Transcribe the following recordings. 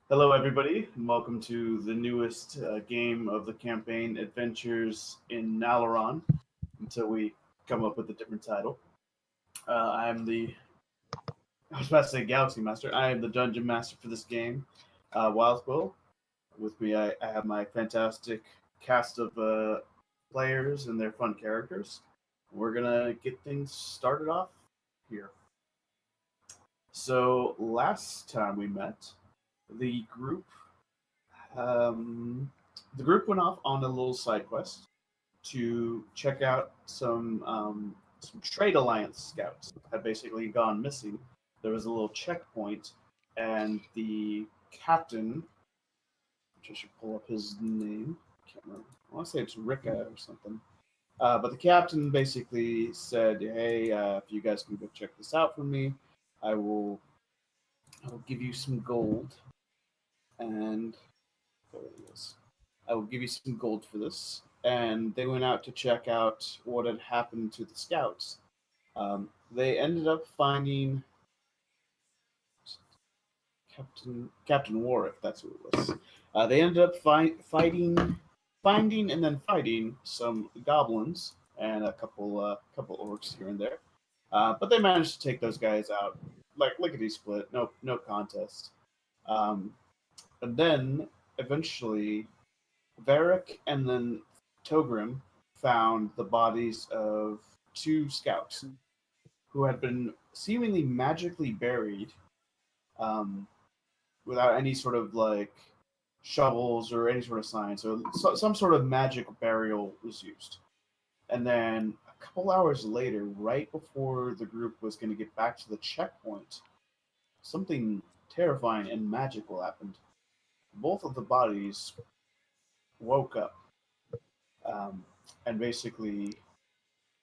Hello, everybody, and welcome to the newest game of the campaign, Adventures in Nalaron, until we come up with a different title. I was about to say Galaxy Master. I am the Dungeon Master for this game, Wild Quill. With me, I have my fantastic cast of players and their fun characters. We're going to get things started off here. So, last time we met, the group Um, the group went off on a little side quest to check out some trade alliance scouts that had basically gone missing. There was a little checkpoint, and the captain, which I should pull up his name. I can't remember. I want to say it's Rika or something. But the captain basically said, "Hey, if you guys can go check this out for me, I will. I will give you some gold." And there it is. I will give you some gold for this. And they went out to check out what had happened to the scouts. They ended up finding Captain Warwick. That's who it was. They ended up finding, and then fighting some goblins and a couple orcs here and there. But they managed to take those guys out like lickety split. No contest. Um, and then eventually Varric and then Togrim found the bodies of two scouts who had been seemingly magically buried um, without any sort of like shovels or any sort of sign. So some sort of magic burial was used. And then a couple hours later, right before the group was going to get back to the checkpoint, something terrifying and magical happened. Both of the bodies woke up um, and basically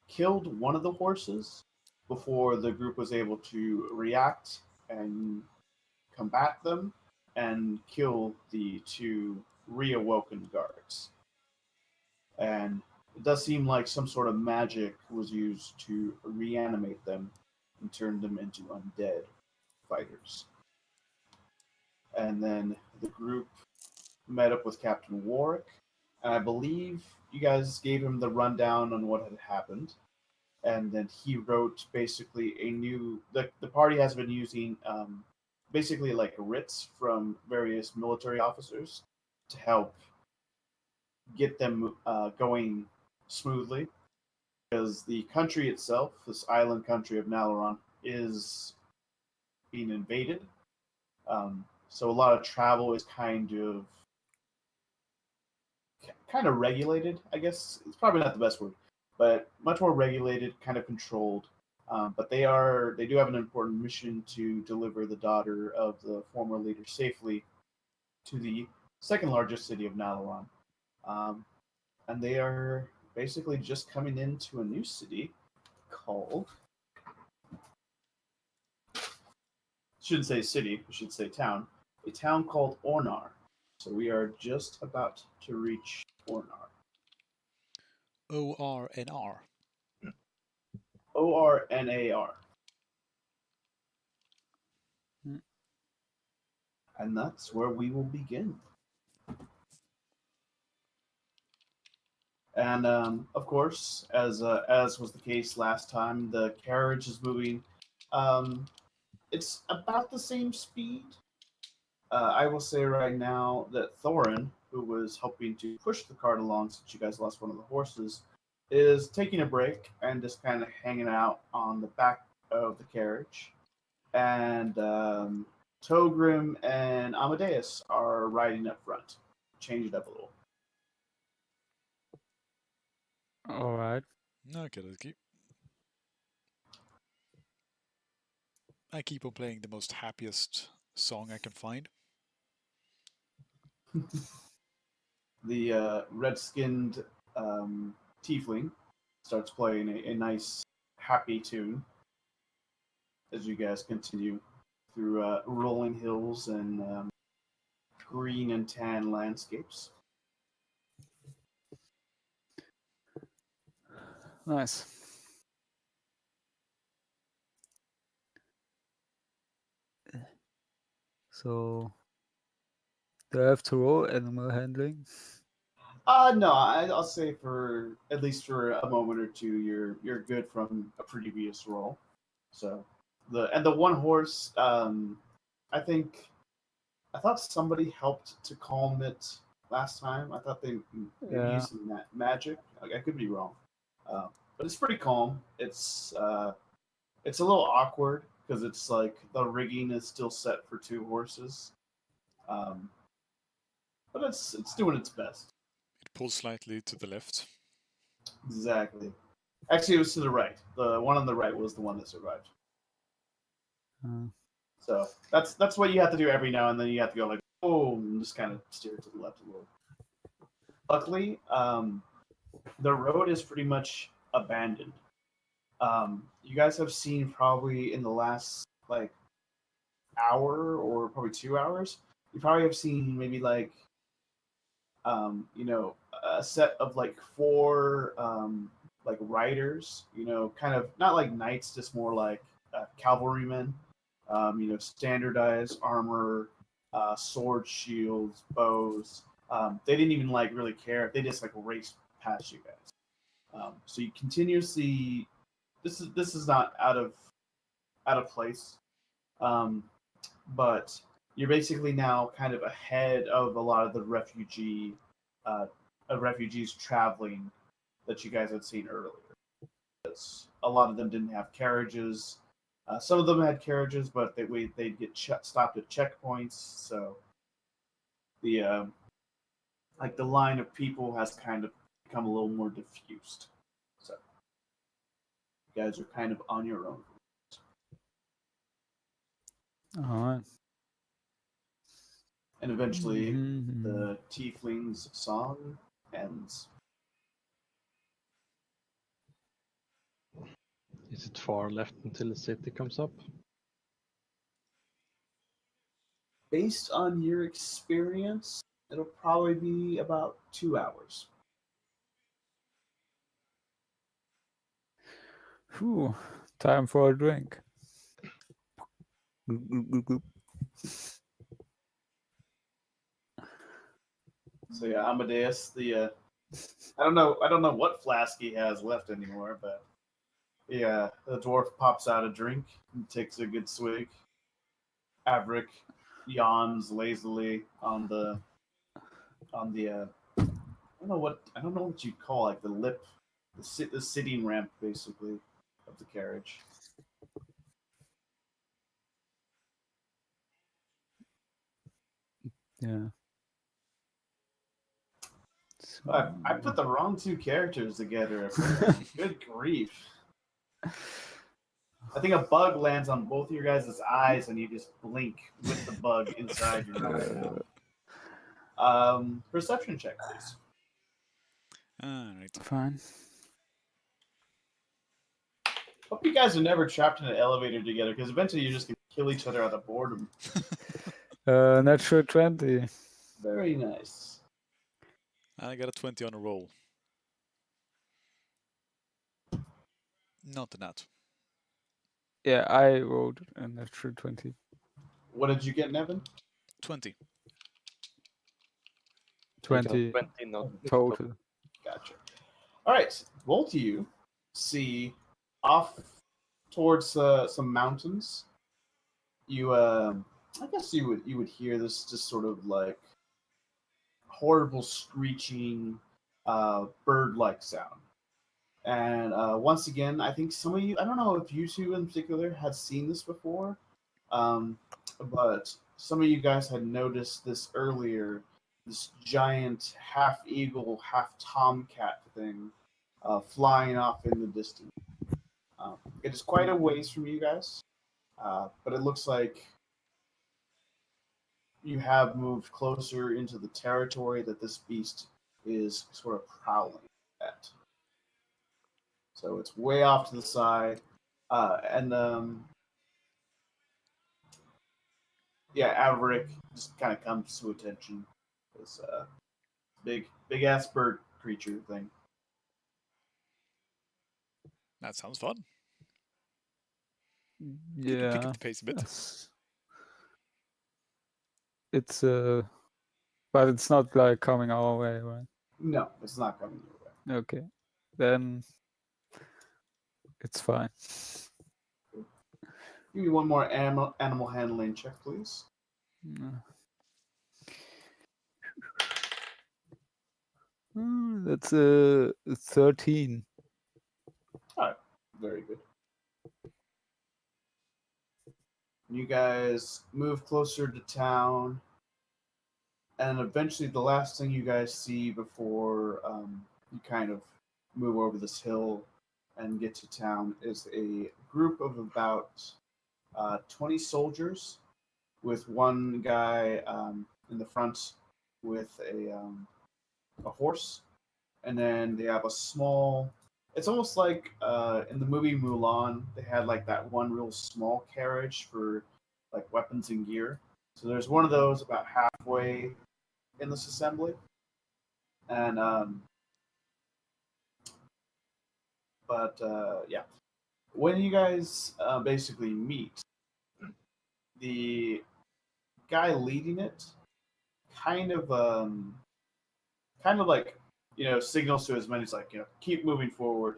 killed one of the horses before the group was able to react and combat them and kill the two reawoken guards. And it does seem like some sort of magic was used to reanimate them and turn them into undead fighters. And then the group met up with Captain Warwick, and I believe you guys gave him the rundown on what had happened. And then he wrote basically a new. The party has been using basically like writs from various military officers to help get them going smoothly because the country itself, this island country of Nalaron, is being invaded. So a lot of travel is kind of regulated. I guess it's probably not the best word, but much more regulated, kind of controlled. But they do have an important mission to deliver the daughter of the former leader safely to the second largest city of Nalaron. Um, and they are basically just coming into a new city called, shouldn't say city, we should say town, a town called Ornar. So we are just about to reach Ornar. ORNR. Ornar. Mm. And that's where we will begin. And of course, as was the case last time, the carriage is moving. Um, it's about the same speed. I will say right now that Thorin, who was helping to push the cart along since you guys lost one of the horses, is taking a break and just kind of hanging out on the back of the carriage. And Togrim and Amadeus are riding up front. Change it up a little. All right. Okay, okay. I keep on playing the most happiest song I can find. The red-skinned tiefling starts playing a nice, happy tune as you guys continue through rolling hills and green and tan landscapes. Nice. So Do I have to roll animal handling? No, I'll say for at least for a moment or two, you're good from a previous roll. So the one horse, I thought somebody helped to calm it last time. I thought they maybe Yeah. used some magic. I could be wrong, but it's pretty calm. It's a little awkward because it's like the rigging is still set for two horses, um, but it's doing its best. It pulls slightly to the left. Exactly. Actually, it was to the right. The one on the right was the one that survived. Uh, So that's what you have to do every now and then. You have to go like, oh, and just kind of steer to the left a little. Luckily, the road is pretty much abandoned. You guys have seen probably in the last like hour or probably 2 hours, you probably have seen maybe like a set of like four like riders, kind of not like knights, just more like cavalrymen, standardized armor, swords, shields, bows. They didn't even like really care. They just like raced past you guys. So you continuously, this is not out of place, but you're basically now kind of ahead of a lot of the refugees traveling that you guys had seen earlier. A lot of them didn't have carriages. Some of them had carriages, but they'd get stopped at checkpoints. So the like the line of people has kind of become a little more diffused. So you guys are kind of on your own. Alright. And eventually, Mhm. the tiefling's song ends. Is it far left until the city comes up? Based on your experience, it'll probably be about 2 hours. Phew. Time for a drink. Goop, goop, goop, goop. So yeah, Amadeus, I don't know what flask he has left anymore, but yeah, the dwarf pops out a drink and takes a good swig. Averick yawns lazily on the I don't know what you'd call like the lip, the sitting ramp basically of the carriage. Yeah. I put the wrong two characters together. Good grief. I think a bug lands on both of your guys' eyes and you just blink with the bug inside your eye. Perception check, please. Alright. Fine. Hope you guys are never trapped in an elevator together because eventually you're just going to kill each other out of boredom. Natural 20. Very nice. I got a 20 on a roll. Not a nat. Yeah, I rolled a natural 20. What did you get, Nevin? 20. 20 20, not total. Gotcha. All right, both of you see off towards some mountains. I guess you would hear this just sort of like horrible screeching, bird-like sound. And once again, I think some of you, I don't know if you two in particular had seen this before, but some of you guys had noticed this earlier, this giant half eagle, half tomcat thing flying off in the distance. It is quite a ways from you guys, but it looks like you have moved closer into the territory that this beast is sort of prowling at. So it's way off to the side, and Averick just kind of comes to attention. This big ass bird creature thing. That sounds fun. Yeah. Pick up the pace a bit. It's But it's not like coming our way, right? No, it's not coming your way. Okay. Then it's fine. Give me one more animal handling check, please. That's a 13. All right, very good. You guys move closer to town, and eventually, the last thing you guys see before you kind of move over this hill and get to town is a group of about 20 soldiers, with one guy in the front with a horse, and then they have a small. It's almost like in the movie Mulan, they had like that one real small carriage for like weapons and gear. So there's one of those about halfway in this assembly, and yeah, when you guys basically meet, the guy leading it kind of like signals to his men. He's like, keep moving forward,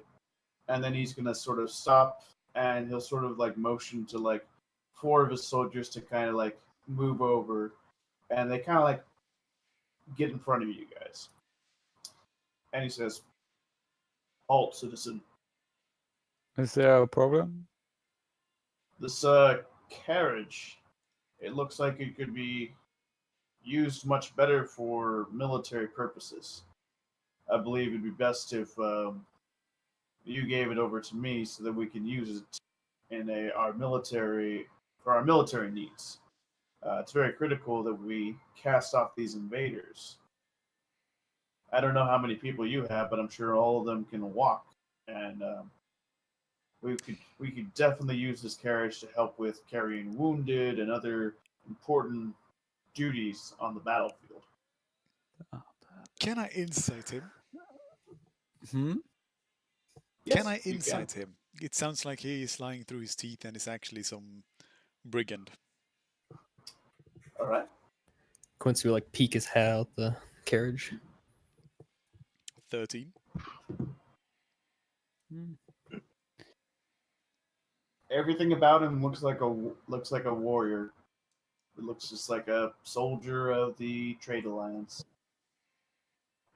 and then he's gonna sort of stop, and he'll sort of like motion to like four of his soldiers to kind of like move over, and they kind of like get in front of you guys, and he says, "Halt, citizen. Is there a problem? This carriage, it looks like it could be used much better for military purposes. I believe it'd be best if you gave it over to me so that we can use it in our military for our military needs. It's very critical that we cast off these invaders. I don't know how many people you have, but I'm sure all of them can walk, and we could definitely use this carriage to help with carrying wounded and other important duties on the battlefield." Can I insight him? Hmm? Yes, Can I you can. insight him? It sounds like he is lying through his teeth and is actually some brigand. All right. Quincy will like peek his head out the carriage. 13. Everything about him looks like a warrior. It looks just like a soldier of the Trade Alliance.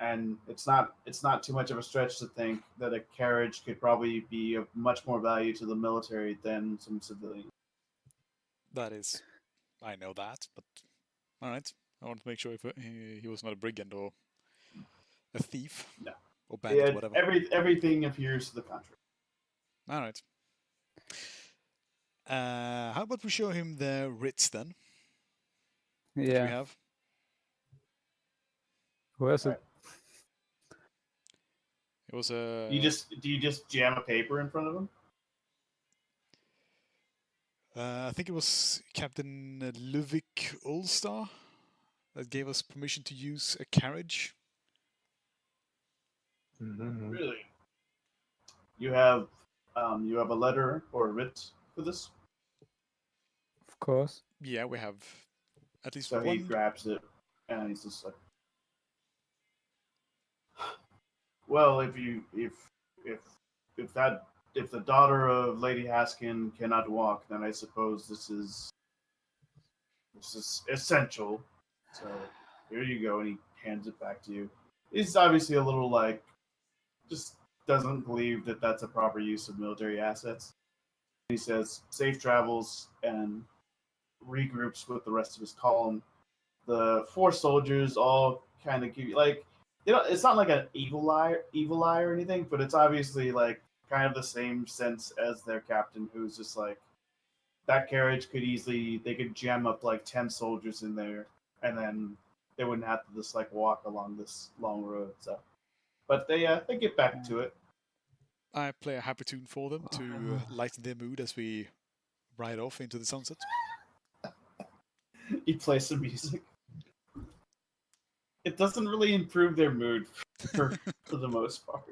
And it's not too much of a stretch to think that a carriage could probably be of much more value to the military than some civilian. That is, I know that, but all right. I want to make sure if he was not a brigand or a thief No. or bandit, Yeah, whatever. everything appears to the contrary. All right. How about we show him the writs then? That we Yeah. have. Where's Right. it? It was a. Do you just jam a paper in front of him? I think it was Captain Ludwig Ulstar that gave us permission to use a carriage. Mm-hmm. Really? You have a letter or a writ for this? Of course. Yeah, we have at least So he one. grabs it and he's just like, well, if the daughter of Lady Haskin cannot walk, then I suppose this is essential. So here you go, and he hands it back to you. He's obviously a little like, just doesn't believe that that's a proper use of military assets. He says safe travels and regroups with the rest of his column. The four soldiers all kind of give you like, it's not like an evil eye or anything, but it's obviously like kind of the same sense as their captain, who's just like, that carriage they could jam up like 10 soldiers in there, and then they wouldn't have to just like walk along this long road. So, but they get back to it. I play a happy tune for them to lighten their mood as we ride off into the sunset. You play some music. It doesn't really improve their mood for the most part.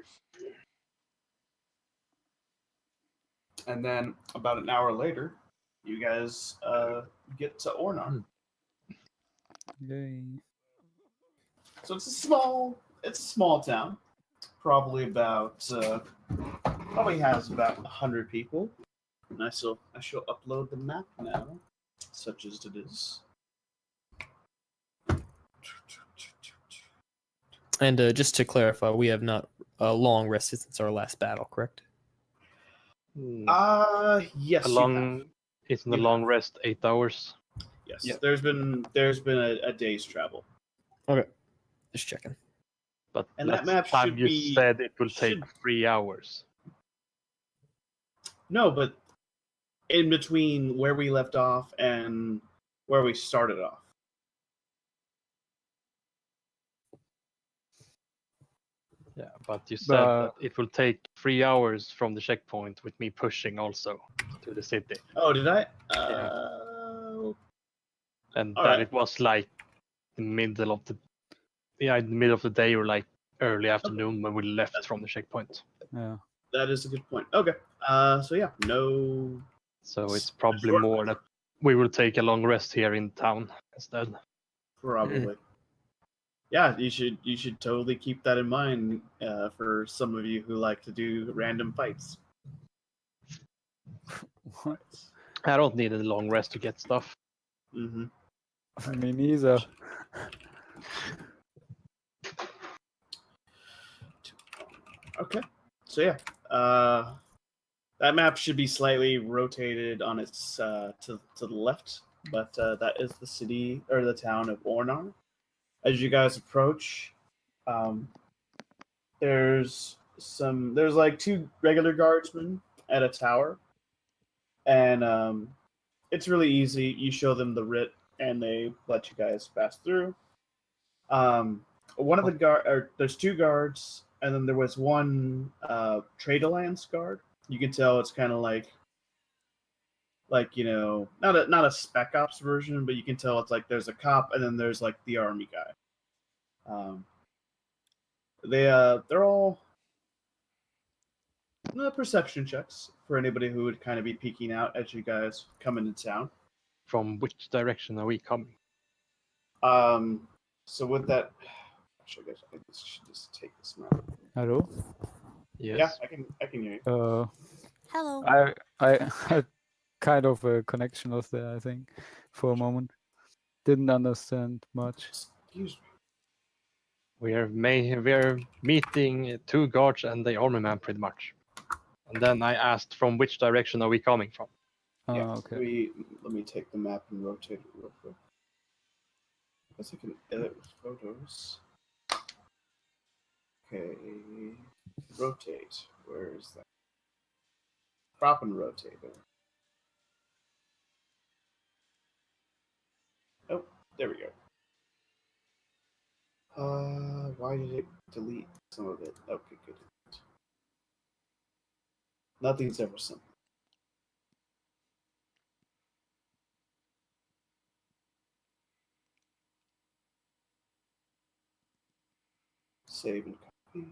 And then about an hour later, you guys get to Ornar. Yay. So it's a small town. Probably probably has about 100 people. And I shall upload the map now, such as it is. And just to clarify, we have not long rested since our last battle, correct? Yes. Isn't the You long have. rest 8 hours? Yes. Yeah. There's been a day's travel. Okay. Just checking. But And that last map time should you be- said it will take should- 3 hours. No, but in between where we left off and where we started off. Yeah, but you said But- that it will take 3 hours from the checkpoint with me pushing also to the city. Oh, did I? And All that right. it was like in the middle of the day or like early afternoon when we left from the checkpoint. Yeah. That is a good point. Okay. So yeah, no. So it's probably Sure. more that we will take a long rest here in town instead. Probably. Yeah, you should totally keep that in mind for some of you who like to do random fights. I don't need a long rest to get stuff. Mm-hmm. Me neither. Okay. So yeah, that map should be slightly rotated on its to the left, but that is the city or the town of Ornar. As you guys approach, there's like 2 regular guardsmen at a tower, and it's really easy. You show them the writ, and they let you guys pass through. One of the there's 2 guards, and then there was one Trade-a-Lance guard. You can tell it's kind of like not a spec ops version, but you can tell it's like there's a cop, and then there's like the army guy. They're all perception checks for anybody who would kind of be peeking out as you guys come into town. From which direction are we coming? So with that, actually, I guess I should just take this map. Hello. Yes. Yeah, I can hear you. Hello. I had kind of a connection loss there, I think, for a moment. Didn't understand much. Excuse me. We're meeting 2 guards and the army man pretty much. And then I asked from which direction are we coming from? Yeah, Okay. let me take the map and rotate it real quick. I guess I can edit with photos. Okay, rotate. Where is that? Crop and rotate it. Oh, there we go. Why did it delete some of it? Okay, good. Nothing's ever simple. Save and copy.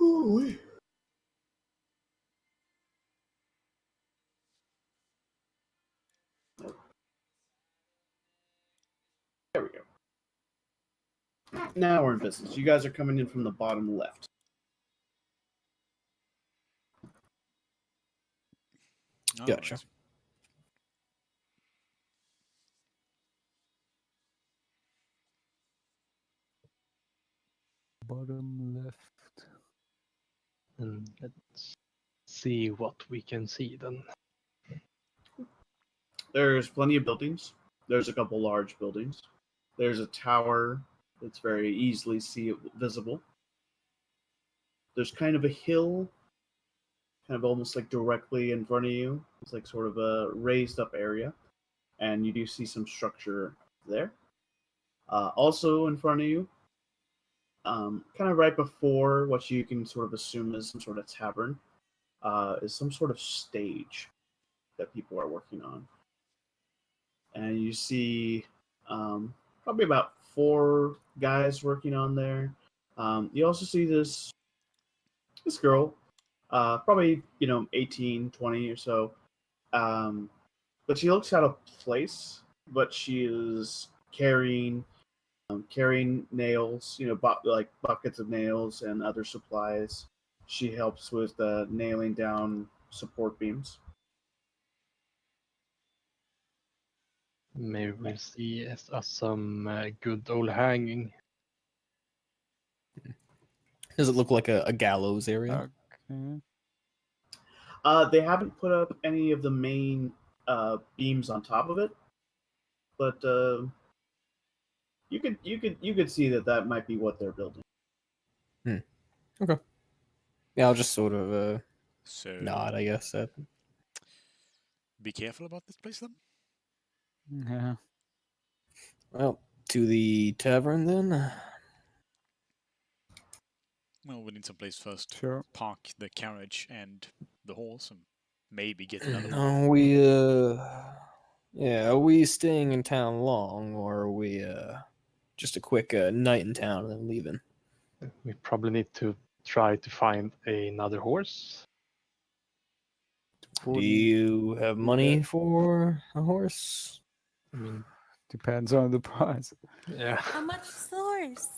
Ooh. Nope. There we go. Now we're in business. You guys are coming in from the bottom left. Gotcha. Alright. Bottom left. And let's see what we can see then. There's plenty of buildings. There's a couple large buildings. There's a tower that's very easily visible. There's kind of a hill, kind of almost like directly in front of you. It's like sort of a raised up area, and you do see some structure there. Also in front of you, kind of right before what you can sort of assume is some sort of tavern, is some sort of stage that people are working on. And you see probably about 4 guys working on there. You also see this girl. probably 18, 20 or so. But she looks out of place. But she is carrying nails, like buckets of nails and other supplies. She helps with nailing down support beams. Maybe we'll see some good old hanging. Does it look like a gallows area? Okay. They haven't put up any of the main beams on top of it, but you could see that might be what they're building. Okay. Yeah, I'll just sort of So nod, I guess. be careful about this place then. Yeah. Well, to the tavern then. Well, we need some place first. Sure. Park the carriage and the horse, and maybe get another one. Are we are we staying in town long, or are we just a quick night in town and then leaving? We probably need to try to find another horse. Do you have money for a horse? I mean, Depends on the price. yeah. How much is the horse?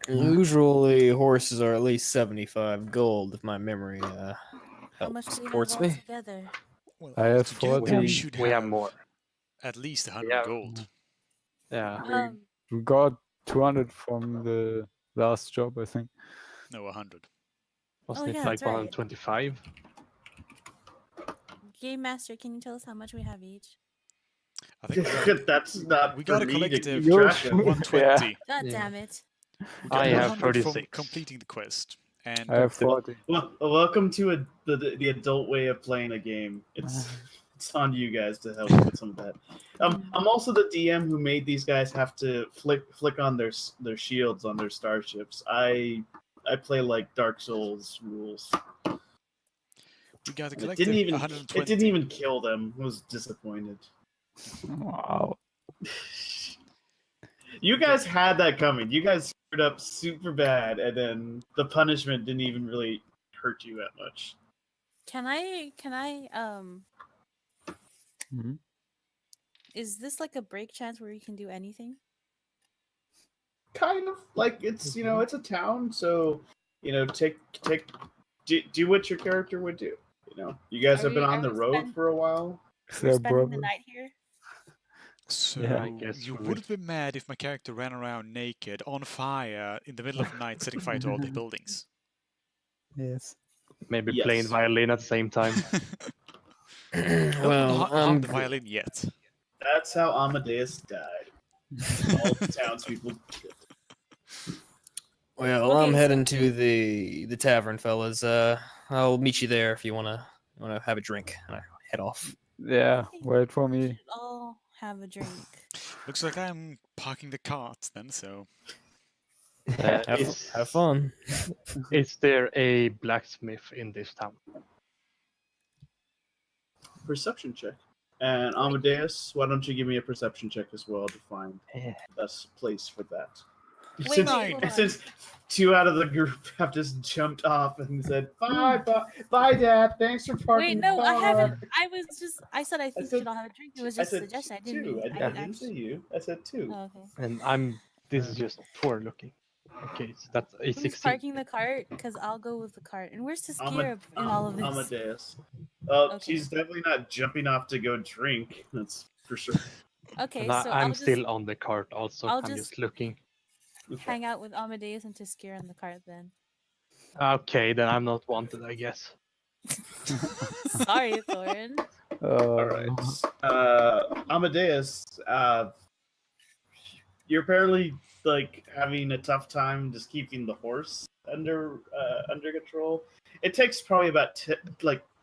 Usually horses are at least 75 gold, if my memory How much do we have supports all me. together? Well, I have to do that, 40. we should We have have more. at least 100 Yeah. gold. Yeah. We got 200 from the last job, I think. No, 100. Wasn't Oh, it yeah, like that's right. 125? Game Master, can you tell us how much we have each? I think we got, That's not we for got a me to collective keep track of. 120. God Yeah. damn it. We got I have 100 from 36. completing the quest. And I have 40. Well, welcome to the adult way of playing a game. It's on you guys to help with some of that. I'm also the DM who made these guys have to flick on their shields on their starships. I play like Dark Souls rules. we got a It collective didn't even 120. it didn't even kill them. I was disappointed. Wow. You guys had that coming. You guys screwed up super bad, and then the punishment didn't even really hurt you that much. Can I Mhm. is this like a break chance where you can do anything? Kind of like it's it's a town, so take do what your character would do. You guys Are have been we- on are the we road spend- for a while. Is We're there spending the problem? night here? So Yeah. I guess you we wouldn't be mad if my character ran around naked, on fire, in the middle of the night, setting fire to all the buildings. Yes. Maybe Yes. playing violin at the same time. Well, not I'm the violin yet. That's how Amadeus died. All the townspeople killed. Well, Okay, I'm so- heading to the tavern, fellas. I'll meet you there if you wanna have a drink. And I head off. Yeah, wait for We me. should all have a drink. Looks like I'm parking the cart then, so Have fun. Is there a blacksmith in this town? Perception check. And Amadeus, why don't you give me a perception check as well to find Yeah. the best place for that? Wait, hold on. Since 2 out of the group have just jumped off and said, bye, Dad. Thanks for parking Wait, no, the I car." haven't. I said I think we said- should all have a drink. It was I just a said suggestion. I didn't 2. mean. I didn't say you. I said 2. Oh, okay. And this is just 4 looking. Okay, so that's a Who's 16. parking the cart? Because I'll go with the cart. And where's the Ama- skier in all of this? Amadeus. Okay. She's definitely not jumping off to go drink. That's for sure. Okay, And so I'm I'll still just on the cart also. I'll I'm just- just looking. Okay. hang out with Amadeus and Tiskier in the cart then. Okay, then I'm not wanted, I guess. Sorry, Thorin. All right. Amadeus, you're apparently like having a tough time just keeping the horse under control. It takes probably about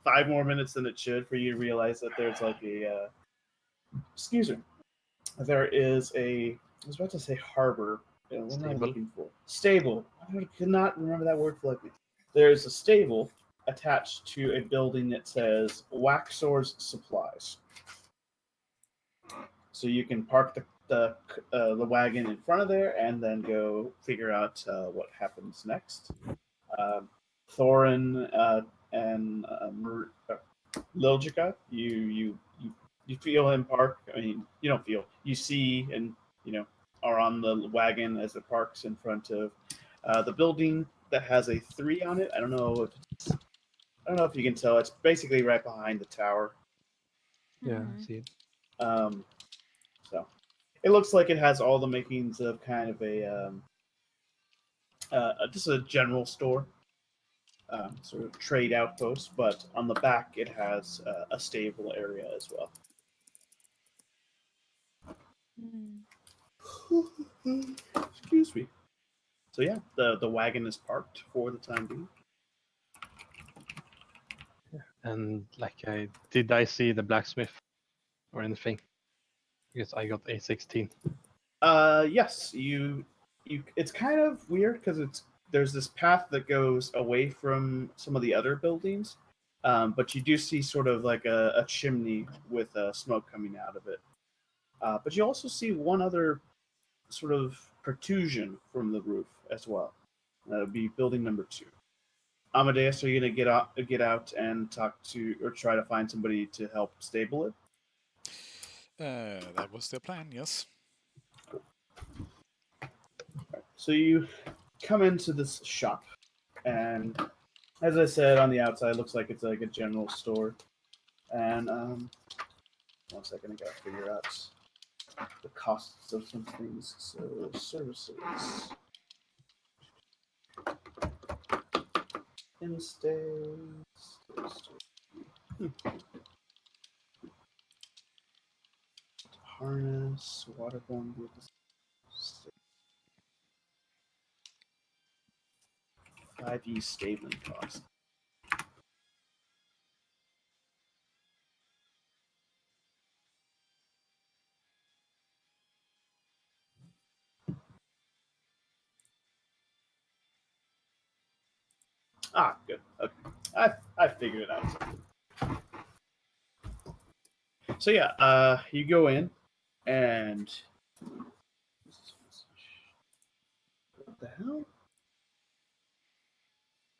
5 more minutes than it should for you to realize that there's like a excuse me. There is I was about to say harbor. What am I Stable. looking for? Stable. I could not remember that word for like. There's a stable attached to a building that says Waxor's Supplies. So you can park the wagon in front of there and then go figure out what happens next. Thorin and Liljica. You feel him park. I mean, you don't feel. You see, and are on the wagon as it parks in front of the building that has a 3 on it. I don't know if you can tell. It's basically right behind the tower. Yeah, Mhm. I see it. So it looks like it has all the makings of kind of just a general store, sort of trade outpost. But on the back, it has a stable area as well. Mm. Excuse me. So yeah, the wagon is parked for the time being. And did I see the blacksmith or anything? Because I got A16. Yes, you. It's kind of weird because there's this path that goes away from some of the other buildings, but you do see sort of like a chimney with smoke coming out of it. But you also see one other sort of protrusion from the roof as well. That would be building number 2. Amadeus, are you gonna get out and talk to or try to find somebody to help stable it? That was their plan, yes. So you come into this shop, and as I said, on the outside, it looks like it's like a general store. And 1 second, I gotta figure out the costs of some things. So services, instays, harness, waterborne goods, 5E stabling cost. Ah, good. Okay. I figured it out. So yeah, you go in and what the hell?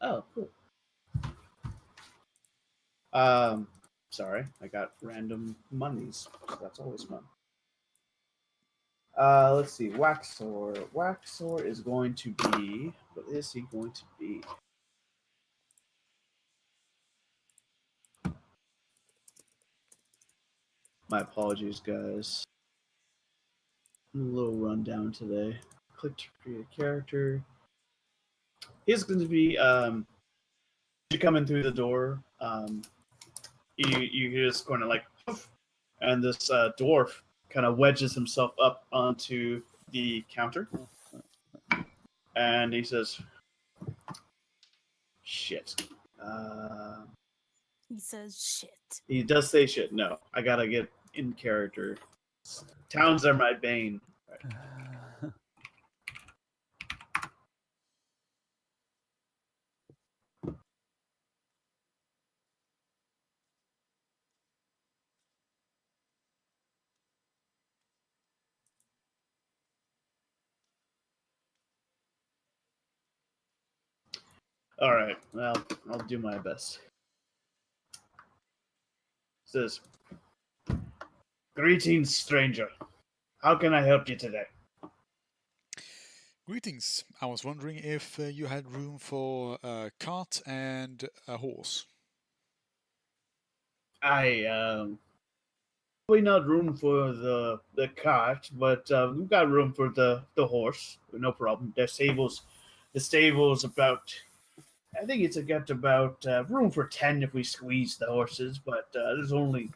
Oh, cool. Sorry, I got random monies. So that's always fun. Let's see. Waxor. Waxor is going to be. What is he going to be? My apologies, guys. I'm a little rundown today. Click to create a character. He's going to be. You come in through the door. You just going to like, and this dwarf kind of wedges himself up onto the counter, and he says, "Shit." He says shit. He does say shit. No, I gotta get in character. Towns are my bane. Right. All right. Well, I'll do my best. It says, "Greetings, stranger. How can I help you today?" Greetings. I was wondering if you had room for a cart and a horse. Probably not room for the cart, but we've got room for the horse. No problem. The stable's about. I think it's got about room for 10 if we squeeze the horses, but there's only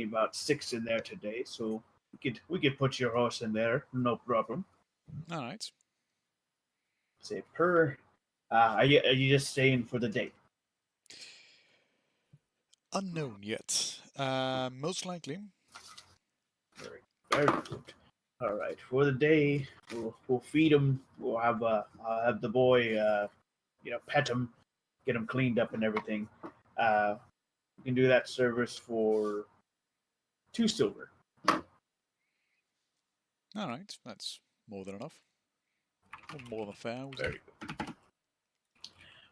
about 6 in there today, so we could put your horse in there, no problem. All right. Say per. Are you just staying for the day? Unknown yet. Most likely. Very good. All right, for the day, we'll feed him. I'll have the boy, pet him, get him cleaned up and everything. We can do that service for 2 silver. All right. That's more than enough. Or more than fair, I would say. Very good.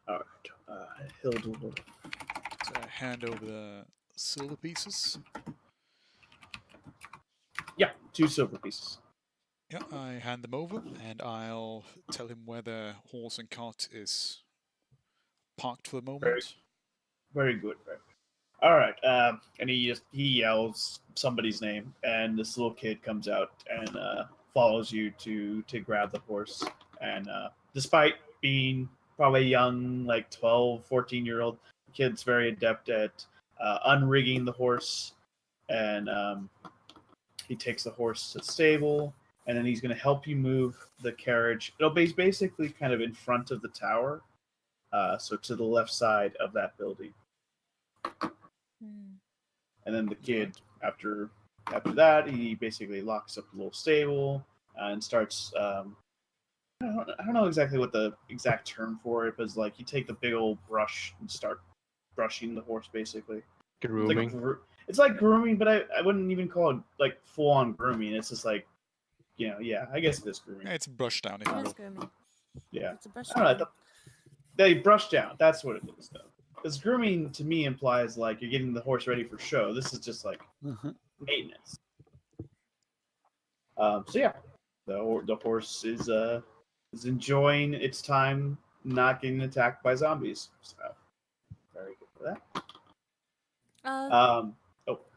All right. Hildor. So I hand over the silver pieces. Yeah, 2 silver pieces. Yeah, I hand them over, and I'll tell him where the horse and cart is parked for the moment. Very good. Very good. All right. And he yells somebody's name, and this little kid comes out and follows you to grab the horse. And despite being probably young, like 12, 14-year-old, the kid's very adept at unrigging the horse, and he takes the horse to the stable, and then he's going to help you move the carriage. It'll be basically kind of in front of the tower, so to the left side of that building. And then the kid, after that, he basically locks up the little stable and starts. I don't know exactly what the exact term for it, but it's like you take the big old brush and start brushing the horse, basically. Grooming. It's like grooming, but I wouldn't even call it like full on grooming. It's just like, yeah, I guess it is grooming. Yeah, it's a brush down, if you It is will. grooming. Yeah, It's a brush I don't know. down. They brush down. That's what it is, though. Because grooming to me implies like you're getting the horse ready for show. This is just like maintenance. So yeah, the horse is enjoying its time not getting attacked by zombies. So very good for that.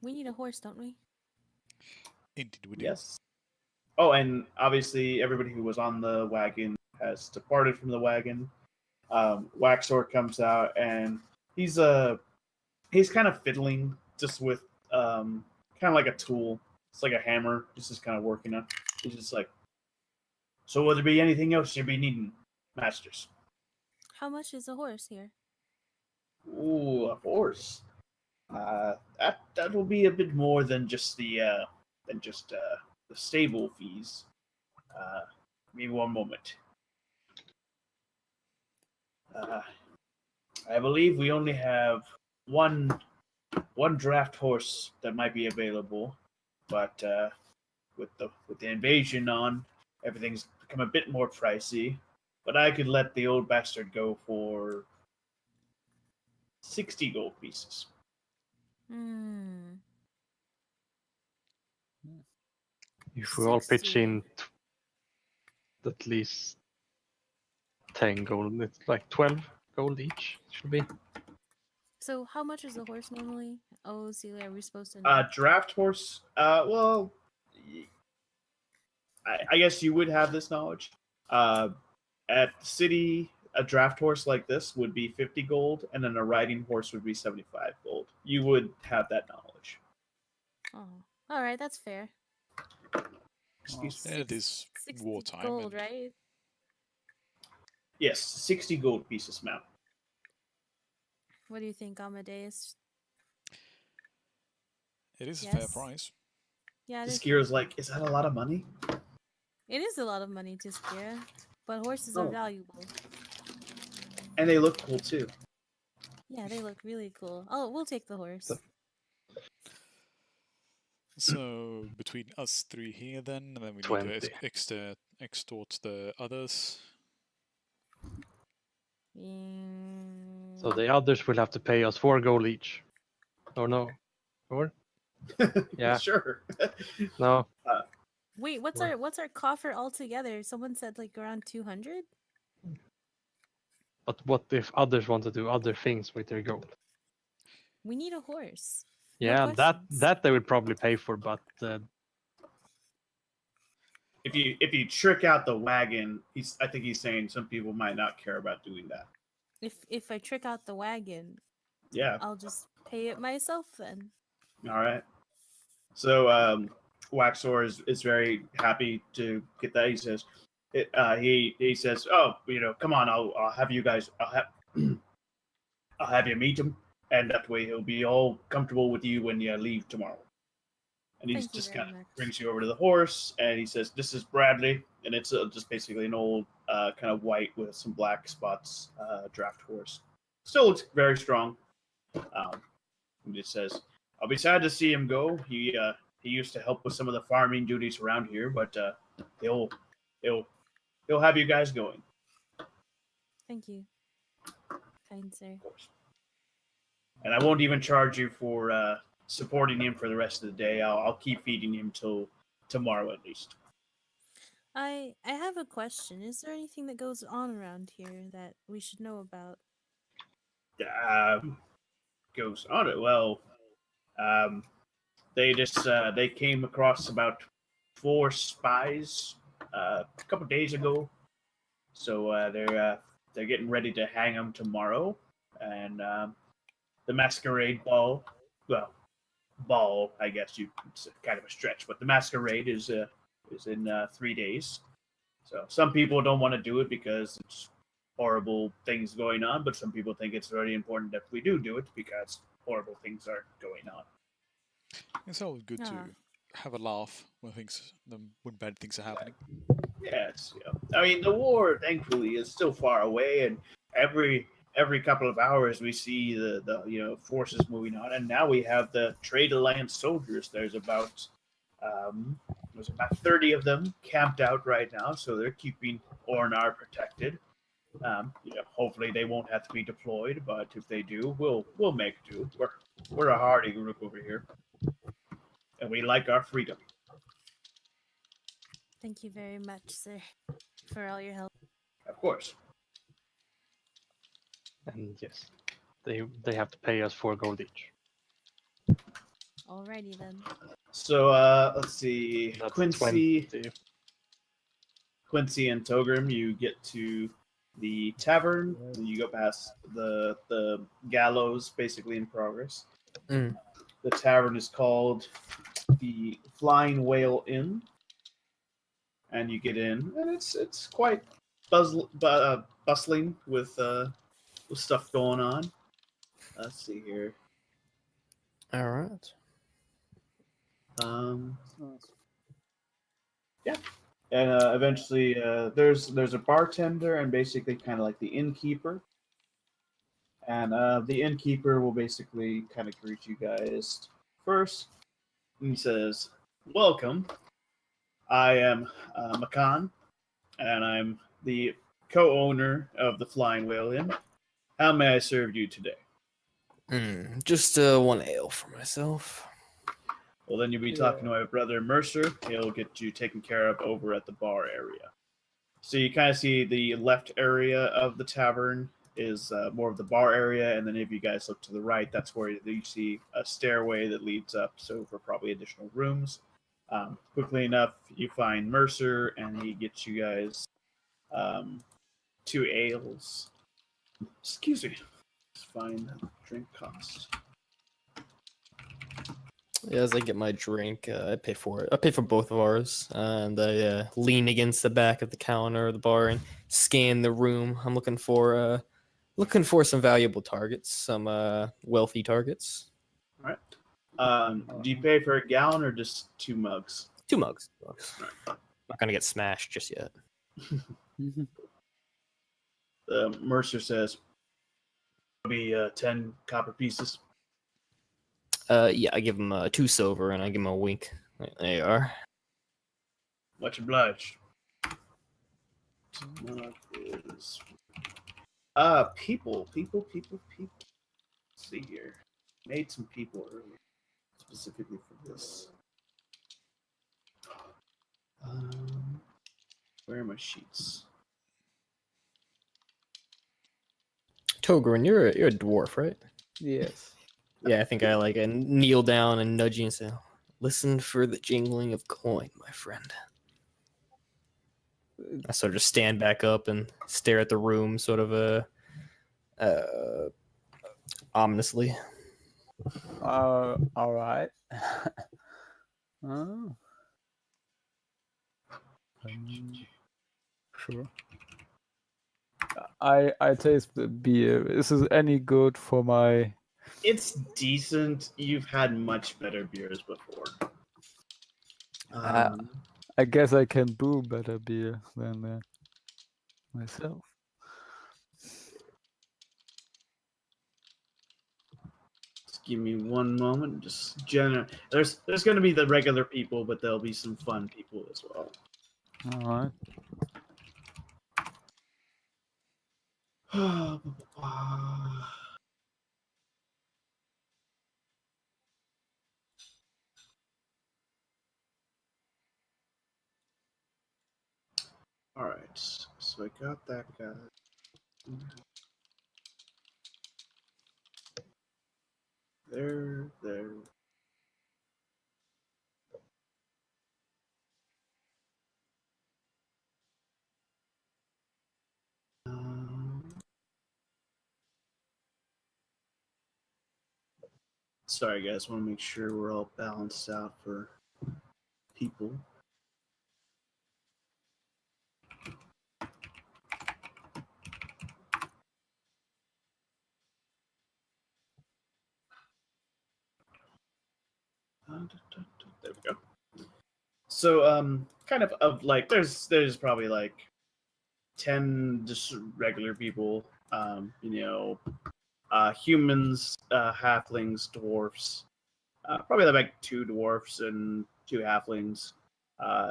We need a horse, don't we? Indeed, we do. Yes. Oh, and obviously everybody who was on the wagon has departed from the wagon. Waxor comes out and he's kind of fiddling just with kind of like a tool. It's like a hammer. Just kind of working on. He's just like, so will there be anything else you'll be needing, masters? How much is a horse here? Ooh, a horse. That will be a bit more than just the stable fees. Give me one moment. I believe we only have one draft horse that might be available, but with the invasion on, everything's become a bit more pricey. But I could let the old bastard go for 60 gold pieces. If we all pitch 60. in at least 10 gold, it's like 12 gold each, should be. So how much is a horse normally? Oh, Celia, are we supposed to know? Draft horse. Well, I guess you would have this knowledge. At city, a draft horse like this would be 50 gold, and then a riding horse would be 75 gold. You would have that knowledge. Oh, all right, that's fair. Excuse me. And it is 60 wartime. gold, and right? Yes, 60 gold pieces, ma'am. What do you think, Amadeus? It is a fair Yes. price. Yeah, it is. Skira's like, is that a lot of money? It is a lot of money to Skira, but horses are Oh. valuable. And they look cool too. Yeah, they look really cool. Oh, we'll take the horse. So between us three here, then, and then we 20. need to extort the others. So the others will have to pay us 4 gold each. Or no? 4? Yeah. Sure. No. Wait, what's our coffer altogether? Someone said like around 200. But what if others want to do other things with their gold? We need a horse. No Yeah, questions. that they would probably pay for, but If you trick out the wagon, I think he's saying some people might not care about doing that. If I trick out the wagon, Yeah. I'll just pay it myself then. All right. So Waxor is very happy to get that. He says, he says, oh, come on, I'll have you guys. I'll have you meet him, and that way he'll be all comfortable with you when you leave tomorrow. And he Thank you just very kind of much. brings you over to the horse, and he says, "This is Bradley," and it's just basically an old, kind of white with some black spots draft horse. Still looks very strong. He just says, "I'll be sad to see him go. He used to help with some of the farming duties around here, but he'll have you guys going." Thank you. kind sir. Of course. And I won't even charge you for supporting him for the rest of the day. I'll keep feeding him till tomorrow at least. I have a question. Is there anything that goes on around here that we should know about? Goes on it. Well, they just they came across about 4 spies a couple days ago. So they're getting ready to hang them tomorrow, and the masquerade ball. Well, ball, I guess it's kind of a stretch, but the masquerade is in 3 days. So some people don't want to do it because it's horrible things going on, but some people think it's very important that we do it because horrible things are going on. It's always good to Ah. have a laugh when bad things are happening. Yes, yeah. I mean, the war, thankfully, is still far away, and every couple of hours we see the forces moving on, and now we have the Trade Alliance soldiers. There's about 30 of them camped out right now, so they're keeping Ornar protected. Hopefully they won't have to be deployed, but if they do, we'll make do. We're a hardy group over here, and we like our freedom. Thank you very much, sir, for all your help. Of course. And yes, they have to pay us 4 gold each. Alrighty then. So let's see, That's Quincy. 20. Quincy and Togrim, you get to the tavern. And you go past the gallows, basically in progress. Mm. The tavern is called the Flying Whale Inn, and you get in, and it's quite bustling with stuff going on. Let's see here. All right. Yeah. And eventually, there's a bartender and basically kind of like the innkeeper. And the innkeeper will basically kind of greet you guys first. He says, "Welcome. I am Makan, and I'm the co-owner of the Flying Whale Inn. How may I serve you today?" Just 1 ale for myself. Well, then you'll be talking to my brother Mercer. He'll get you taken care of over at the bar area. So you kind of see the left area of the tavern is more of the bar area, and then if you guys look to the right, that's where you see a stairway that leads up, so for probably additional rooms. Quickly enough, you find Mercer, and he gets you guys 2 ales. Excuse me. Let's find drink cost. Yeah, as I get my drink, I pay for it. I pay for both of ours, and I lean against the back of the counter of the bar and scan the room. I'm looking for some valuable targets, some wealthy targets. All right. Do you pay for a gallon or just 2 mugs? 2 mugs. Not gonna get smashed just yet. Mercer says, "It'll be 10 copper pieces." Yeah, I give him 2 silver, and I give him a wink. There you are. Much obliged. People. Let's see here. Made some people earlier, specifically for this. Where are my sheets? Togrin, you're a dwarf, right? Yes. Yeah, I think I kneel down and nudge you and say, "Listen for the jingling of coin, my friend." I sort of just stand back up and stare at the room, sort of ominously. All right. Oh. Sure. I taste the beer. Is this any good for my? It's decent. You've had much better beers before. I guess I can brew better beer than myself. Just give me one moment. Just there's going to be the regular people, but there'll be some fun people as well. All right. All right, so I got that guy. There. Sorry, guys. Want to make sure we're all balanced out for people. There we go. So, kind of like, there's probably like 10 just regular people. Humans, halflings, dwarfs. Probably like 2 dwarfs and 2 halflings.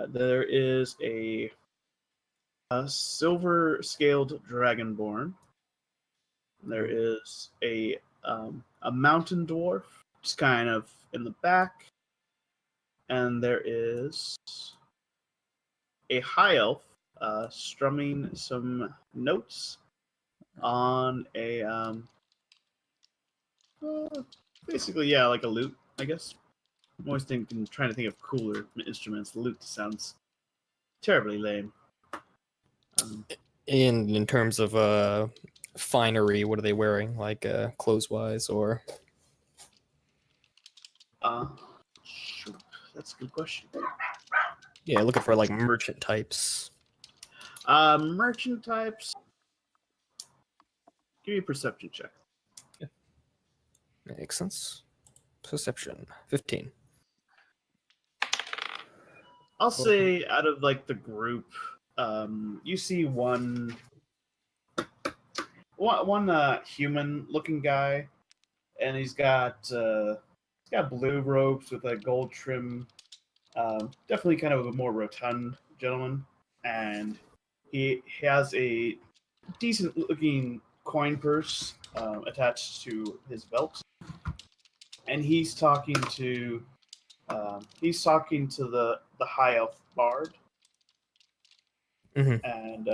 There is a silver scaled dragonborn. There is a mountain dwarf, just kind of in the back, and there is a high elf strumming some notes on a basically, yeah, like a lute, I guess. I'm always trying to think of cooler instruments. The lute sounds terribly lame. In terms of finery, what are they wearing, like clothes wise, or? Shoot, that's a good question. Yeah, looking for like merchant types. Merchant types. Give me a perception check. Yeah. Makes sense. Perception 15. I'll say out of like the group, you see one human-looking guy, and he's got blue robes with a gold trim. Definitely kind of a more rotund gentleman, and he has a decent-looking coin purse attached to his belt, and he's talking to the high elf bard, and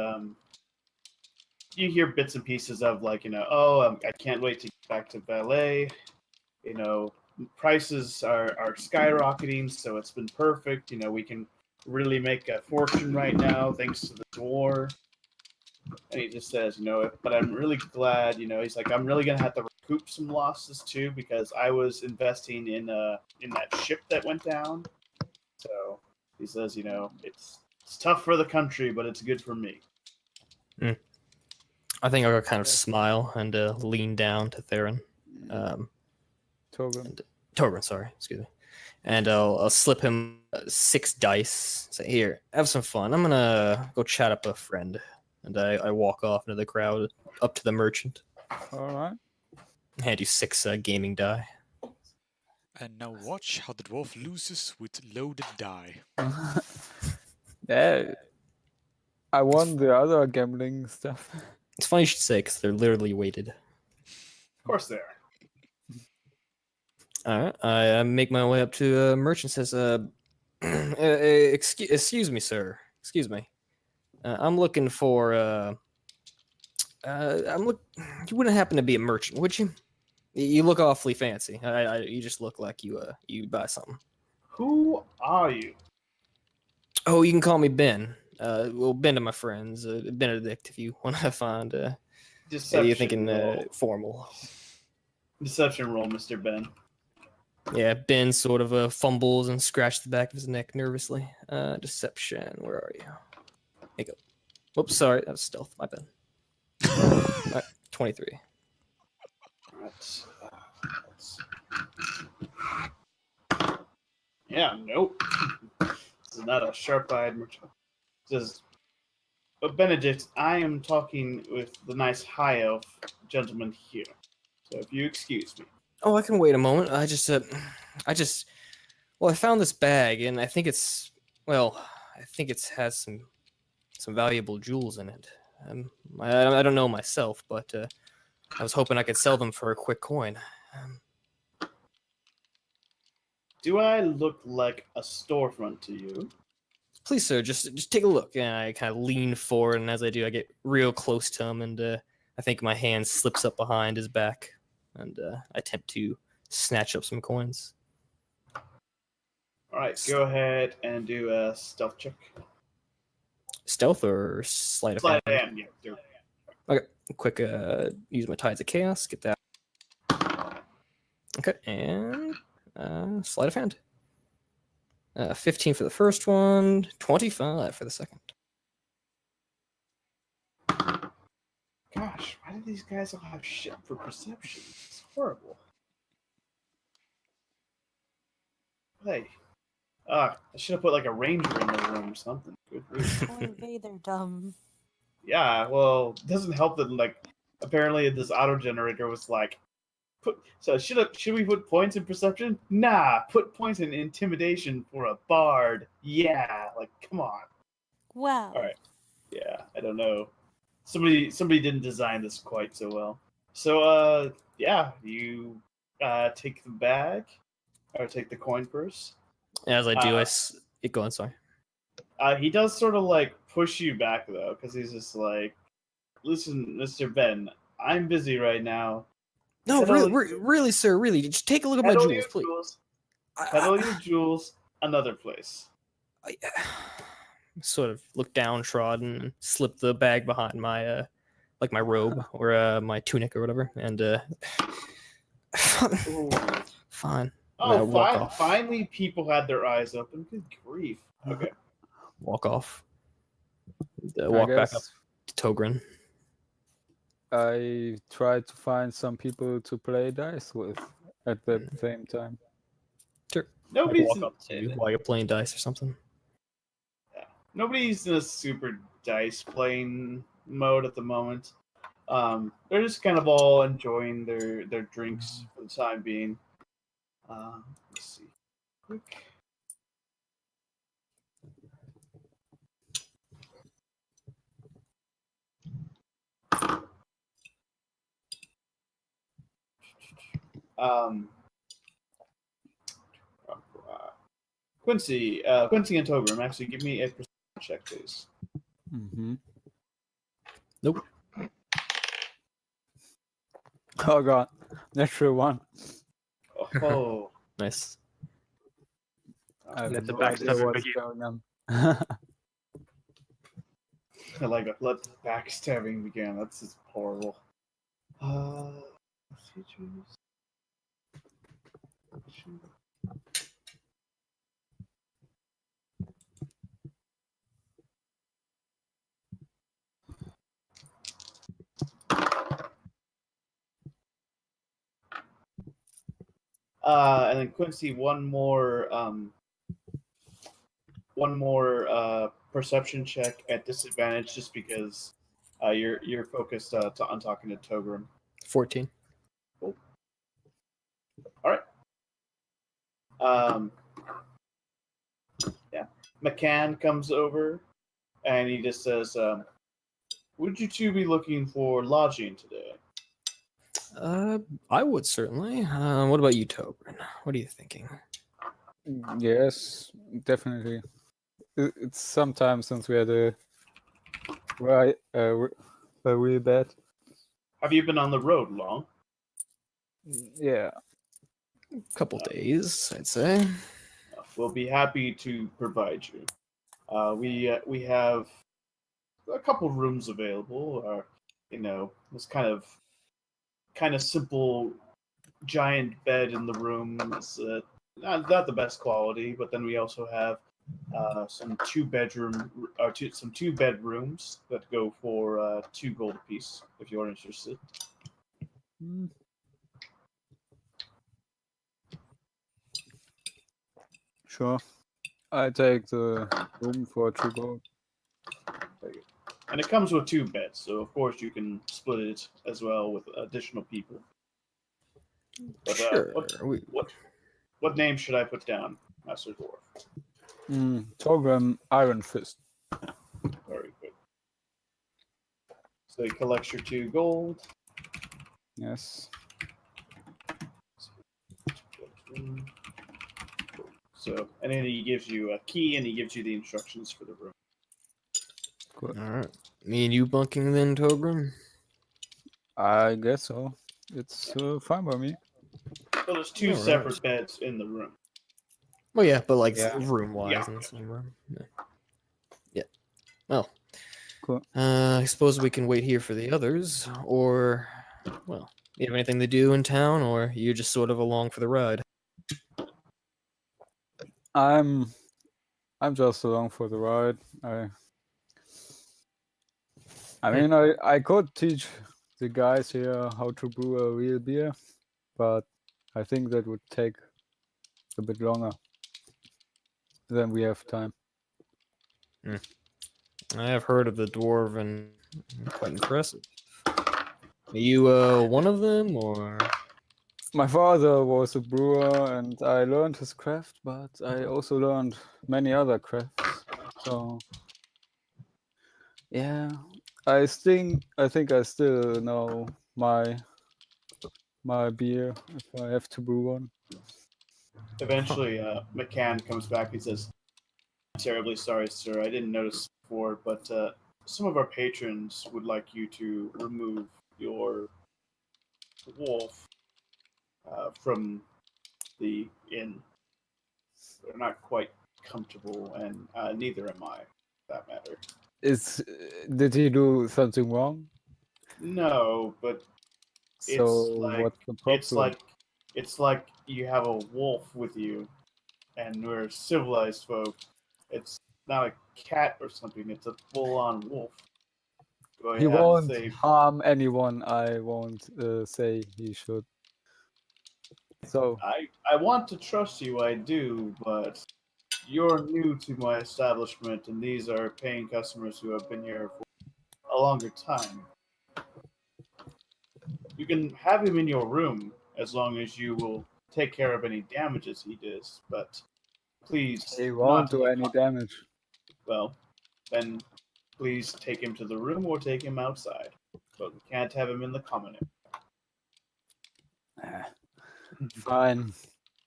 you hear bits and pieces of like, I can't wait to get back to ballet. Prices are skyrocketing, so it's been perfect. We can really make a fortune right now thanks to this war. And he just says, but I'm really glad, he's like, I'm really gonna have to recoup some losses too, because I was investing in that ship that went down. So he says, it's tough for the country, but it's good for me. I think I'll kind of smile and lean down to Theron. Torgrim, sorry, excuse me. And I'll slip him 6 dice. Say, here, have some fun. I'm gonna go chat up a friend. And I walk off into the crowd up to the merchant. All right. Hand you 6 gaming die. And now watch how the dwarf loses with loaded die. Yeah. I won the other gambling stuff. It's funny you should say, because they're literally weighted. Of course they are. All right, I make my way up to a merchant. Says, excuse me, sir. Excuse me. I'm looking for. You wouldn't happen to be a merchant, would you? You look awfully fancy. You just look like you buy something. Who are you? Oh, you can call me Ben. Well, Ben to my friends. Benedict, if you want to find. Deception. You're thinking roll. formal. Deception roll, Mr. Ben. Yeah, Ben sort of fumbles and scratches the back of his neck nervously. Deception, where are you? There you go. Whoops, sorry, that was stealth. My bad. 23. Yeah, nope. This is not a sharp-eyed merchant. Says, but Benedict, I am talking with the nice high elf gentleman here. So if you excuse me. Oh, I can wait a moment. I found this bag, and I think it has some valuable jewels in it. I don't know myself, but I was hoping I could sell them for a quick coin. Do I look like a storefront to you? Please, sir, just take a look. And I kind of lean forward, and as I do, I get real close to him, and I think my hand slips up behind his back, and I attempt to snatch up some coins. All right, go ahead and do a stealth check. Stealth or sleight of Sleight hand? of hand, yeah. Do it. Okay, quick. Use my Tides of Chaos. Get that. Okay, and sleight of hand. 15 for the first one, 25 for the second. Gosh, why do these guys all have shit for perception? It's horrible. Hey. I should have put like a ranger in the room or something. Good grief. Oy vey, they're dumb. Yeah, well, it doesn't help that like apparently this auto generator was like should we put points in perception? Nah, put points in intimidation for a bard. Yeah, like come on. Wow. All right. Yeah, I don't know. Somebody didn't design this quite so well. So yeah, you take the bag or take the coin purse. As I do, go on. Sorry. He does sort of like push you back though, because he's just like, "Listen, Mr. Ben, I'm busy right now. No, really, sir, really. Just take a look at my Peddle jewels, your please. jewels. Peddle your jewels another place." I sort of look downtrodden and slip the bag behind my like my robe or my tunic or whatever, and fine. Oh, finally people had their eyes open. Good grief. Okay. Walk off. I Walk back up guess to Togren. I tried to find some people to play dice with at the same time. Sure. Nobody's walk up to you while you're playing dice or something. Nobody's in a super dice playing mode at the moment. They're just kind of all enjoying their drinks for the time being. Let's see. Quick. Quincy and Togrim, actually give me a perception check, please. Mm-hmm. Nope. Oh god, natural one. Oh, Nice. I have Let the no idea backstabbing what's begin. going on. I like it. Let backstabbing begin. That's just horrible. Features. And then Quincy, one more perception check at disadvantage, just because you're focused on talking to Togrim. 14. Cool. All right. Yeah. McCann comes over, and he just says, "Would you two be looking for lodging today?" I would certainly. What about you, Togren? What are you thinking? Yes, definitely. It's some time since we had a real bad. Have you been on the road long? Yeah. Couple days, I'd say. We'll be happy to provide you. We have a couple rooms available. This kind of simple giant bed in the room. It's not the best quality, but then we also have some two bedrooms that go for 2 gold apiece. If you're interested. Mm. Sure. I take the room for 2 gold. And it comes with 2 beds, so of course you can split it as well with additional people. But, Sure. what name should I put down, Master Dwarf? Torgrim Iron Fist. Very good. So he collects your 2 gold. Yes. So, and then he gives you a key and he gives you the instructions for the room. Cool. All right. Me and you bunking then, Togrim? I guess so. It's fine by me. So there's 2 Alright. separate beds in the room. Well, yeah, but like Yeah. room-wise Yeah. in the same room. Yeah. Well, Cool. I suppose we can wait here for the others, or, well, you have anything to do in town, or you just sort of along for the ride? I'm just along for the ride. I mean, I could teach the guys here how to brew a real beer, but I think that would take a bit longer than we have time. I have heard of the dwarven, quite impressive. Are you one of them, or? My father was a brewer, and I learned his craft, but I also learned many other crafts. So, yeah, I think I still know my beer if I have to brew one. Eventually, McCann comes back and says, "I'm terribly sorry, sir. I didn't notice before, but some of our patrons would like you to remove your wolf from the inn. They're not quite comfortable, and neither am I, for that matter. Did he do something wrong? No, but So like what's the it's problem? like it's like you have a wolf with you, and we're civilized folk. It's not a cat or something. It's a full-on wolf. Do I He have won't to say? harm anyone. I won't say he should. So I want to trust you. I do, but you're new to my establishment, and these are paying customers who have been here for a longer time. You can have him in your room as long as you will take care of any damages he does, but please he not won't to do the any damage. well, then please take him to the room or take him outside. But we can't have him in the common Ah, fine.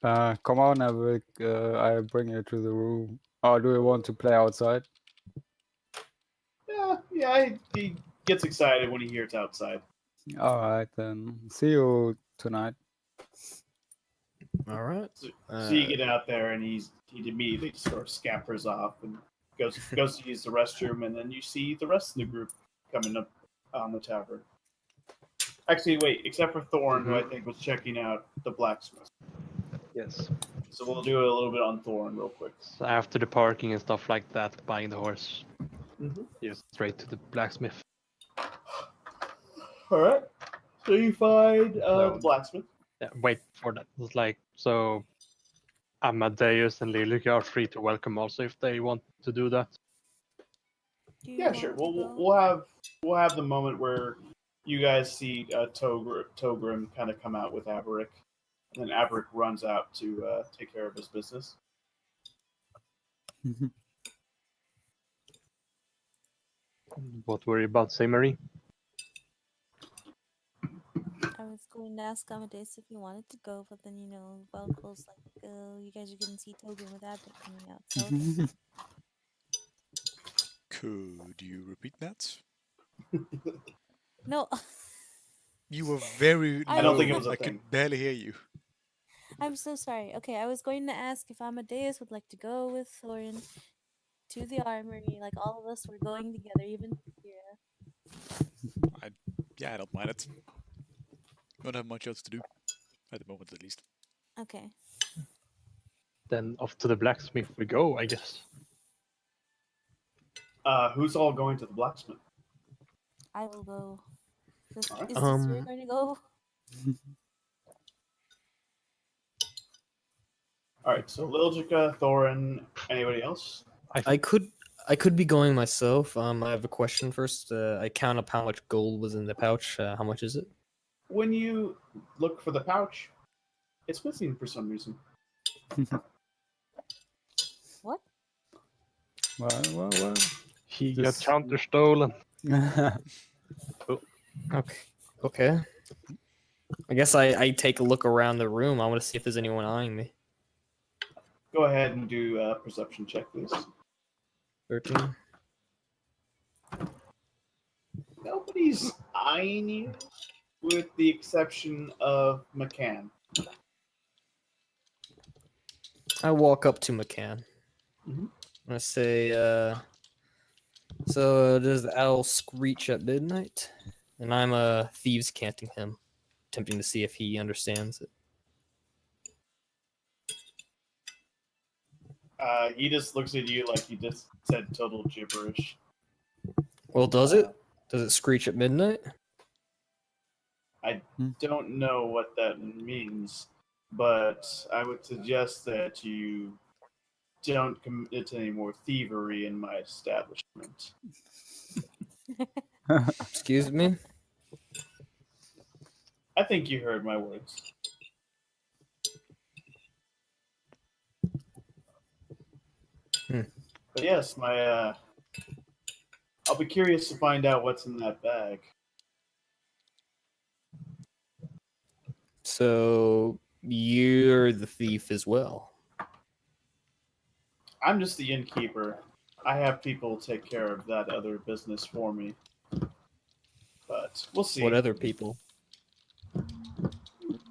Come on, I'll bring you to the room. Or do you want to play outside? area. Yeah, he gets excited when he hears outside. All right, then. See you tonight. All right. So you get out there, and he immediately just sort of scampers off and goes to use the restroom, and then you see the rest of the group coming up on the tavern. Actually, wait, except for Thorn, who I think was checking out the blacksmith. Yes. So we'll do a little bit on Thorn real quick. So after the parking and stuff like that, buying the horse, Mm-hmm. just straight to the blacksmith. All right. So you find the blacksmith. Yeah, wait for that. It's like, so Amadeus and Liljica are free to welcome also if they want to do that. Do you Yeah, sure. want to go? We'll have the moment where you guys see Togrim kind of come out with Averick, and then Averick runs out to take care of his business. What were you about to say, Marie? I was going to ask Amadeus if he wanted to go, but then Velcro's like, you guys are gonna see Togen with Abbott coming out. So Could you repeat that? no, You were very I low. don't think it was a I thing. could barely hear you. I'm so sorry. Okay, I was going to ask if Amadeus would like to go with Thorin to the armory. Like all of us were going together, even Kira. Yeah, I don't mind it. Don't have much else to do. At the moment, at least. Okay. Then off to the blacksmith we go, I guess. Who's all going to the blacksmith? I will go. Alright. Is this you're going to go? All right. So Liljica, Thorin, anybody else? I could be going myself. I have a question first. I count up how much gold was in the pouch. How much is it? When you look for the pouch, it's missing for some reason. What? Well. He This- got counter stolen. Okay. Okay. I guess I take a look around the room. I want to see if there's anyone eyeing me. Go ahead and do a perception check, please. 13. Nobody's eyeing you, with the exception of McCann. I walk up to McCann. Mhm. I say, so does the owl screech at midnight? And I'm thieves canting him, attempting to see if he understands it. He just looks at you like you just said total gibberish. Well, does it? Does it screech at midnight? I don't know what that means, but I would suggest that you don't commit any more thievery in my establishment. Excuse me? I think you heard my words. But yes, my I'll be curious to find out what's in that bag. So you're the thief as well. I'm just the innkeeper. I have people take care of that other business for me. But we'll see. What other people?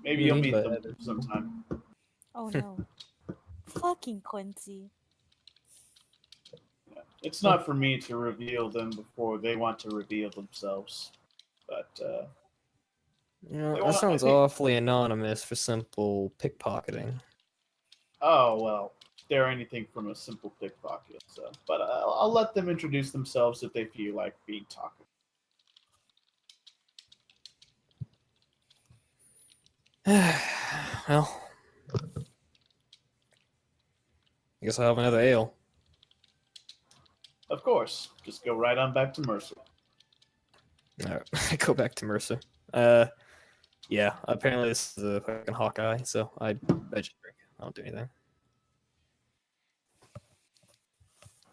Maybe do you you'll mean meet by them other? sometime. Oh no. Fucking Quincy. It's not for me to reveal them before they want to reveal themselves. But You know, They that wanna- I sounds think- awfully anonymous for simple pickpocketing. oh well, they're anything from a simple pickpocket. So, but I'll let them introduce themselves if they feel like being talkative. Well, I guess I'll have another ale. Of course, just go right on back to Mercer. All right, I go back to Mercer. Yeah. Apparently this is a fucking Hawkeye, so I just drink. I don't do anything.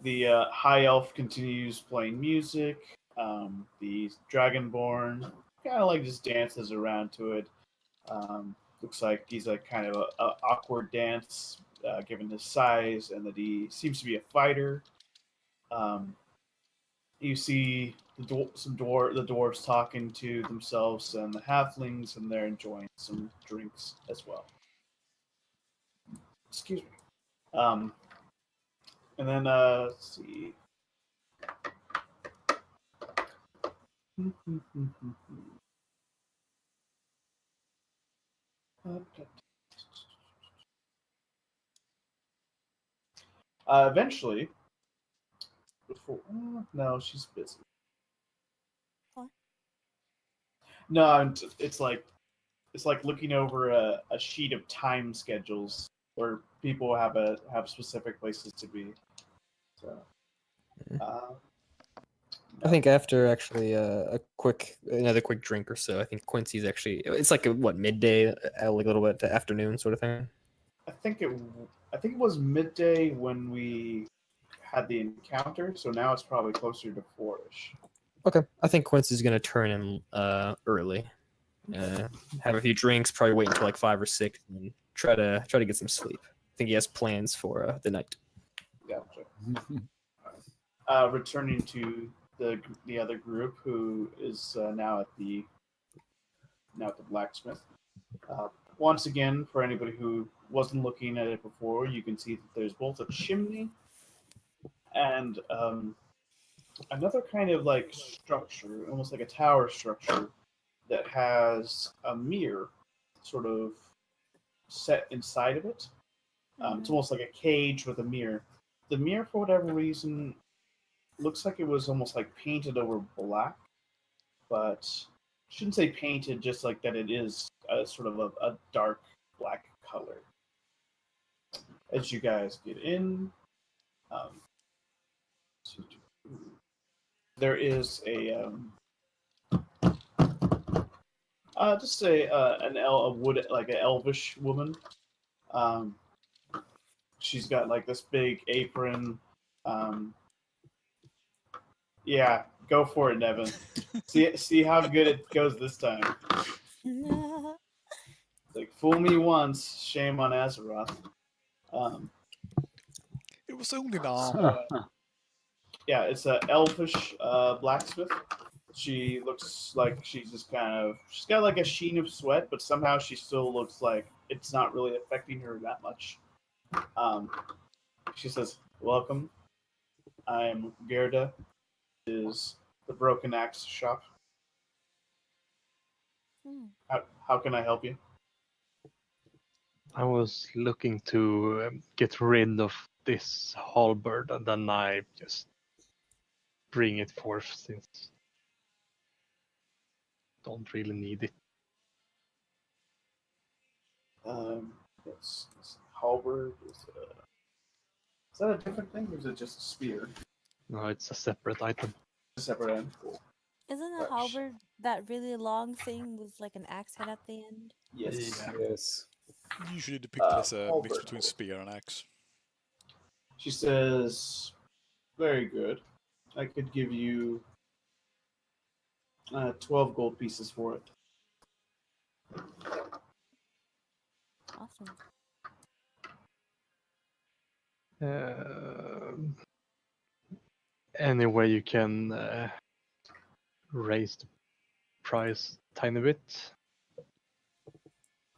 The high elf continues playing music. The dragonborn kind of like just dances around to it. Looks like he's a kind of a awkward dance, given his size, and that he seems to be a fighter. You see the dwarves talking to themselves and the halflings, and they're enjoying some drinks as well. Excuse me. And then let's see. Eventually, before no, she's busy. What? No, it's like looking over a sheet of time schedules where people have specific places to be. So, I think after actually another quick drink or so, I think Quincy's actually it's like what midday, like a little bit to afternoon sort of thing. I think it was midday when we had the encounter, so now it's probably closer to 4-ish. Okay, I think Quincy's gonna turn in early, have a few drinks, probably wait until like 5 or 6, and try to get some sleep. I think he has plans for the night. Gotcha. Returning to the other group, who is now at the blacksmith. Once again, for anybody who wasn't looking at it before, you can see that there's both a chimney and another kind of like structure, almost like a tower structure, that has a mirror sort of set inside of it. It's almost like a cage with a mirror. The mirror, for whatever reason, looks like it was almost like painted over black, but shouldn't say painted, just like that it is a sort of a dark black color. As you guys get in, there is a just a wood, like an elvish woman. She's got like this big apron. Yeah, Go for it, Nevin. See how good it goes this time. Like, fool me once, shame on Azeroth. It was only an arm. Yeah, it's a elfish blacksmith. She looks like she's got like a sheen of sweat, but somehow she still looks like it's not really affecting her that much. She says, "Welcome. I'm Gerda. This is the Broken Axe shop. Hmm. How can I help you?" I was looking to get rid of this halberd, and then I just bring it forth since don't really need it. It's halberd. Is that a different thing, or is it just a spear? No, it's a separate item. A separate end. Cool. Isn't a Gosh. halberd that really long thing with like an axe head at the end? Yes. Yeah. Yes. Usually depicted as a mix halberd. between spear and axe. She says, "Very good. I could give you 12 gold pieces for it." Awesome. Any way you can raise the price tiny bit?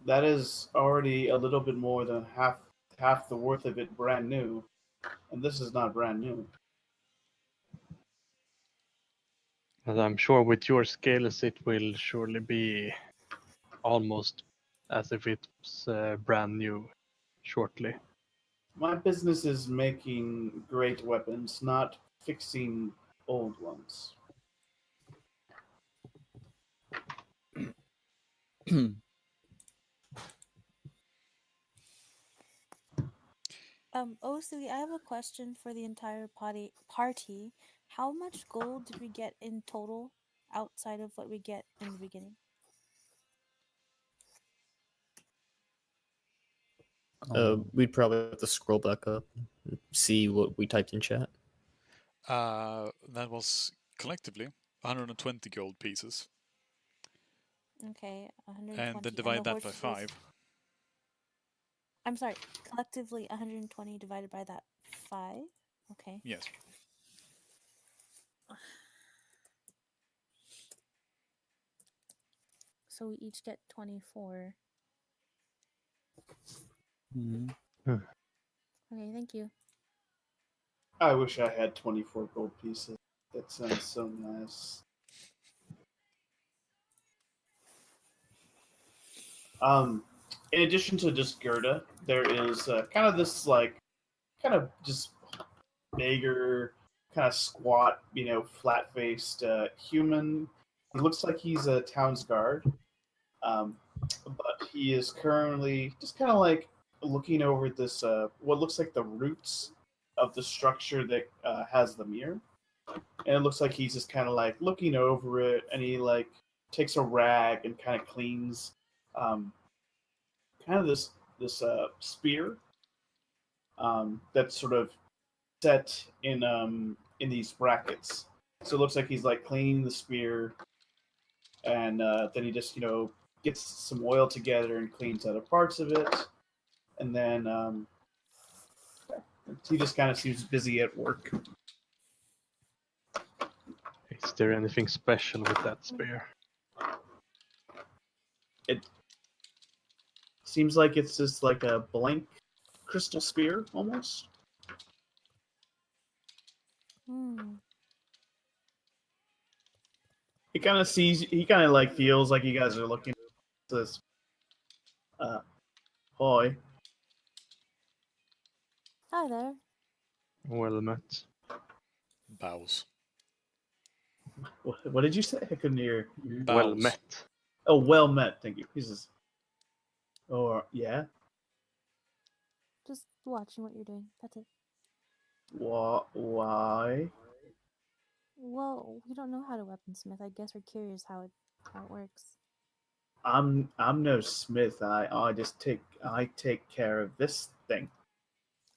That is already a little bit more than half the worth of it brand new, and this is not brand new. And I'm sure with your scales it will surely be almost as if it's brand new shortly. My business is making great weapons, not fixing old ones. Silly, I have a question for the entire party. How much gold did we get in total outside of what we get in the beginning? We'd probably have to scroll back up and see what we typed in chat. That was collectively 120 gold pieces. Okay, 120. And then the divide that by horses- 5. I'm sorry, collectively 120 divided by that 5? Okay. Yes. So we each get 24. Mhm. Okay, thank you. I wish I had 24 gold pieces. That sounds so nice. In addition to just Gerda, there is kind of this kind of just bigger, kind of squat, flat-faced human. He looks like he's a town's guard, but he is currently just kind of like looking over this what looks like the roots of the structure that has the mirror, and it looks like he's just kind of like looking over it, and he like takes a rag and kind of cleans kind of this spear that's sort of set in these brackets. So it looks like he's like cleaning the spear, and then he just gets some oil together and cleans other parts of it, and then he just kind of seems busy at work. Is there anything special with that spear? It seems like it's just like a blank crystal spear almost. Hmm. He kind of like feels like you guys are looking at this. Hi. Hi there. Well met. Bows. What did you say? I couldn't hear. Well Bows. met. Oh, well met. Thank you. He says, "Oh, yeah. Just watching what you're doing. That's it. Why? Well, we don't know how to weaponsmith. I guess we're curious how it works. I'm no smith. I just take care of this thing."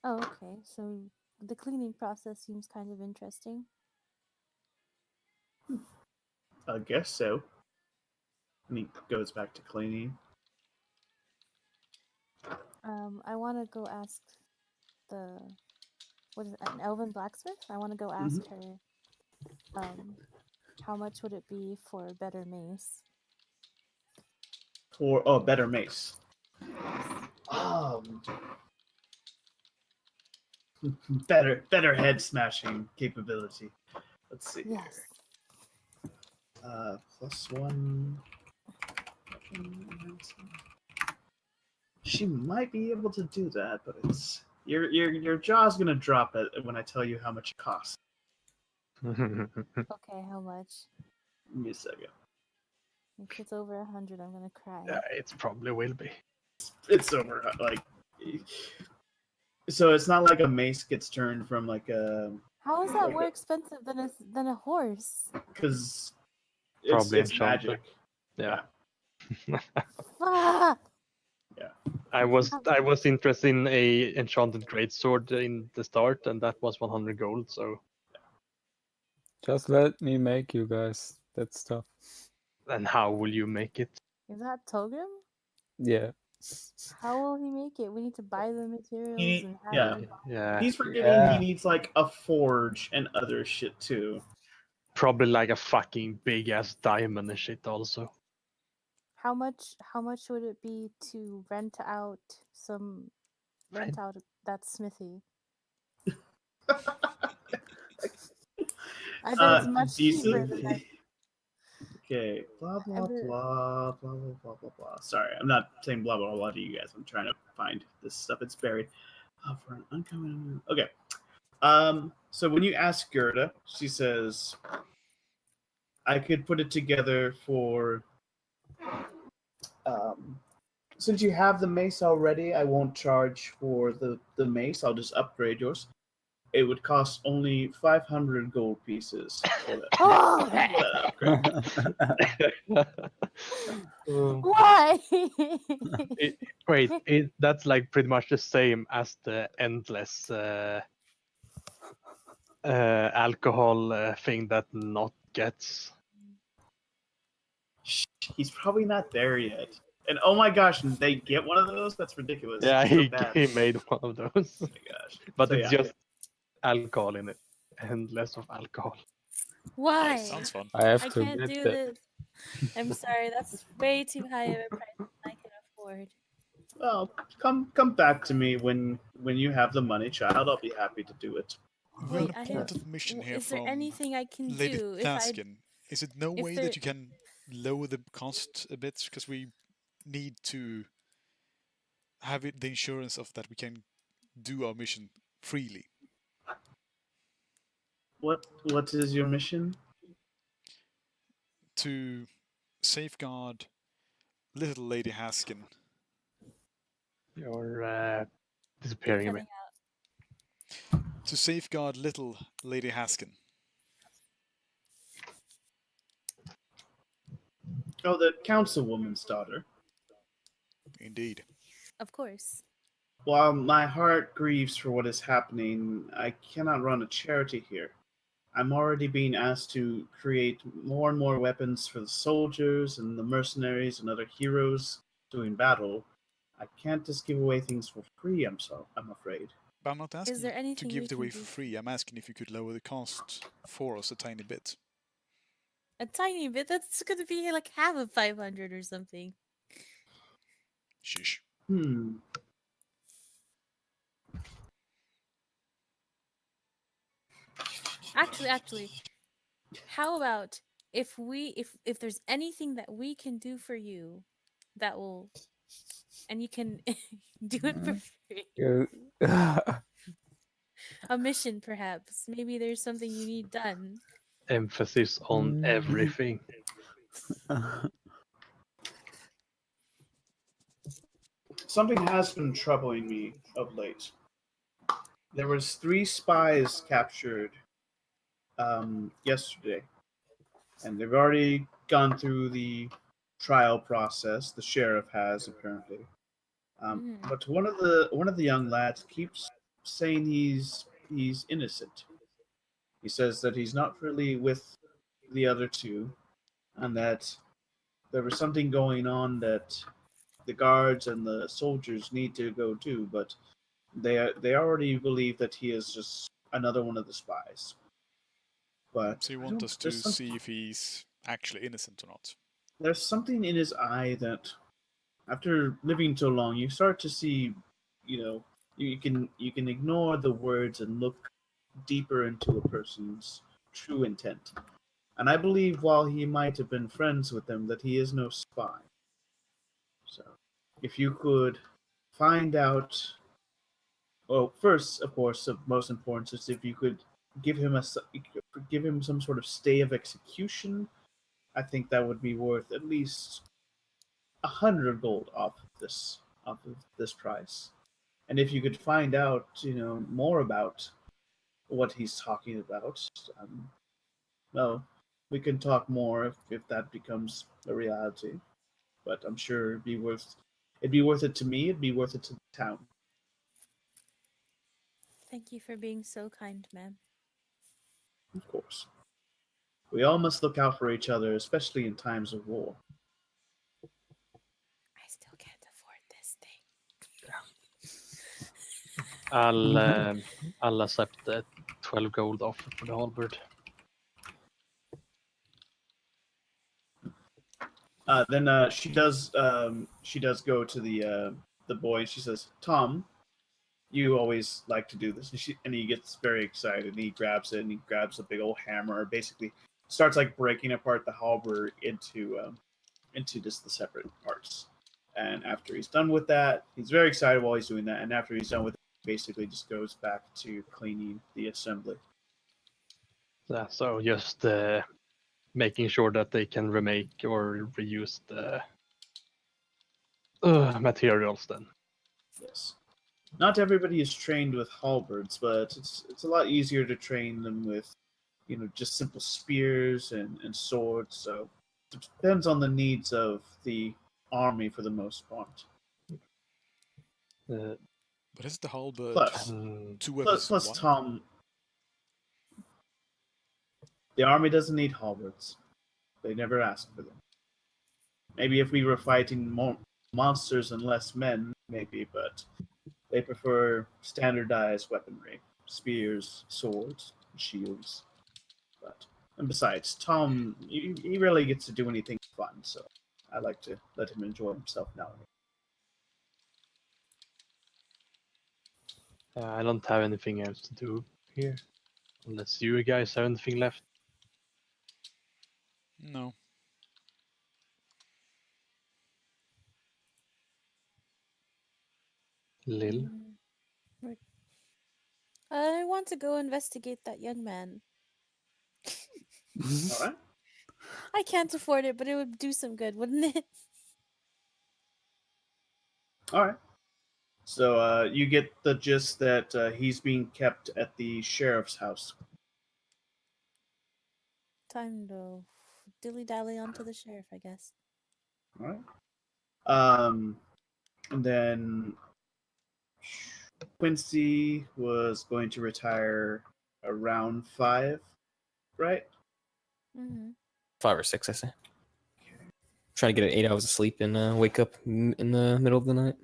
Oh, okay. So the cleaning process seems kind of interesting. I guess so. And he goes back to cleaning. I want to go ask the what is it, an elven blacksmith? I want to go ask her. How much would it be for a better mace? For better mace. Better head smashing capability. Let's see. Yes. +1. She might be able to do that, but it's your jaw's gonna drop when I tell you how much it costs. Okay, how much? Give me a second. If it's over 100, I'm gonna cry. Yeah, it probably will be. It's over like. So it's not like a mace gets turned from like a. How is that more expensive than a horse? Because Probably it's enchanted. magic. Yeah. Fuck! I was interested in a enchanted greatsword in the start, and that was 100 gold. So. Just let me make you guys that stuff. And how will you make it? Is that Togrim? Yeah. How will he make it? We need to buy the materials and have Yeah. them. Yeah. He's forgetting he needs like a forge and other shit too. Probably like a fucking big ass diamond and shit also. How much would it be to rent out that smithy? I bet it's much cheaper than that. Okay, blah blah blah blah blah blah blah blah. Sorry, I'm not saying blah blah blah to you guys. I'm trying to find this stuff. It's buried. For an uncommon. Okay. So when you ask Gerda, she says, "I could put it together for." Since you have the mace already, I won't charge for the mace. I'll just upgrade yours. It would cost only 500 gold pieces for that. Why? That's like pretty much the same as the endless alcohol thing that Not gets. He's probably not there yet. And oh my gosh, they get one of those? That's ridiculous. Yeah, So bad. he made one of those. Oh my gosh. But So, it's just alcohol in it, and less of alcohol. Why? Sounds fun. I have I to can't admit do that. this. I'm sorry, that's way too high of a price than I can afford. Well, come back to me when you have the money, child. I'll be happy to do it. We're on Wait, a I point have. of mission here Is there from anything I can Lady do if I? Taskin. Is it no way there- that you can lower the cost a bit? Because we need to have it, the insurance of that we can do our mission freely. What is your mission? To safeguard little Lady Haskin. You're disappearing a bit. To safeguard little Lady Haskin. Oh, the councilwoman's daughter. Indeed. Of course. While my heart grieves for what is happening, I cannot run a charity here. I'm already being asked to create more and more weapons for the soldiers and the mercenaries and other heroes doing battle. I can't just give away things for free, I'm afraid. But I'm not asking there you to anything give we it can away do? for free. I'm asking if you could lower the cost for us a tiny bit. A tiny bit. That's gonna be like half of 500 or something. Shish. Actually, how about if there's anything that we can do for you, that will, and you can do it for free. A mission, perhaps. Maybe there's something you need done. Emphasis on everything. Something has been troubling me of late. There was 3 spies captured yesterday, and they've already gone through the trial process. The sheriff has apparently, but one of the young lads keeps saying he's innocent. He says that he's not really with the other two, and that there was something going on that the guards and the soldiers need to go to, but they already believe that he is just another one of the spies. But So you I want don't- us to there's some- see if he's actually innocent or not? there's something in his eye that, after living so long, you start to see. You can ignore the words and look deeper into a person's true intent. And I believe while he might have been friends with them, that he is no spy. So, if you could find out, well, first, of course, of most importance is if you could give him some sort of stay of execution. I think that would be worth at least 100 gold off of this price. And if you could find out, more about what he's talking about, well, we can talk more if that becomes a reality. But I'm sure it'd be worth it to me. It'd be worth it to the town, Thank you for being so kind, ma'am. of course. We all must look out for each other, especially in times of war. I still can't afford this thing. I'll accept the 12 gold offer for the halberd. Then she does go to the boy. And she says, "Tom, you always like to do this." And he gets very excited. And he grabs it and he grabs a big old hammer. Basically, starts like breaking apart the halberd into just the separate parts. And after he's done with that, he's very excited while he's doing that. And after he's done with it, he basically just goes back to cleaning the assembly. Yeah, so just making sure that they can remake or reuse the materials then. Yes. Not everybody is trained with halberds, but it's a lot easier to train them with, just simple spears and swords. So it depends on the needs of the army for the most part. Uh, But is the halberd Plus, and 2 weapons plus, in one? Tom, the army doesn't need halberds. They never ask for them. Maybe if we were fighting more monsters and less men, maybe, but they prefer standardized weaponry: spears, swords, shields. And besides, Tom, he rarely gets to do anything fun, so I like to let him enjoy himself now. I don't have anything else to do here. Unless you guys have anything left. No. Lil. Right. I want to go investigate that young man. All right. I can't afford it, but it would do some good, wouldn't it? All right. So you get the gist that he's being kept at the sheriff's house. Time to dilly dally onto the sheriff, I guess. All right. And then Quincy was going to retire around 5, right? Mm-hmm. 5 or 6, I say. Trying to get 8 hours of sleep and wake up in the middle of the night.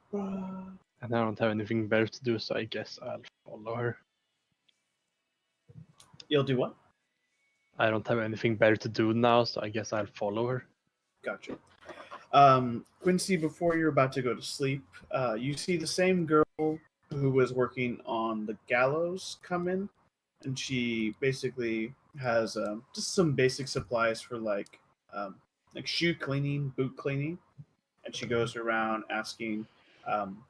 And I don't have anything better to do, so I guess I'll follow her. You'll do what? I don't have anything better to do now, so I guess I'll follow her. Gotcha. Quincy, before you're about to go to sleep, you see the same girl who was working on the gallows come in, and she basically has just some basic supplies for like shoe cleaning, boot cleaning, and she goes around asking.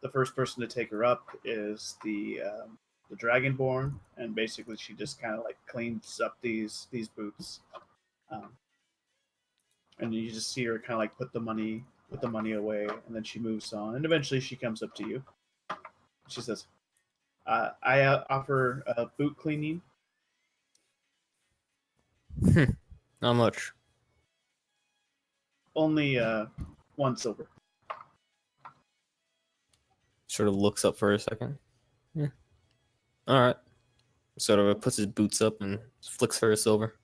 The first person to take her up is the Dragonborn, and basically she just kind of like cleans up these boots. And you just see her kind of like put the money away, and then she moves on, and eventually she comes up to you. She says, "I offer boot cleaning." Not much. Only 1 silver. Sort of looks up for a second. Yeah. All right. Sort of puts his boots up and flicks her a silver.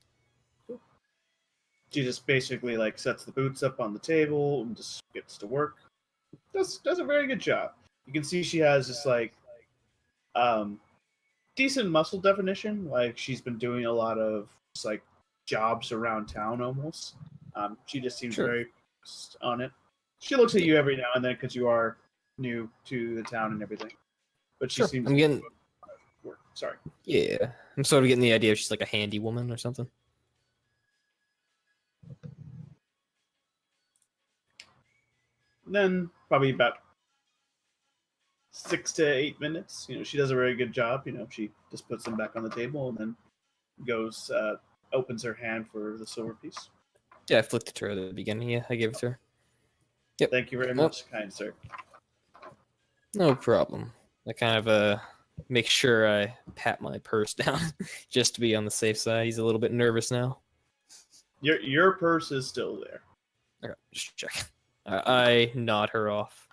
She just basically like sets the boots up on the table and just gets to work. Does a very good job. You can see she has this like decent muscle definition. Like she's been doing a lot of just, like jobs around town almost. She just seems Sure. very focused on it. She looks at you every now and then because you are new to the town and everything. But she Sure. seems I'm getting. work. Sorry. Yeah. I'm sort of getting the idea she's like a handy woman or something. And then probably about 6 to 8 minutes. She does a very good job. She just puts them back on the table and then goes, opens her hand for the silver piece. Yeah, I flicked it to her at the beginning. Yeah, I gave it to her. Yep. Thank you very much, kind sir. No problem. I kind of make sure I pat my purse down just to be on the safe side. He's a little bit nervous now. Your purse is still there. Okay, just check. I nod her off.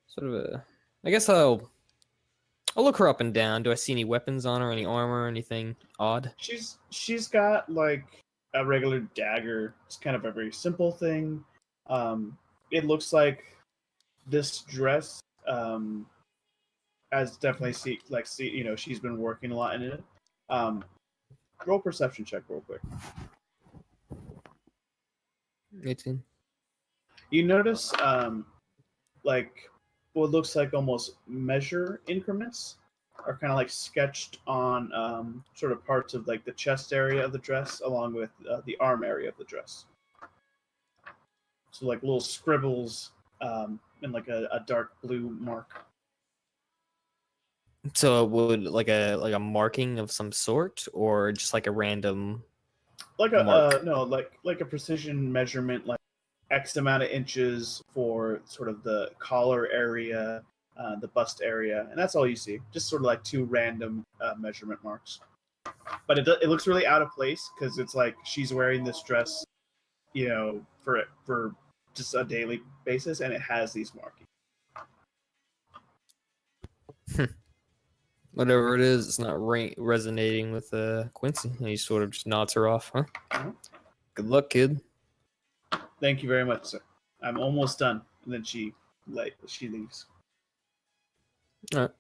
Sort of a. I guess I'll look her up and down. Do I see any weapons on her, any armor, anything odd? She's got like a regular dagger. It's kind of a very simple thing. It looks like this dress as definitely see she's been working a lot in it. Roll perception check real quick. 18. You notice like what looks like almost measure increments are kind of like sketched on sort of parts of like the chest area of the dress along with the arm area of the dress. So like little scribbles and like a dark blue mark. So it would like a marking of some sort, or just like a random Like a mark? no, like a precision measurement, like X amount of inches for sort of the collar area, the bust area, and that's all you see. Just sort of like two random measurement marks. But it looks really out of place because it's like she's wearing this dress, for just a daily basis, and it has these markings. Whatever it is, it's not resonating with Quincy. And he sort of just nods her off. Huh? Mhm. Good luck, kid. Thank you very much, sir. I'm almost done. And then she leaves. All right.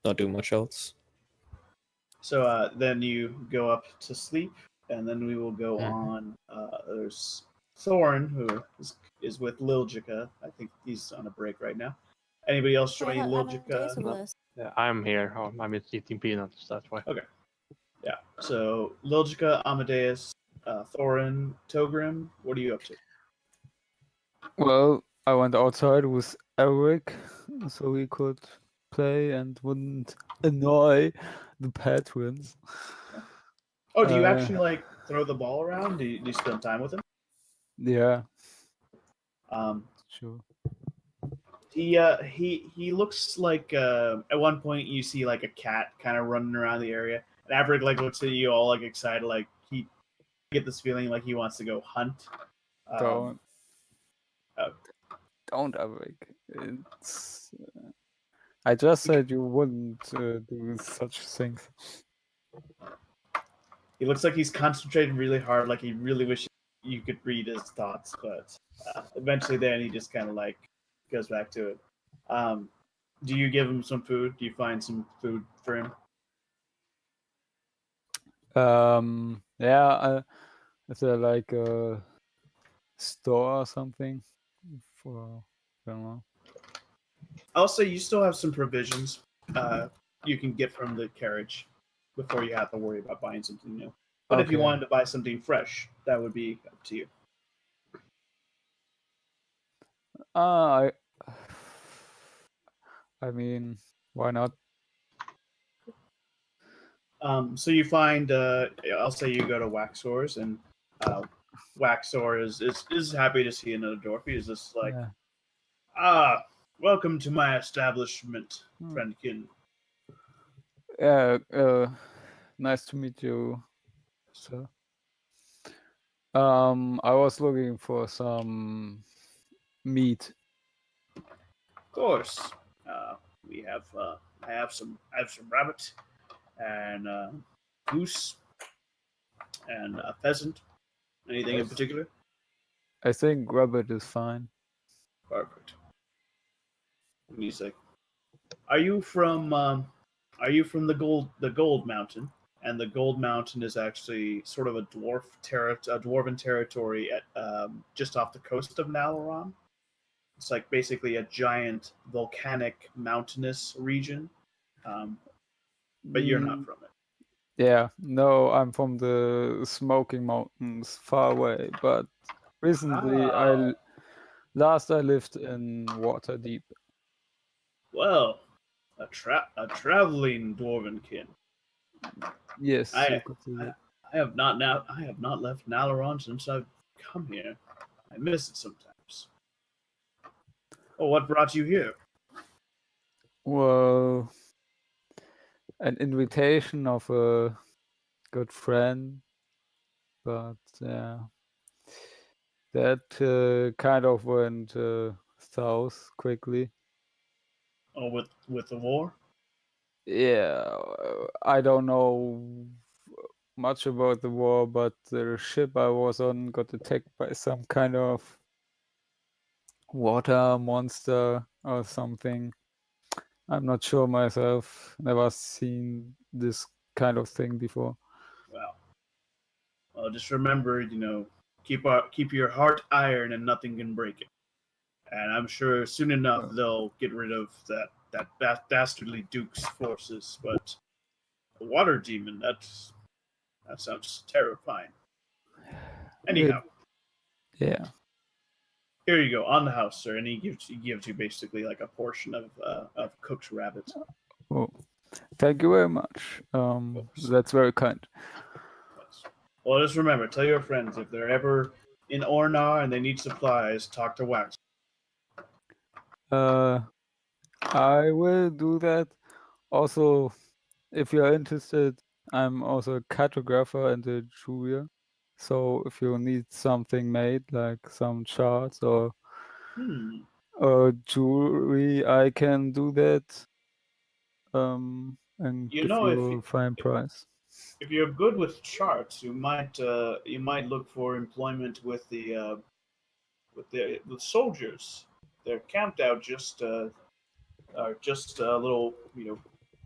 Not doing much else. So then you go up to sleep, and then we will go Mhm. on. There's Thorn, who is with Liljica. I think he's on a break right now. Anybody else joining Liljica? No. Yeah, I'm here. Oh, I'm eating peanuts. That's why. Yeah. So Liljica, Amadeus, Thorin, Togrim, what are you up to? Well, I went outside with Eric so we could play and wouldn't annoy the patrons. Oh, do you Uh, actually like throw the ball around? Do you spend time with him? Yeah, Um, sure. he looks like at one point you see like a cat kind of running around the area, and Averick like looks at you all like excited, like he get this feeling like he wants to go hunt. Don't. oh. Don't, Eric. It's. I just said you wouldn't do such things. He looks like he's concentrating really hard, like he really wishes you could read his thoughts, but eventually then he just kind of like goes back to it. Do you give him some food? Do you find some food for him? Yeah. Is there like a store or something for? I don't know. I'll say you still have some provisions you can get from the carriage before you have to worry about buying something new. But if you Okay. wanted to buy something fresh, that would be up to you. I mean, why not? So you find, I'll say you go to Waxor's, and Waxor is happy to see another dwarf. He's just like, Yeah. welcome to my establishment, Hmm. friendkin. Yeah. Nice to meet you, sir. I was looking for some meat. course. We have I have some rabbit and goose and pheasant. Anything in particular? I think rabbit is fine. Perfect. And he's like, "Are you from? The Gold Mountain?" And the Gold Mountain is actually sort of a dwarven territory at just off the coast of Nalaron. It's like basically a giant volcanic mountainous region, but you're not Mm, from it. yeah, no, I'm from the Smoking Mountains, far away. But recently, Ah, last I lived in Waterdeep. well, a traveling dwarven kin. Yes, you I, could say I that. I have not left Nalaron since I've come here. I miss it sometimes. Oh, what brought you here? Well, an invitation of a good friend, but yeah, that kind of went south quickly. Oh, with the war? Yeah, I don't know much about the war, but the ship I was on got attacked by some kind of water monster or something. I'm not sure myself. Never seen this kind of thing before. Well, just remember, keep your heart iron and nothing can break it. And I'm sure soon enough they'll get rid of that dastardly Duke's forces. But the water demon, that sounds terrifying. It, Anyhow, yeah. here you go on the house, sir. And he gives you basically like a portion of cooked rabbit. Oh, thank you very much. That's very kind. Yes. Well, just remember, tell your friends if they're ever in Ornar and they need supplies, talk to Wax. Uh, I will do that. Also, if you are interested, I'm also a cartographer and a jeweler. So if you need something made, like some charts or Hmm. jewelry, I can do that. And You give know, you a fine price. if you're good with charts, you might look for employment with the soldiers. They're camped out just a little,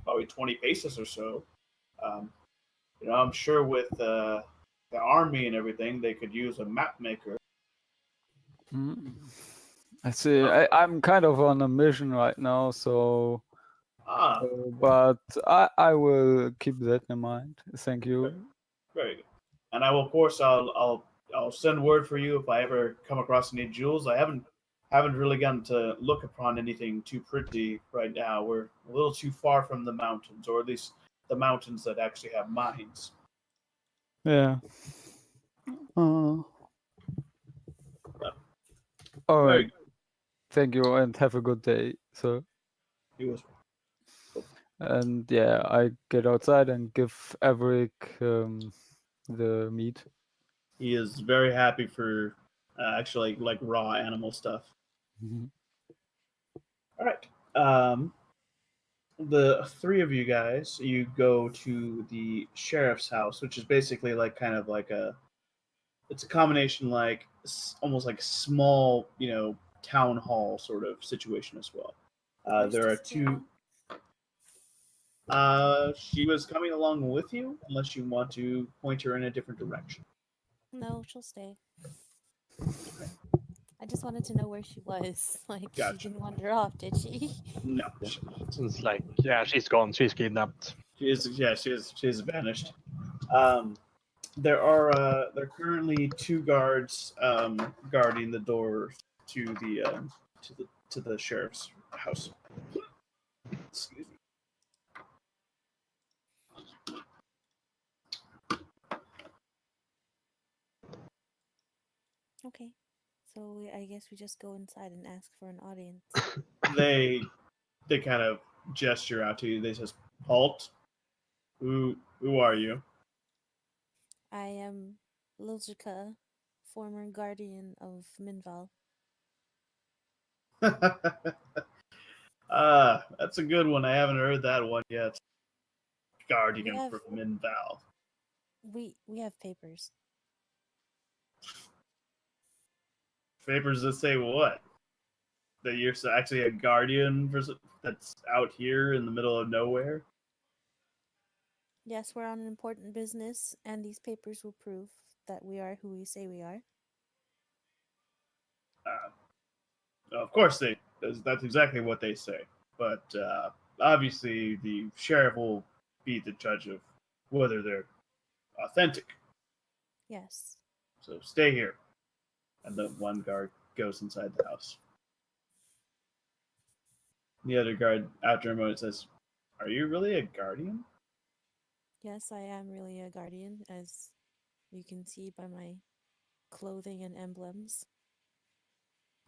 probably 20 paces or so. Um, I'm sure with the army and everything, they could use a map maker. Mm. I see. I'm kind of on a mission right now, so Ah, but I will keep that in mind. Thank you. very good. And I will, of course, I'll send word for you if I ever come across any jewels. I haven't really gotten to look upon anything too pretty right now. We're a little too far from the mountains, or at least the mountains that actually have mines. Yeah. Uh, all Very right. good. Thank you and have a good day. So, He was and yeah, I get outside and give Everick the meat. he is very happy for actually like raw animal stuff. Mhm. All right. The three of you guys, you go to the sheriff's house, which is basically like kind of like it's a combination like almost like small, town hall sort of situation as well. Where's There are Jessica? two. She was coming along with you, unless you want to point her in a different direction. No, she'll stay. I just wanted to know where she was. Like, she Gotcha. didn't wander off, did she? No, It's like, yeah, she's gone. She's kidnapped. she is vanished. There are currently two guards guarding the door to the sheriff's house. Excuse me. Okay. So I guess we just go inside and ask for an audience. They kind of gesture out to you. They says, "Halt! Who are you?" I am Liljica, former guardian of Minval. That's a good one. I haven't heard that one yet. Guardian have- from Minval. We have papers. Papers that say what? That you're actually a guardian that's out here in the middle of nowhere? Yes, we're on an important business, and these papers will prove that we are who we say we are. Of course, that's exactly what they say. But obviously, the sheriff will be the judge of whether they're authentic. Yes. So stay here. And the one guard goes inside the house. The other guard, after a moment, says, "Are you really a guardian?" Yes, I am really a guardian, as you can see by my clothing and emblems.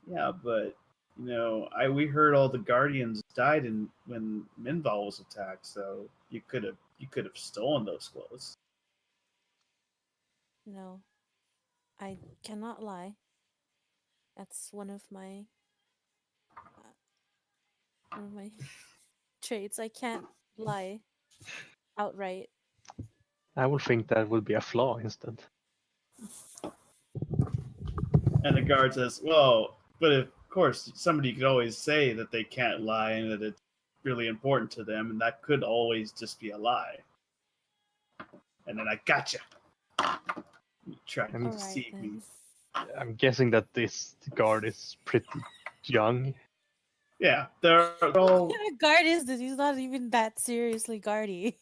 Yeah, but we heard all the guardians died when Minval was attacked, so you could have stolen those clothes. No, I cannot lie. That's one of my traits. I can't lie outright. I would think that would be a flaw instead. And the guard says, "Well, but of course, somebody could always say that they can't lie and that it's really important to them, and that could always just be a lie." And then I gotcha. You tried to All right, deceive me. then. I'm guessing that this guard is pretty young. Yeah, they're all. What kind of guard is this? He's not even that seriously guardy.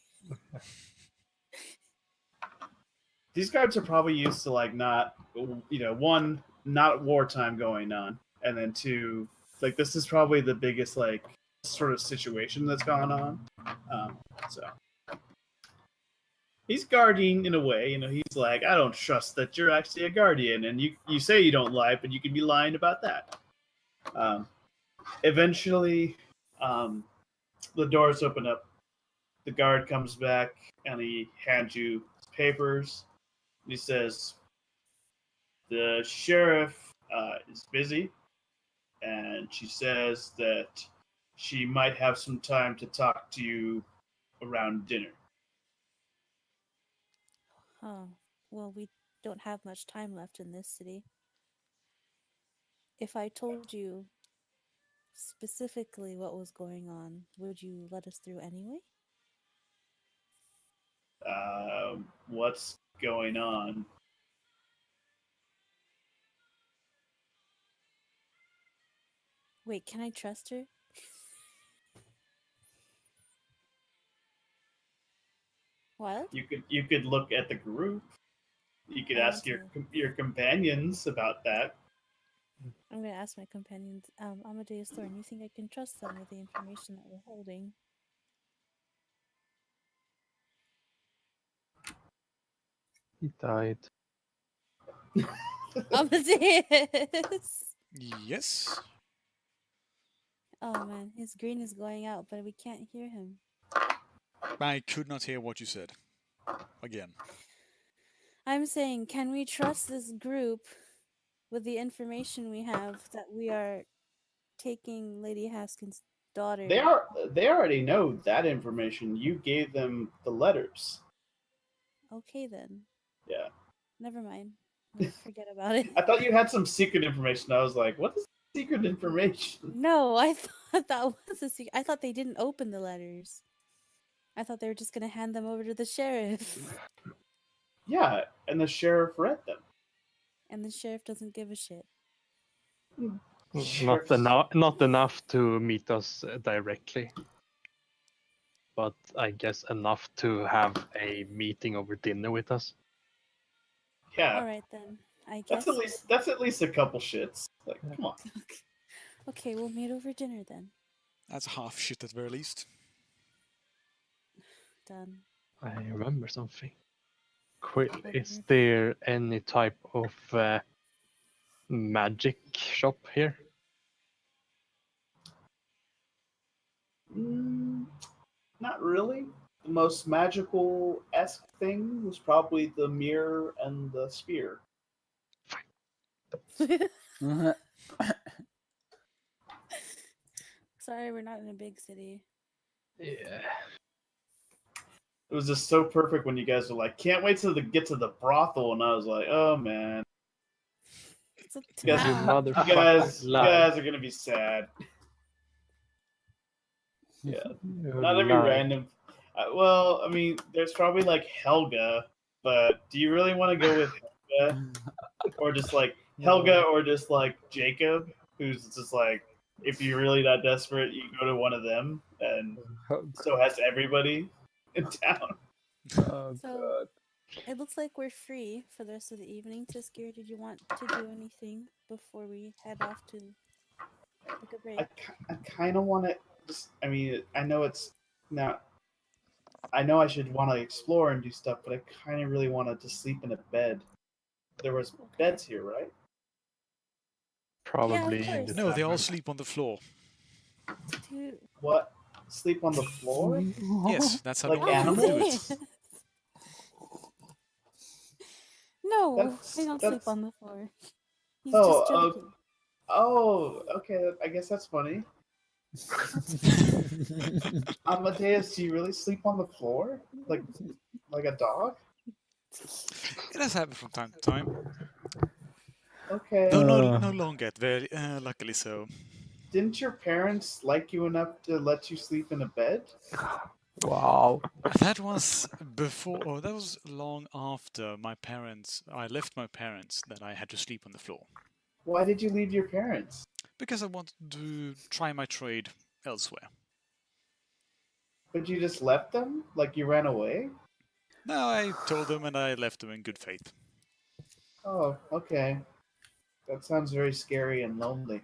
These guards are probably used to not, one, not wartime going on, and then two, this is probably the biggest sort of situation that's gone on. So he's guarding in a way. He's like, I don't trust that you're actually a guardian, and you say you don't lie, but you could be lying about that. Eventually, the doors open up. The guard comes back and he hands you his papers. He says, "The sheriff is busy, and she says that she might have some time to talk to you around dinner." Oh, well, we don't have much time left in this city. If I told you specifically what was going on, would you let us through anyway? What's going on? Wait, can I trust her? What? You could look at the group. You could I ask want your companions about that. I'm gonna ask my companions, Amadeus Thorn, you think I can trust them with the information that we're holding? He died. Amadeus! Yes. Oh man, his green is going out, but we can't hear him. I could not hear what you said. Again. I'm saying, can we trust this group with the information we have that we are taking Lady Haskins' daughter? They already know that information. You gave them the letters. Okay then. Yeah. Never mind. I'll forget about it. I thought you had some secret information. I was like, what is secret information? No, I thought that was a secret. I thought they didn't open the letters. I thought they were just gonna hand them over to the sheriff. Yeah, and the sheriff read them. And the sheriff doesn't give a shit. Not enough to meet us directly, but I guess enough to have a meeting over dinner with us. Yeah. Alright then. I guess. That's at least a couple shits. Like, come on. Okay, we'll meet over dinner then. That's half shit at very least. Done. I remember something. Is there any type of magic shop here? Not really. The most magical-esque thing was probably the mirror and the spear. Sorry, we're not in a big city. Yeah. It was just so perfect when you guys were like, "Can't wait to get to the brothel," and I was like, "Oh man, It's a you guys, You town. you motherfucker guys, you lie. guys are gonna be sad." Yeah, You not every lie. random. Well, I mean, there's probably like Helga, but do you really want to go with Helga, or just like Helga, or just like Jacob, who's just like, if you're really that desperate, you go to one of them, and so has everybody in town. Oh So god. it looks like we're free for the rest of the evening. Tiskier, did you want to do anything before we head off to take a break? I kind of want to just. I mean, I know it's not. I know I should want to explore and do stuff, but I kind of really wanted to sleep in a bed. There was beds here, right? Probably Yeah, in of the course. No, they all tavern. sleep on the floor. Dude. What? Sleep on the floor? Yes, that's how Like normal people do animals? it. No, That's they don't sleep on the floor. He's Oh, just joking. Okay. I guess that's funny. Amadeus, do you really sleep on the floor, like a dog? It does happen from time to time. Okay. Though no longer, very luckily so. Didn't your parents like you enough to let you sleep in a bed? Wow. That was before, or that was long after I left my parents, that I had to sleep on the floor. Why did you leave your parents? Because I wanted to try my trade elsewhere. But you just left them? Like you ran away? No, I told them and I left them in good faith. Oh, okay. That sounds very scary and lonely.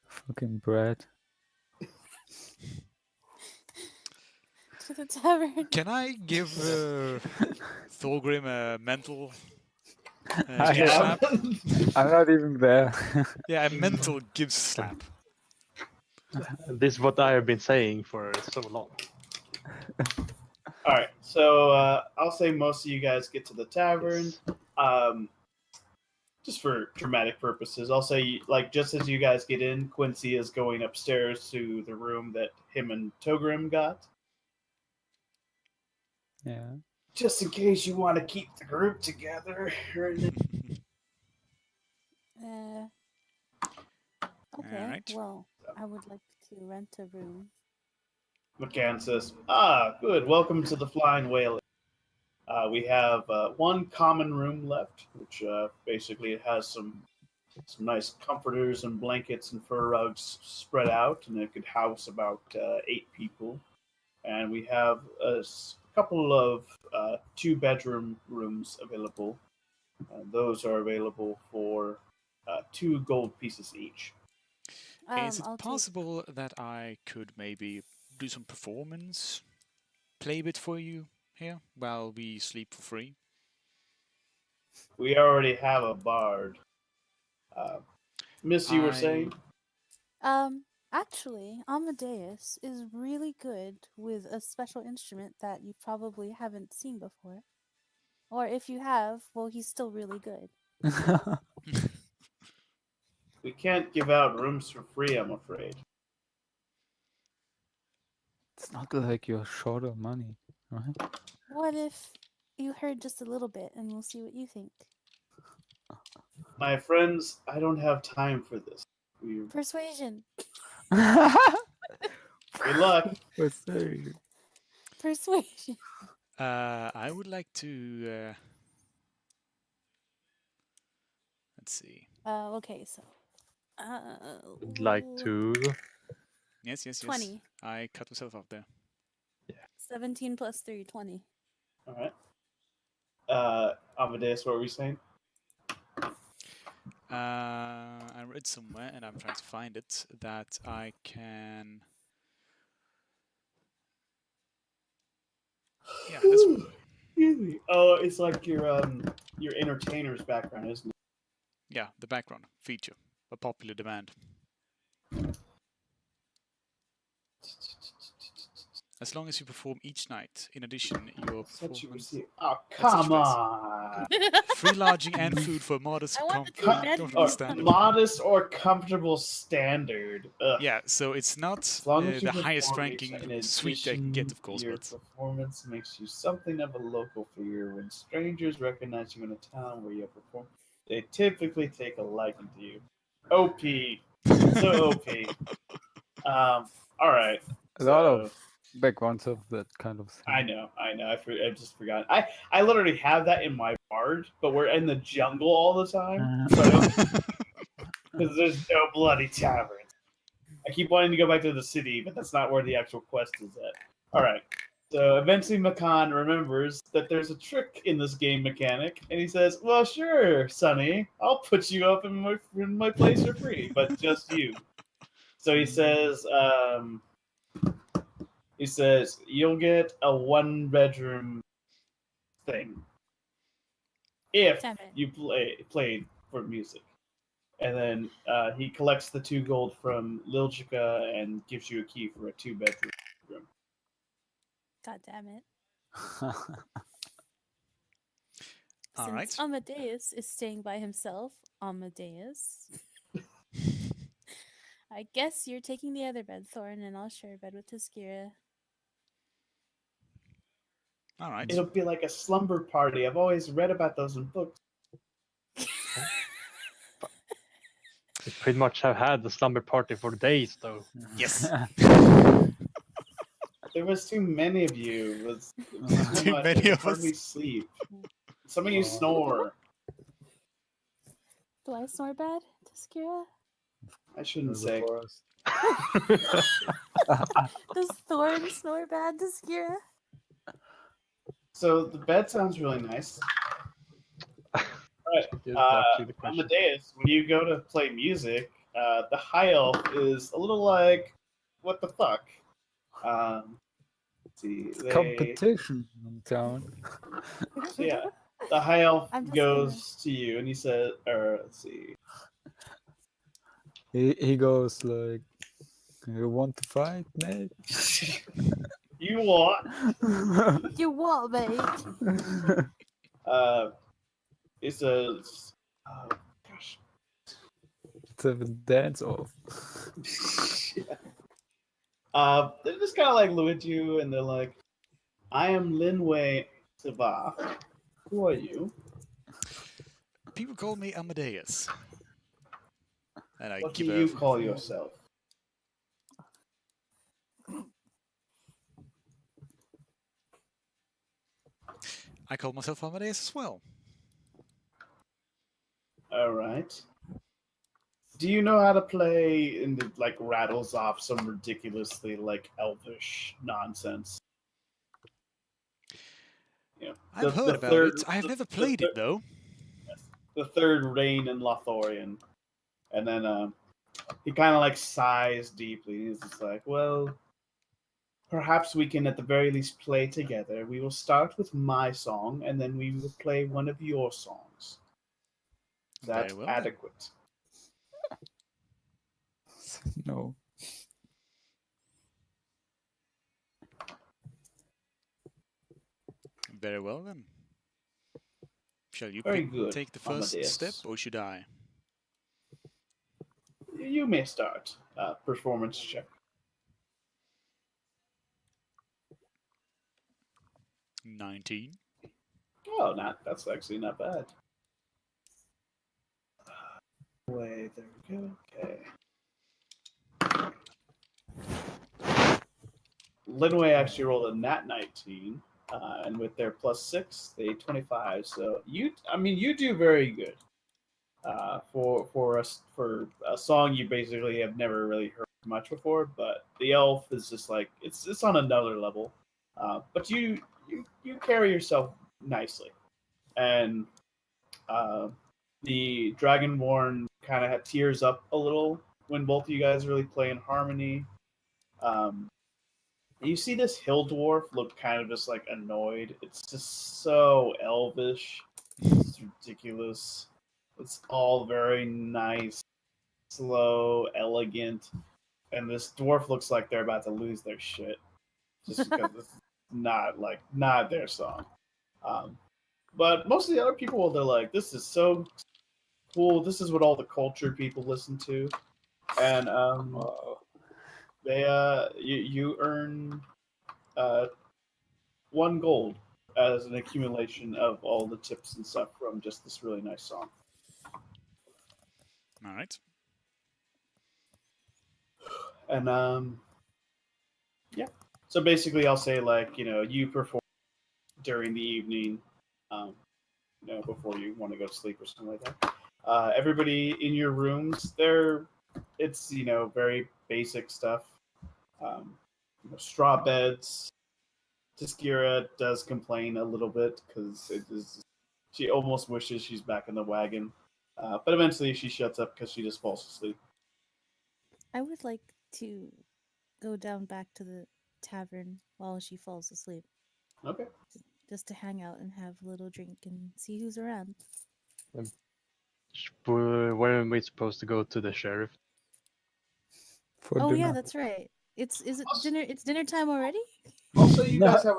Fucking bread. To the tavern. Can I give Thorgrim a mental I- give slap? I'm not even there. Yeah, a mental give slap. This is what I have been saying for so long. All right, so I'll say most of you guys get to the tavern. Yes. Just for dramatic purposes, I'll say, like, just as you guys get in, Quincy is going upstairs to the room that him and Togrim got. Yeah. Just in case you want to keep the group together. Okay, Alright. well, I would like to rent a room. McCann says, good. Welcome to the Flying Whale. We have one common room left, which basically has some nice comforters and blankets and fur rugs spread out, and it could house about 8 people. And we have a couple of 2-bedroom rooms available. Those are available for 2 gold pieces each. Is it I'll take possible that I could maybe do some performance, play a bit for you here while we sleep for free? We already have a bard. Miss, you were saying? Actually, Amadeus is really good with a special instrument that you probably haven't seen before. Or if you have, well, he's still really good. We can't give out rooms for free, I'm afraid. It's not like you're short of money, right? What if you heard just a little bit and we'll see what you think? My friends, I don't have time for this. Persuasion. Good luck. Persuasion. I would like to. Let's see. Okay, so. Would like to. Yes. 20. I cut myself off there. 17 plus 3, 20. All right. Amadeus, what were we saying? I read somewhere, and I'm trying to find it, that I can. Yeah, this one. Excuse me. Oh, it's like your entertainer's background, isn't it? Yeah, the background feature, a popular demand. As long as you perform each night. In addition, your That's what you performance receive. Oh, such come place. on. free lodging and food for modest I want the comfortable two bedrooms. Or standard. modest or comfortable standard. Ugh. Yeah, so it's not As long as you the highest perform each ranking night. In suite I can addition, get, of course, your but performance makes you something of a local figure. When strangers recognize you in a town where you have performed, they typically take a liking to you. OP. So OP. All right. A lot So of backgrounds of that kind of thing. I know. I just forgot. I literally have that in my bard, but we're in the jungle all the time, because there's no bloody taverns. I keep wanting to go back to the city, but that's not where the actual quest is at. All right. So eventually, Makan remembers that there's a trick in this game mechanic, and he says, "Well, sure, Sonny, I'll put you up in my place for free, but just you." So he says you'll get a 1-bedroom thing if Damn it. you played for music. And then he collects the 2 gold from Liljica and gives you a key for a 2-bedroom room. God damn it. All Since right. Amadeus is staying by himself, Amadeus, I guess you're taking the other bed, Thorn, and I'll share a bed with Tiskira. All right. It'll be like a slumber party. I've always read about those in books. We pretty much have had the slumber party for days, though. Yes. There was too many of you. It was Too much. many I could of hardly us. sleep. Some of you snore. Do I snore bad, Tiskira? I shouldn't say. Does Thorn snore bad, Tiskira? So the bed sounds really nice. Is Right. actually the question. Amadeus, when you go to play music, the high elf is a little like, what the fuck? Let's see, Competition in town. yeah, the high elf I'm just goes to you and he says, or let's see, He goes like, "You want to fight, mate?" you what? You what, mate? It says, oh gosh, Let's have a dance off. they're just kind of like look at you and they're like, I am Linway Sava. Who are you? People call me Amadeus. And I What do give you a call yourself? I call myself Amadeus as well. All right. Do you know how to play? And it like rattles off some ridiculously like elvish nonsense. You know, I've heard about it. I have never played it though. The third reign in Lothorian, and then he kind of like sighs deeply. He's just like, "Well, perhaps we can at the very least play together. We will start with my song, and then we will play one of your songs. Is that Very well, then. adequate?" No. Very well then. Shall you Very good, take the first Amadeus. step, or should I? You may start. Performance check. 19. Oh, that's actually not bad. Wait, there we go. Okay. Linway actually rolled a nat 19, and with their +6, they 25. So you do very good. For a song you basically have never really heard much before, but the elf is just like it's on another level. But you carry yourself nicely, and the Dragonborn kind of tears up a little when both of you guys really play in harmony. You see this hill dwarf look kind of just like annoyed. It's just so elvish. It's ridiculous. It's all very nice, slow, elegant, and this dwarf looks like they're about to lose their shit. just because it's not their song. But most of the other people, they're like, "This is so cool. This is what all the culture people listen to," and they you earn 1 gold as an accumulation of all the tips and stuff from just this really nice song. All right. And yeah. So basically, I'll say like you perform during the evening, before you want to go to sleep or something like that. Everybody in your rooms, it's very basic stuff. Straw beds. Tiskira does complain a little bit because she almost wishes she's back in the wagon, but eventually she shuts up because she just falls asleep. I would like to go down back to the tavern while she falls asleep, Okay. just to hang out and have a little drink and see who's around. Where are we supposed to go to the sheriff? For Oh dinner. yeah, that's right. Is it dinner? It's dinner time already. Also, you guys have.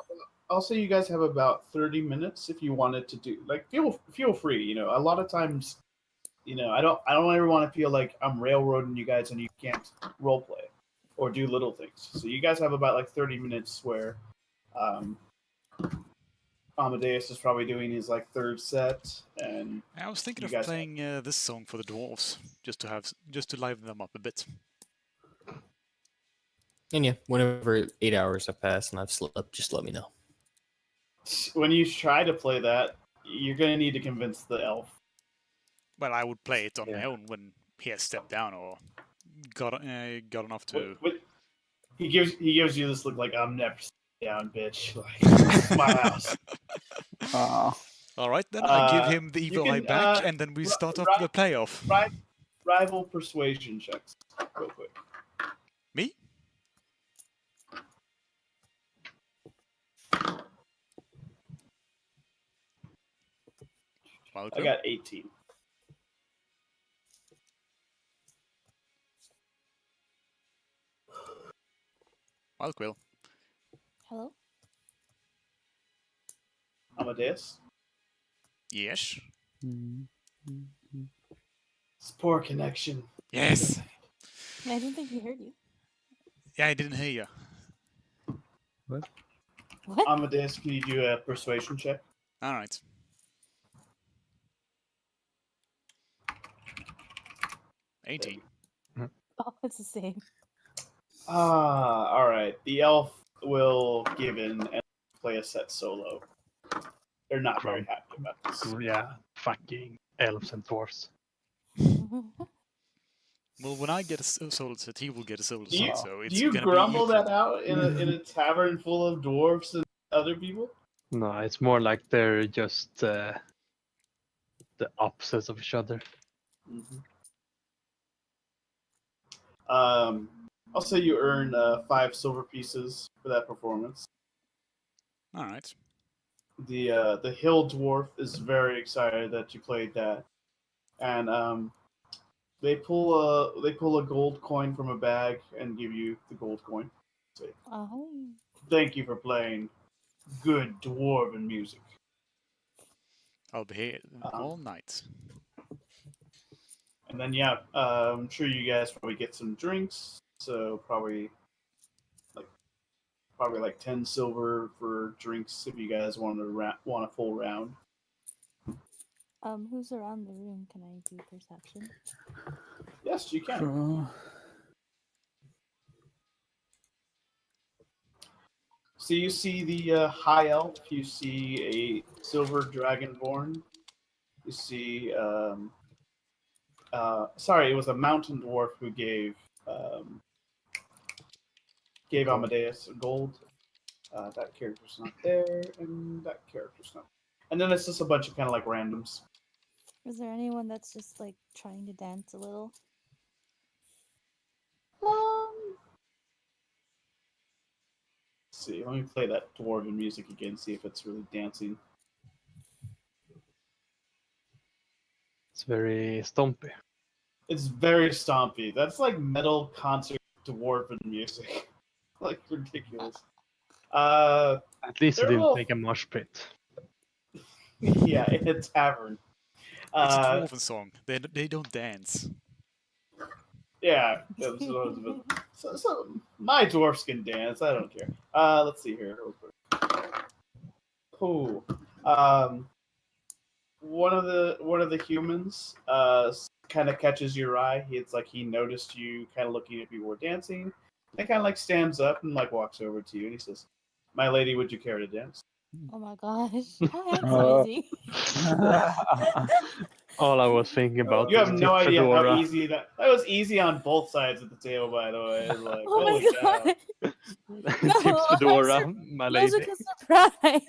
Also, you guys have about 30 minutes if you wanted to do feel free. A lot of times, I don't ever want to feel like I'm railroading you guys and you can't role play or do little things. So you guys have about like 30 minutes where Amadeus is probably doing his like third set, and I was thinking You of guys playing this song for the dwarves, just to liven them up a bit. And yeah, whenever 8 hours have passed and I've slept, just let me know. when you try to play that, you're gonna need to convince the elf. Well, I would play it on my Yeah. own when he has stepped down or got enough to. He gives you this look like I'm never down, bitch. Like this is my house. All right, then I give him the you evil eye can, back, and then we start off the playoff. Rival persuasion checks, real quick. Me? I got 18. Wild Quill. Hello. Amadeus. Yes. It's poor connection. Yes. I don't think he heard you. Yeah, I didn't hear you. What? Amadeus, can you do a persuasion check? All right. $18. Oh, it's the same. All right. The elf will give in and play a set solo. They're not very happy about this. Yeah, fucking elves and dwarves. Well, when I get a solo set, he will get a solo Do you, set, so it's do you gonna grumble be that out in a tavern full of dwarves and other people? No, it's more like they're just the opposites of each other. Mm-hmm. I'll say you earn 5 silver pieces for that performance. All right. The hill dwarf is very excited that you played that, and they pull a gold coin from a bag and give you the gold coin. Say, thank you for playing good dwarven music. I'll be here all night. And then I'm sure you guys probably get some drinks. So probably like 10 silver for drinks if you guys want a full round. Who's around the room? Can I do perception? Yes, you can. So you see the high elf. You see a silver dragonborn. You see, sorry, it was a mountain dwarf who gave Amadeus gold. That character's not there, and that character's not. And then it's just a bunch of kind of like randoms. Is there anyone that's just like trying to dance a little? Let's see, let me play that dwarven music again, see if it's really dancing. It's very stompy. It's very stompy. That's like metal concert dwarven music. Like ridiculous. At least it They're didn't all- take a mosh pit. Yeah, in a tavern. It's a dwarven song. They don't dance. Yeah. So my dwarfs can dance. I don't care. Let's see here. Real quick. Ooh. One of the humans kind of catches your eye. It's like he noticed you kind of looking if you were dancing. And kind of like stands up and like walks over to you and he says, "My lady, would you care to dance?" Oh my gosh. How handsome is he? All I was thinking about You was have no idea how Fedora. easy that was easy on both sides of the table, by the way. It's like, Oh holy my cow. god. Tips No, I'm Fedora, my lady. Logic is surprised.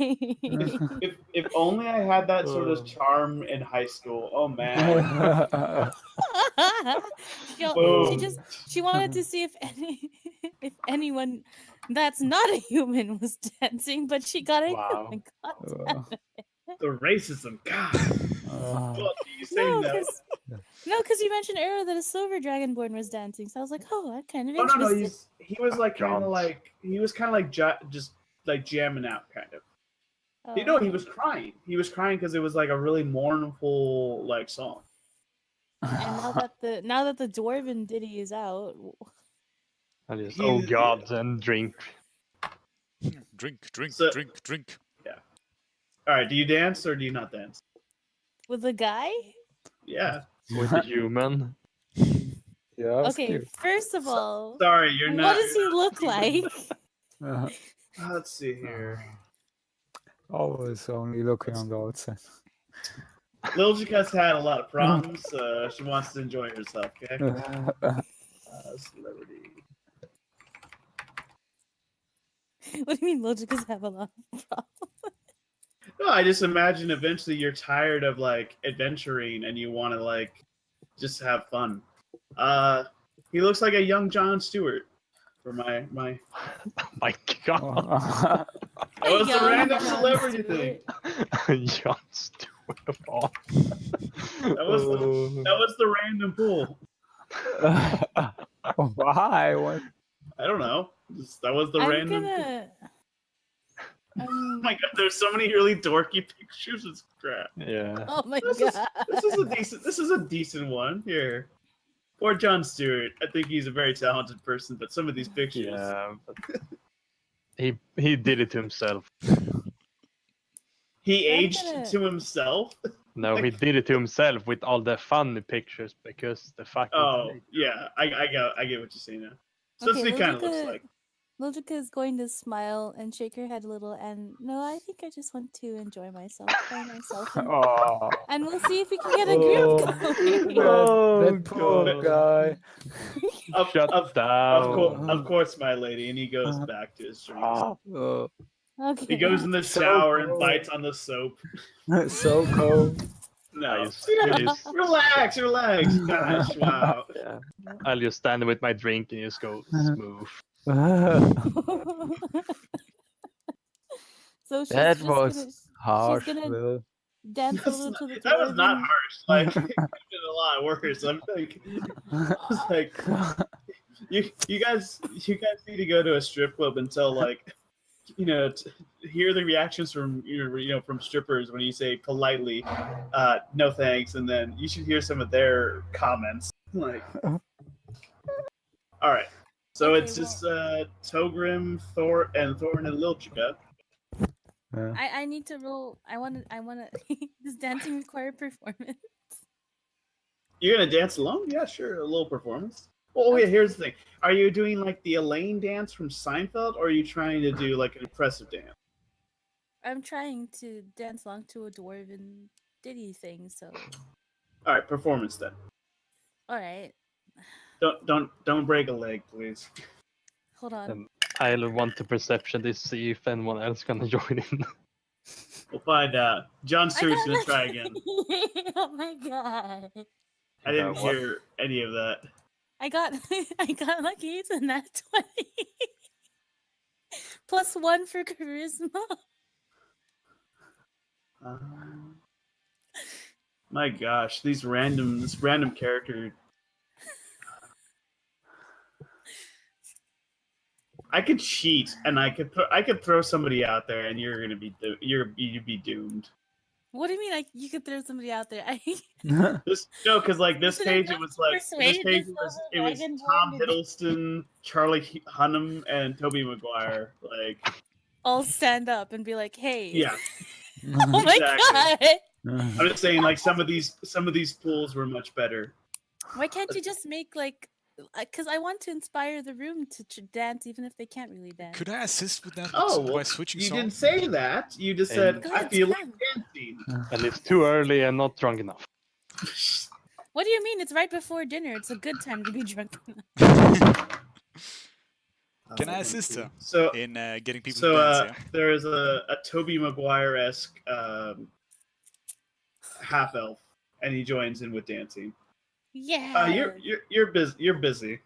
If only I had that sort of charm in high school. Oh man. She wanted to see if anyone that's not a human was dancing, but she got a Wow. human content. The racism. God. Well, you say No, no. because you mentioned earlier that a silver dragonborn was dancing, so I was like, oh, that kind of Oh no, interesting. he was like kind John. of like just like jamming out kind of. You Oh, know, he okay. was crying. He was crying because it was like a really mournful like song. And now that the dwarven ditty is out, And just, He- oh god, and drink. Drink, drink, So- drink, drink. All right, do you dance or do you not dance? with the guy. Yeah. With the human. Yeah. Okay, first of all, Sorry, you're what not. does he look like? Let's see here. Always only looking on the outside. Liljica's had a lot of problems. She wants to enjoy herself. Okay. Celebrity. What do you mean Logicas have a lot of problems? No, I just imagine eventually you're tired of like adventuring and you want to like just have fun. He looks like a young Jon Stewart. For my My god. that was the Young random Jon celebrity Stewart. thing. Jon Stewart of all. That was the random pool. Why? What? I don't know. That was the I'm random. gonna. Oh my god, there's so many really dorky pictures. It's crap. Yeah. Oh my This is, god. this is a decent one here. Or Jon Stewart. I think he's a very talented person, but some of these pictures. Yeah, but he did it to himself. He I'm aged gonna- to himself. No, he did it to himself with all the funny pictures because the fucking. Oh yeah, I get what you're saying now. So that's what he kind of looks like. Logica is going to smile and shake her head a little, and no, I think I just want to enjoy myself by myself, Oh, and we'll see if we can get a group going. that poor guy. Shut down. Of course, my lady, and he goes back to his drinks. Oh, Okay. He goes in the So shower and cold. bites on the soap. so cold. No, Nice. relax. Gosh, wow. Yeah. I'll just stand with my drink and just go smooth. So she's That just was harsh. gonna Will. dance a little to the That was not dwarven- harsh. Like it could have been a lot worse. I'm like, I was like, you guys need to go to a strip club and tell like, hear the reactions from from strippers when you say politely, no thanks, and then you should hear some of their comments. Like, all right. So Okay, it's just Togrim, Thorn, and Liljica. Yeah. I need to roll. I want to. Does dancing require performance? You're gonna dance alone? Yeah, sure. A little performance. Oh yeah, here's the thing. Are you doing like the Elaine dance from Seinfeld, or are you trying to do like an impressive dance? I'm trying to dance along to a dwarven ditty thing. So, All right, performance then. all right, Don't break a leg, please. hold on. I'll want to perception this, see if anyone else gonna join in. We'll find out. Jon I Stewart's got gonna try lucky. again. Oh my god! I didn't What? hear any of that. I got lucky. It's a nat 20. +1 for charisma. My gosh, this random character. I could cheat, and I could throw somebody out there, and you'd be doomed. What do you mean? You could throw somebody out there? Because like this Is it page, enough it was to like this persuade page the it was Silver Tom Dragonborn to Hiddleston, Charlie Hunnam, and Tobey Maguire. Like, all stand up and be like, "Hey, yeah, oh my exactly. god, I'm just saying, like some of these pools were much better. why can't you just make like?" Because I want to inspire the room to dance, even if they can't really dance. Could I assist with that Oh, well, by switching you song? didn't say that. You just said, Go "I ahead, feel like Sam. dancing." And it's too early and not drunk enough. What do you mean? It's right before dinner. It's a good time to be drunk. Can I assist her So, in getting people to dance? Yeah. there is a Tobey Maguire-esque half elf, and he joins in with dancing. Yeah. You're busy. You're busy.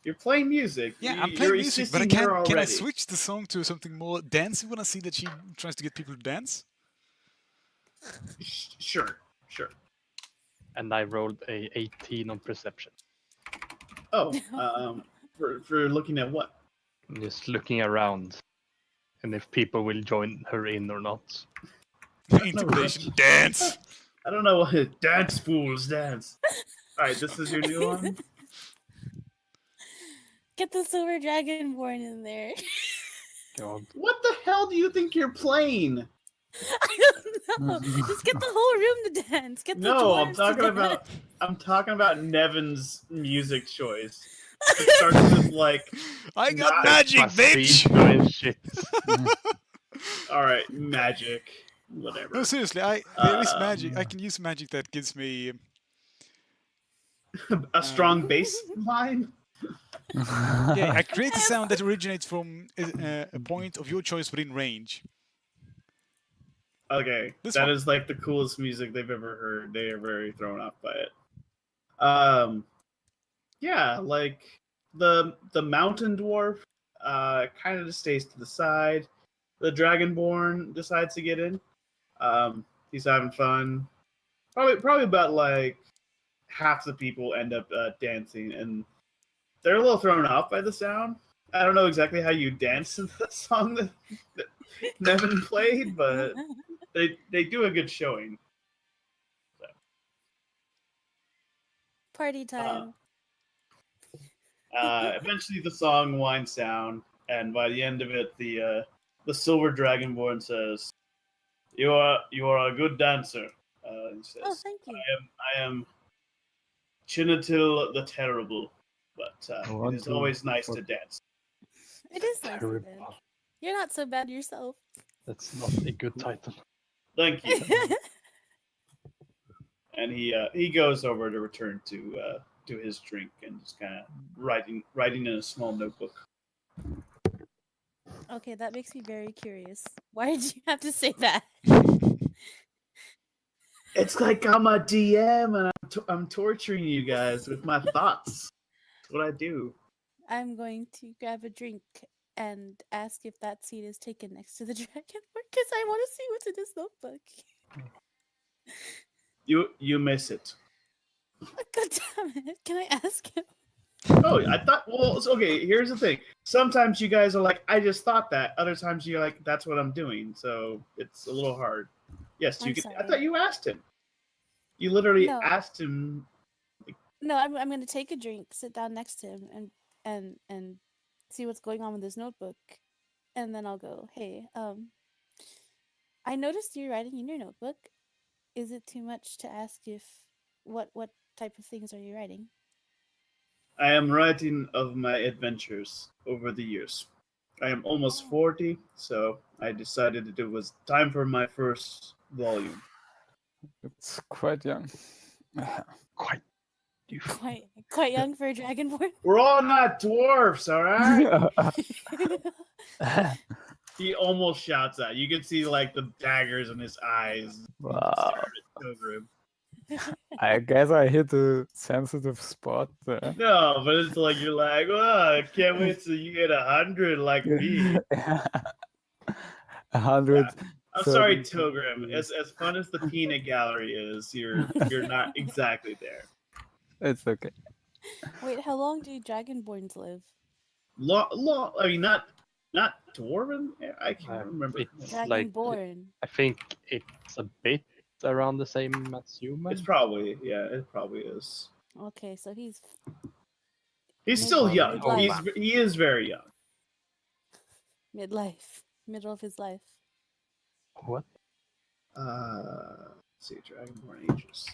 You're playing music. Yeah, I'm You're playing music, but I assisting her can't. Can I already. switch the song to something more dancey when I see that she tries to get people to dance? Sure. And I rolled a 18 on perception. Oh, for looking at what? I'm just looking around, and if people will join her in or not. Intimidation, dance. I don't know what dance fools dance. All right, this is your new one. Get the Silver Dragonborn in there. God. What the hell do you think you're playing? I don't know. Just get the whole room to dance. Get the No, I'm dwarves talking to about dance. I'm talking about Nevin's music choice. It starts with like, I got Not magic, Speed bitch. doing shit. all right, magic, whatever. No, seriously, there is magic. I can use magic that gives me. A strong bass line. Yeah, I create a sound that originates from a point of your choice within range. Okay, This that one. is like the coolest music they've ever heard. They are very thrown off by it. Yeah, like the mountain dwarf, kind of just stays to the side. The dragonborn decides to get in. He's having fun. Probably about like half the people end up dancing, and they're a little thrown off by the sound. I don't know exactly how you dance to the song that Nevin played, but they do a good showing. Party time. Eventually, the song winds down, and by the end of it, the silver dragonborn says, "You are a good dancer." He says, Oh, thank you. I am Chinatil the Terrible, but One, it is two, always nice four. to dance." It is nice to Terrible. dance. You're not so bad yourself. That's not a good title. Thank you. And he goes over to return to his drink and just kind of writing in a small notebook. Okay, that makes me very curious. Why did you have to say that? It's like I'm a DM and I'm torturing you guys with my thoughts. That's what I do. I'm going to grab a drink and ask if that seat is taken next to the dragon because I want to see what's in his notebook. You miss it. God damn it. Can I ask him? Oh, I thought. Well, okay. Here's the thing. Sometimes you guys are like, I just thought that. Other times you're like, that's what I'm doing. So it's a little hard. Yes, you. I'm Can, I sorry. thought you asked him. You literally No. asked him. No, I'm going to take a drink, sit down next to him, and see what's going on with his notebook, and then I'll go, hey, I noticed you're writing in your notebook. Is it too much to ask if what type of things are you writing? I am writing of my adventures over the years. I am almost 40, so I decided that it was time for my first volume. It's quite young. Quite. Quite young for a dragonborn. We're all not dwarfs, all right? He almost shouts out. You can see like the daggers in his eyes. Wow. Pilgrim. I guess I hit a sensitive spot there. No, but it's like you're like, oh, I can't wait till you get 100 like me. 100. I'm sorry, Togrim. As fun as the peanut gallery is, you're not exactly there. It's okay. Wait, how long do dragonborns live? I mean, not dwarven. I can't remember. It's like Dragonborn. I think it's a bit around the same as human. It's probably it probably is. Okay, so he's He's Mid- still young. midlife. He is very young. midlife, middle of his life. What? Let's see, Dragonborn ages.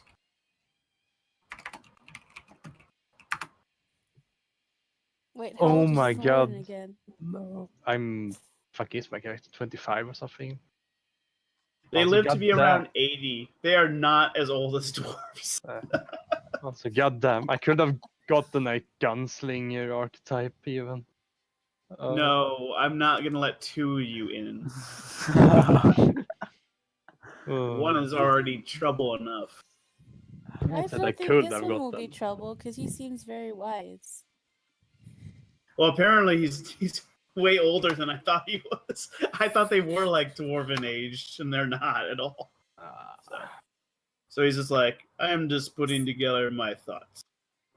Wait, how Oh old is my Thorin god. again? No. Fuck, is my character 25 or something? They Also, live to be goddamn. around 80. They are not as old as dwarves. Also, goddamn, I could have gotten a gunslinger archetype even. No, I'm not gonna let two of you in. One is already trouble enough. I That I don't think could this have one will be gotten. trouble because he seems very wise. Well, apparently he's way older than I thought he was. I thought they were like dwarven aged, and they're not at all. So he's just like, I am just putting together my thoughts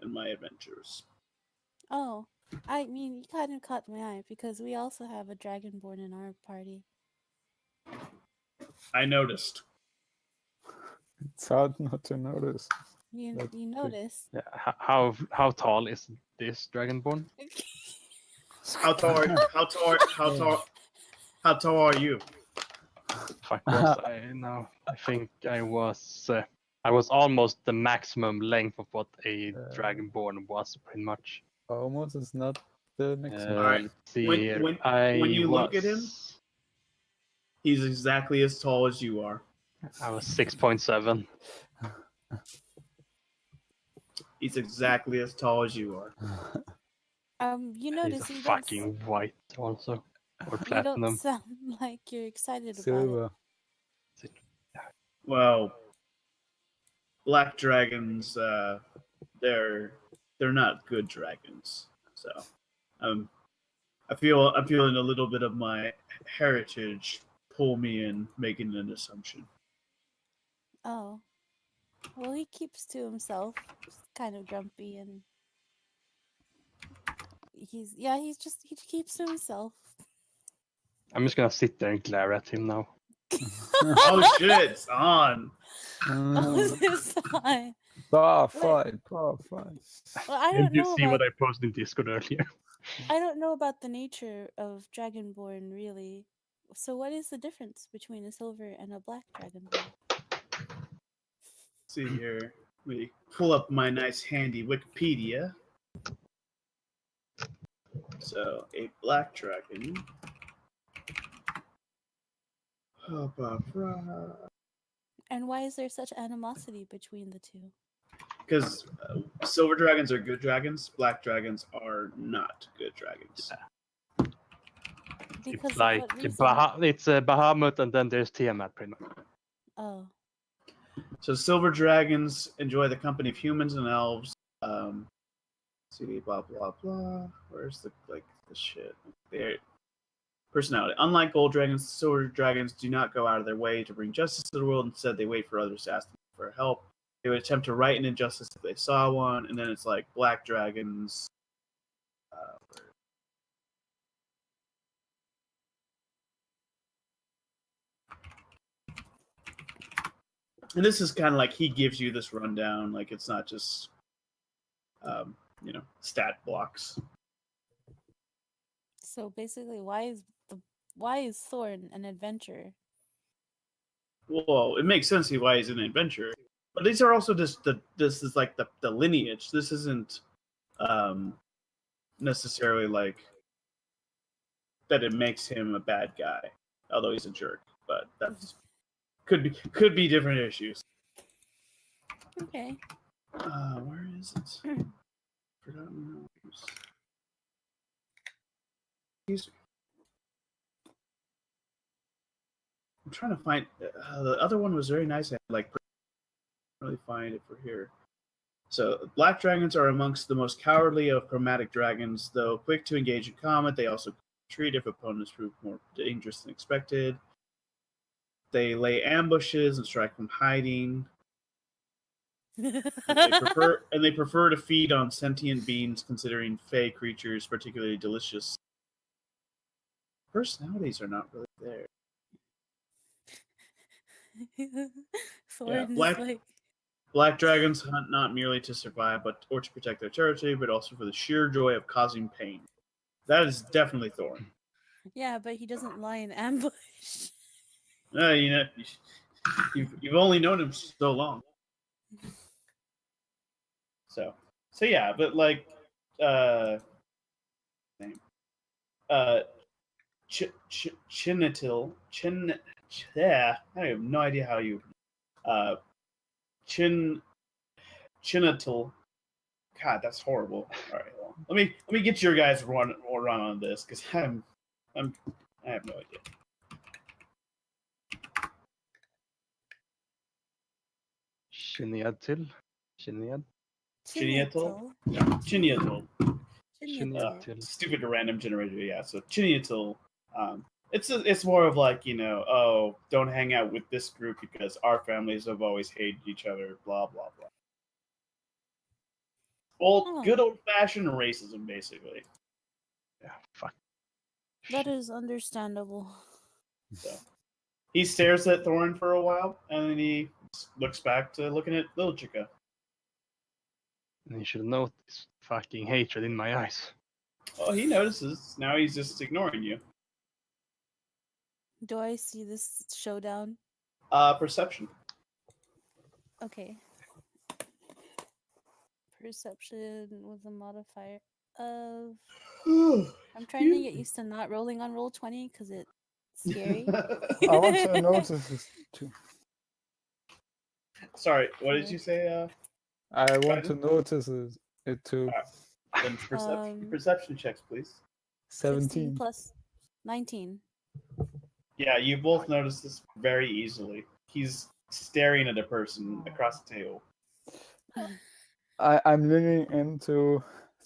and my adventures. Oh, I mean, you kind of caught my eye because we also have a dragonborn in our party. I noticed. It's hard not to notice. You That's you good. noticed? Yeah, how tall is this dragonborn? How tall are you? Fuck was I now? I think I was almost the maximum length of what a dragonborn was, pretty much. Almost is not the maximum. Alright. Let's see When- here. when you look at him- was- He's exactly as tall as you are. I was 6.7. He's exactly as tall as you are. You He's notice a you don't, fucking white also, or you don't platinum. sound like you're excited about it. Silver. Well, black dragons, they're not good dragons. So, I'm feeling a little bit of my heritage pull me in, making an assumption. Oh, well, he keeps to himself, just kind of grumpy, and he keeps to himself. I'm just gonna sit there and glare at him now. Oh shit, it's on. Oh, this time. Bar Wait. fight, bar fight. Well, I Did don't you know see about what I posted in Discord earlier? I don't know about the nature of dragonborn really. So what is the difference between a silver and a black dragonborn? See here. Let me pull up my nice handy Wikipedia. So, a black dragon. And why is there such animosity between the two? Because silver dragons are good dragons, black dragons are not good dragons. Because It's of like what reason? it's Bahamut, and then there's Tiamat, pretty much. Oh, So silver dragons enjoy the company of humans and elves. See, blah blah blah. Where's the shit? Their personality. Unlike gold dragons, silver dragons do not go out of their way to bring justice to the world. Instead, they wait for others to ask them for help. They would attempt to right an injustice if they saw one. And then it's like black dragons. And this is kind of like he gives you this rundown. Like it's not just, stat blocks. so basically, why is Thorn an adventurer? Well, it makes sense why he's an adventurer. But these are also just this is like the lineage. This isn't necessarily like that it makes him a bad guy, although he's a jerk. But that's could be different issues. Okay. Where is it? Forgotten Realms. I'm trying to find the other one was very nice. I really find it for here. So black dragons are amongst the most cowardly of chromatic dragons, though quick to engage in combat. They also retreat if opponents prove more dangerous than expected. They lay ambushes and strike from hiding. They prefer to feed on sentient beings, considering fey creatures particularly delicious. Personalities are not really there. Thorin Black- is like, Black dragons hunt not merely to survive, or to protect their territory, but also for the sheer joy of causing pain. That is definitely Thorin. yeah, but he doesn't lie in ambush. You know, you've only known him so long. So yeah, but like, name, Chinitil, yeah, I have no idea how you, Chinitil. God, that's horrible. All right, well, let me get your guys run on this because I have no idea. Chiniatil? Chiniad? Chiniatil? Chiniatil. Chiniatil. Chiniatil. Stupid random generator, yeah. So Chiniatil, it's more of like, oh, don't hang out with this group because our families have always hated each other, blah blah blah. Good old fashioned racism, basically. Yeah, fuck. That is understandable. So he stares at Thorin for a while, and then he looks back to looking at Liljica. And you should notice fucking hatred in my eyes. Oh, he notices. Now he's just ignoring you. Do I see this showdown? Perception. Okay. Perception with a modifier of. I'm trying to get used to not rolling on roll 20 because it's scary. I want to notice this too. Sorry, what did you say? I want to notice it too. Then perception checks, please. 16 17. plus 19. Yeah, you both notice this very easily. He's staring at a person across the table. I'm leaning into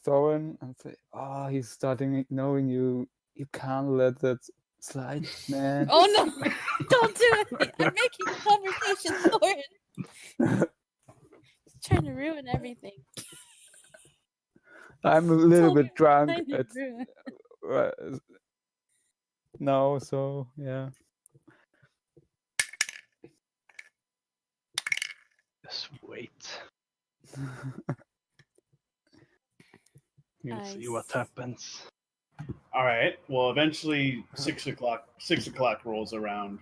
Thorin and say, "Oh, he's starting ignoring you. You can't let that slide, man." Oh no! Don't do it! I'm making a conversation, Thorin. He's trying to ruin everything. I'm a little Told you bit drunk trying to at ruin. now, so yeah. Just wait. We'll see what happens. All right. Well, eventually 6 o'clock. 6 o'clock rolls around.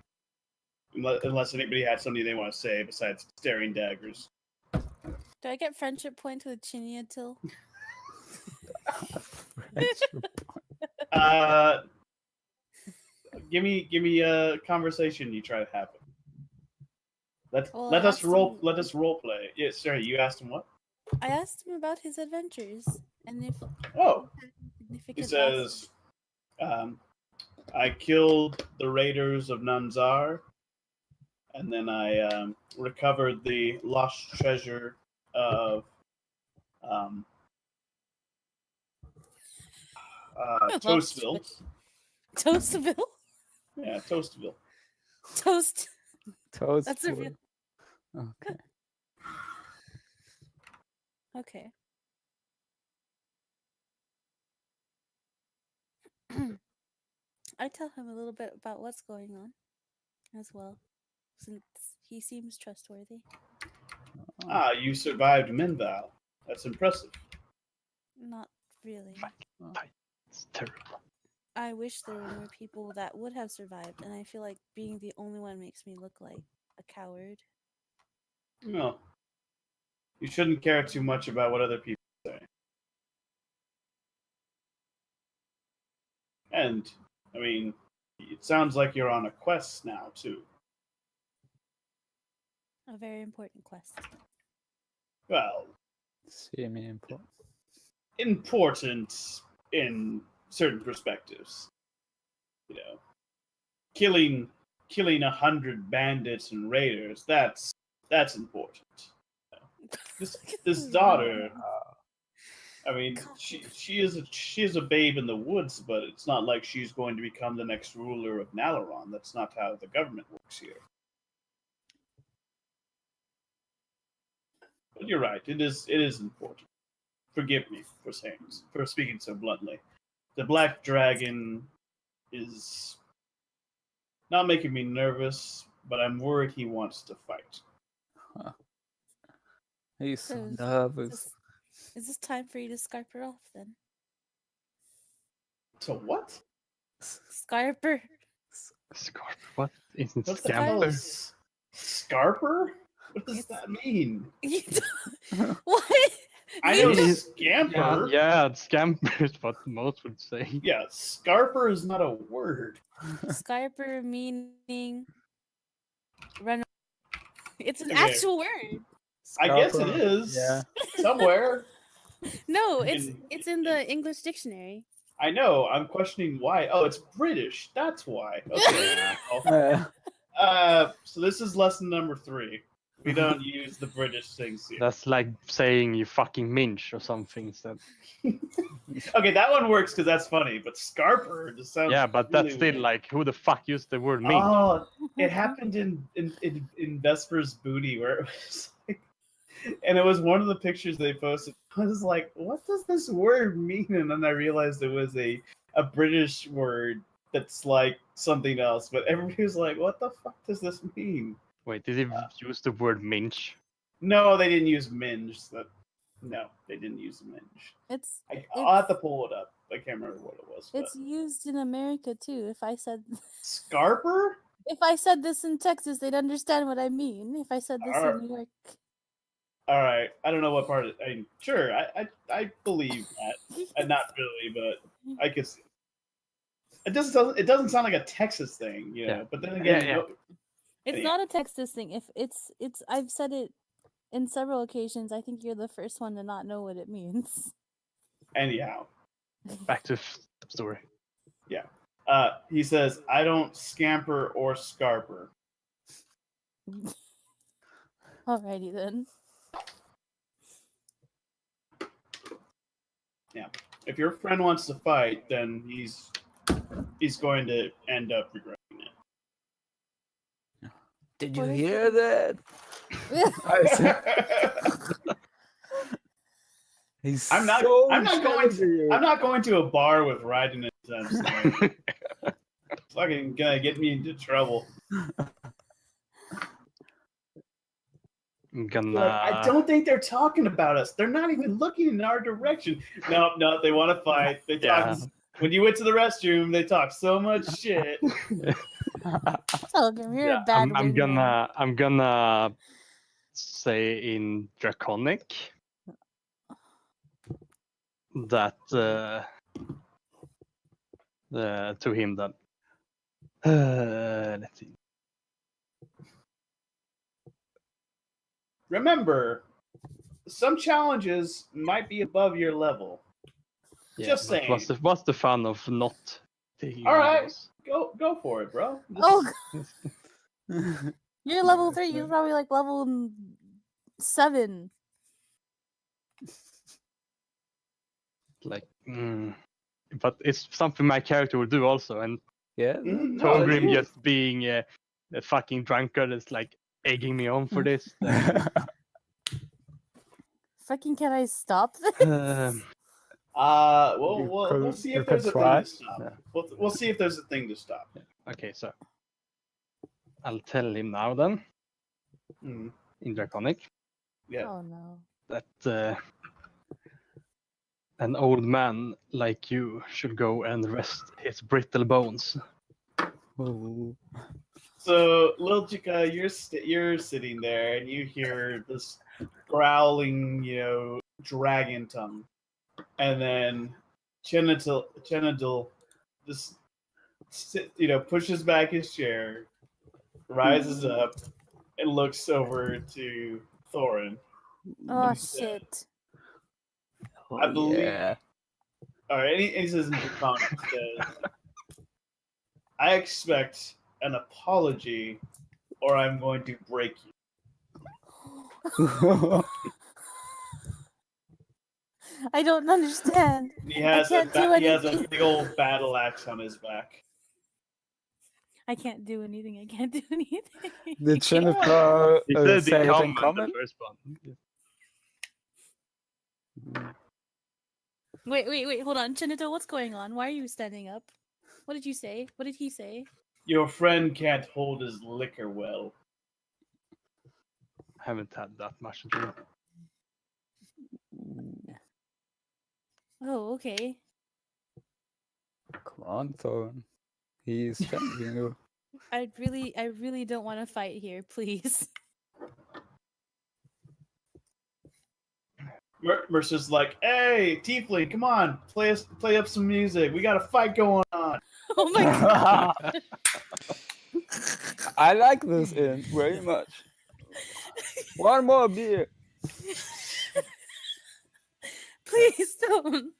Unless anybody had something they want to say besides staring daggers. Do I get friendship points with Chiniatil? Give me a conversation you try to have. Let I us role asked him- play. Yes, sorry. You asked him what? I asked him about his adventures and if Oh, he had he significant losses. says, I killed the raiders of Nanzar, and then I recovered the lost treasure of Toastville. Toastville? Yeah, Toastville. Toast. Toast. That's a real. Okay. Okay. I tell him a little bit about what's going on as well, since he seems trustworthy. Ah, you survived Minval. That's impressive. Not really. It's terrible. I wish there were more people that would have survived, and I feel like being the only one makes me look like a coward. No. You shouldn't care too much about what other people say. And, I mean, it sounds like you're on a quest now, too. A very important quest. Well, Semi-important. important in certain perspectives. You know, killing 100 bandits and raiders, that's important. This daughter, I mean, she is a babe in the woods, but it's not like she's going to become the next ruler of Nalaron. That's not how the government works here. But you're right. It is important. Forgive me for speaking so bluntly. The black dragon is not making me nervous, but I'm worried he wants to fight. He's so So nervous. Is this time for you to scarp her off then? To what? Scarper. Scarp. What? Isn't What the hell scamper? is Scarper? What does It's- that mean? What? I You know don't- scamper. Yeah, scamper is what most would say. Yeah, Scarper is not a word. Scarper meaning run. It's an Okay. actual word. I guess it Scarper, is. Yeah. Somewhere. No, In- it's in the English dictionary. I know. I'm questioning why. Oh, it's British. That's why. Okay. So this is lesson number 3. We don't use the British things here. That's like saying you fucking minch or something instead. Okay, that one works because that's funny, but Scarper just sounds. Yeah, but really that's still weird. like, who the fuck used the word minch? Oh, it happened in Vesper's Booty where it was like, and it was one of the pictures they posted. I was like, what does this word mean? And then I realized it was a British word that's like something else. But everybody was like, what the fuck does this mean? Wait, did he use the word minch? No, they didn't use minge. No, they didn't use minge. It's I'll have to pull it up. I can't remember what it was. But. it's used in America too. If I said Scarper? this in Texas, they'd understand what I mean. If I said this in New York, All right. I don't know what part. I mean, sure. I believe that. Not really, but I could see. It doesn't sound like a Texas thing, you know. Yeah. But then again, Yeah. it's Yeah. not a Texas thing. If it's I've said it in several occasions. I think you're the first one to not know what it means. Anyhow, Back to story. he says, "I don't scamper or scarper." Alrighty then. If your friend wants to fight, then he's going to end up regretting it. Did you What is hear it? that? I said, he's I'm not going to a bar with Raiden and Sam. Fucking gonna get me into trouble. I'm gonna. Like, I don't think they're talking about us. They're not even looking in our direction. No, they want to fight. They talk. Yeah. When you went to the restroom, they talk so much shit. Oh, you're a bad I'm wingman. gonna say in Draconic that to him that let's see. Remember, some challenges might be above your level. Just but saying. What's the fun of not taking All right. those? Go for it, bro. Oh, you're level 3. You're probably like level 7. Like, but it's something my character will do also, and yeah. No, Thorgrim that's just being a fucking drunkard is like egging me on for this. Fucking, can I stop this? We'll see if there's a thing to stop. Yeah. We'll see if there's a thing to stop. Okay, so I'll tell him now then Mm, in Draconic yeah. Oh no. that an old man like you should go and rest his brittle bones. Oh. So, Liljica, you're sitting there and you hear this growling, dragon tongue, and then Chenadil just pushes back his chair, rises up, and looks over to Thorin. Oh He said, shit. I believe. Yeah. All right, and he says in Draconic, says, "I expect an apology, or I'm going to break you." I don't understand. He has can't do he has a anything. big old battle axe on his back. I can't do anything. I can't do anything. Did Jennifer He said say the it in comment, the common? first one. Wait, hold on. Chinito, what's going on? Why are you standing up? What did you say? What did he say? Your friend can't hold his liquor well. I haven't had that much to drink. Oh, okay. Come on, Thorin. He is challenging you. I really don't want to fight here, please. Mercer's like, "Hey, Tiefling, come on, play up some music. We got a fight going on." Oh my god. I like this inn very much. One more beer. Please don't.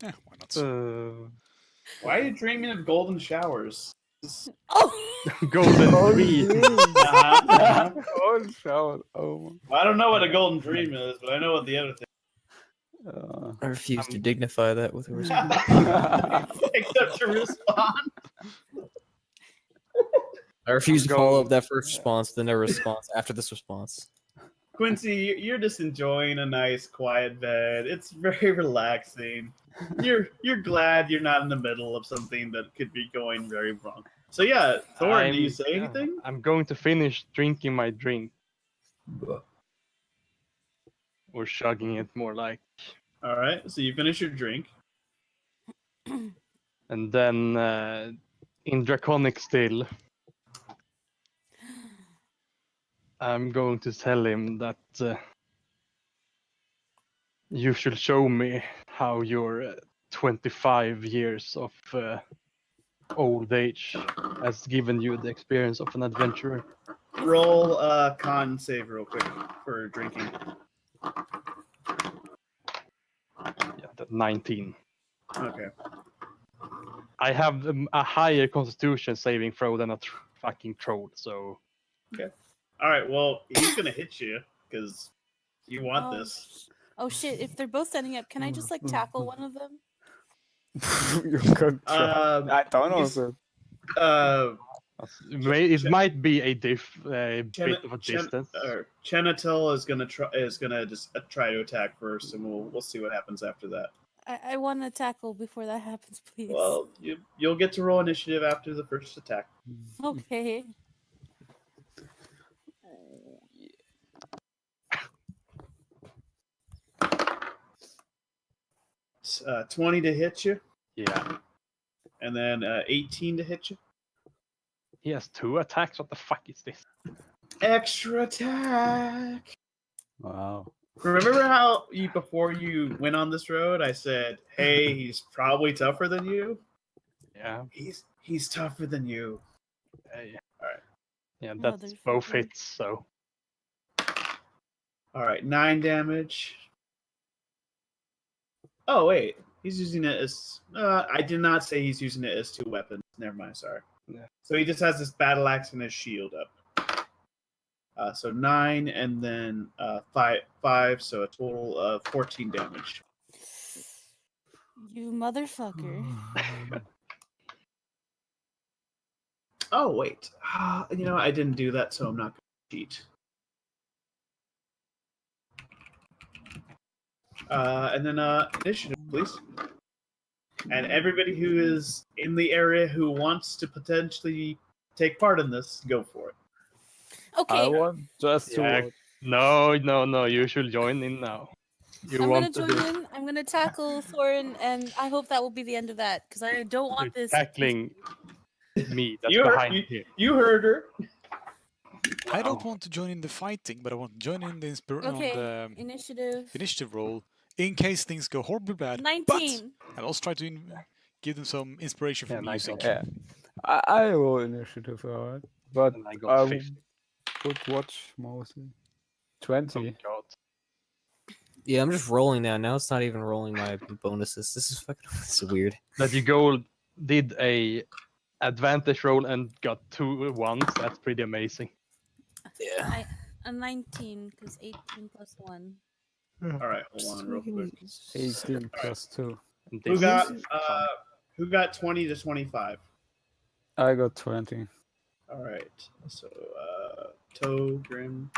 Yeah, why not? Why are you dreaming of golden showers? Oh. Golden Tree. Oh, shower. Oh. I don't know what a golden dream is, but I know what the other thing. I refuse to dignify that with a response. Except to respond. I refuse to follow up that first response with another response after this response. Quincy, you're just enjoying a nice, quiet bed. It's very relaxing. You're glad you're not in the middle of something that could be going very wrong. So yeah, Thorin, do you say anything? I'm going to finish drinking my drink. Or chugging it more like. All right, so you finish your drink. And then in Draconic still, I'm going to tell him that you should show me how your 25 years of old age has given you the experience of an adventurer. Roll con save real quick for drinking. Yeah, that 19. Okay. I have a higher constitution saving throw than a fucking troll, so... All right, well, he's going to hit you because you want this. Oh shit, if they're both standing up, can I just like tackle one of them? You could try. I don't know. he's- So. It might be a bit of a distance. Chenatil is gonna try to attack first, and we'll see what happens after that. I want to tackle before that happens, please. Well, you'll get to roll initiative after the first attack. Okay. It's, 20 to hit you, Yeah. and then 18 to hit you. He has 2 attacks. What the fuck is this? Extra attack. Wow. Remember how before you went on this road, I said, "Hey, he's probably tougher than you." Yeah. He's tougher than you. Yeah. All right. Yeah, that's both hits. So. All right, 9 damage. Oh wait, he's using it as. I did not say he's using it as 2 weapons. Never mind. Sorry. Yeah. So he just has this battle axe and his shield up. So 9 and then 5, so a total of 14 damage. You motherfucker. Oh wait, you know I didn't do that, so I'm not going to cheat. And then initiative, please. And everybody who is in the area who wants to potentially take part in this, go for it. Okay. I want just to watch. No. You should join in now. I'm gonna join in. I'm gonna tackle Thorin, and I hope that will be the end of that because I don't want this. Tackling me. That's You behind heard, here. you heard her. I don't want to join in the fighting, but I want to join in the Okay. Initiative. initiative roll in case things go horribly bad. 19. But I'll also try to give them some inspiration from Yeah, music. 19. Yeah. I roll initiative, alright. But And I got 50. would watch mostly. 20. Oh god. Yeah, I'm just rolling now. Now it's not even rolling my bonuses. This is fucking this is weird. That you did a advantage roll and got 2 ones. That's pretty amazing. Yeah. A 19 because 18 plus 1. All right, hold on real quick. 18 plus 2. And Who this got is fun. who got 20 to 25? I got 20. All right, so Toe Grim.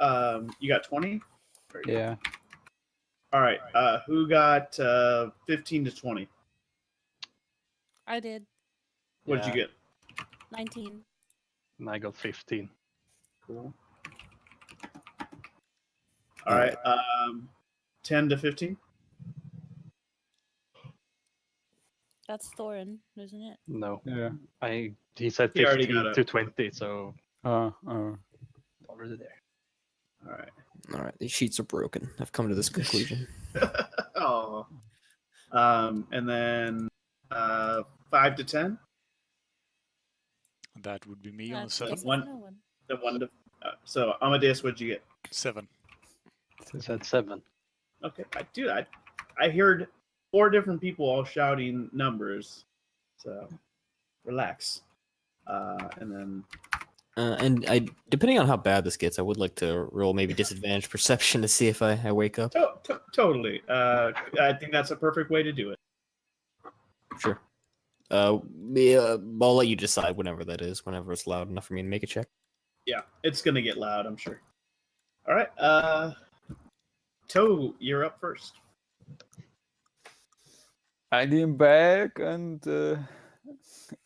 You got 20? Very good. Yeah. All right. Who got 15 to 20? I did What did you get? 19. And I got 15. Cool. All right. 10 to 15? That's Thorin, isn't it? No. Yeah. He said He already 15 got to it. 20, so already there. All right. All right, these sheets are broken. I've come to this conclusion. Oh. And then 5 to 10? That would be me on a That's 7. easy. One. No one. The 1 to. So Amadeus, what'd you get? 7. He said 7. Okay. I heard 4 different people all shouting numbers. So relax. And then. And depending on how bad this gets, I would like to roll maybe disadvantage perception to see if I wake up. Totally. I think that's a perfect way to do it. Sure. I'll let you decide whenever that is, whenever it's loud enough for me to make a check. Yeah, it's gonna get loud, I'm sure. All right. Toe, you're up first. I lean back and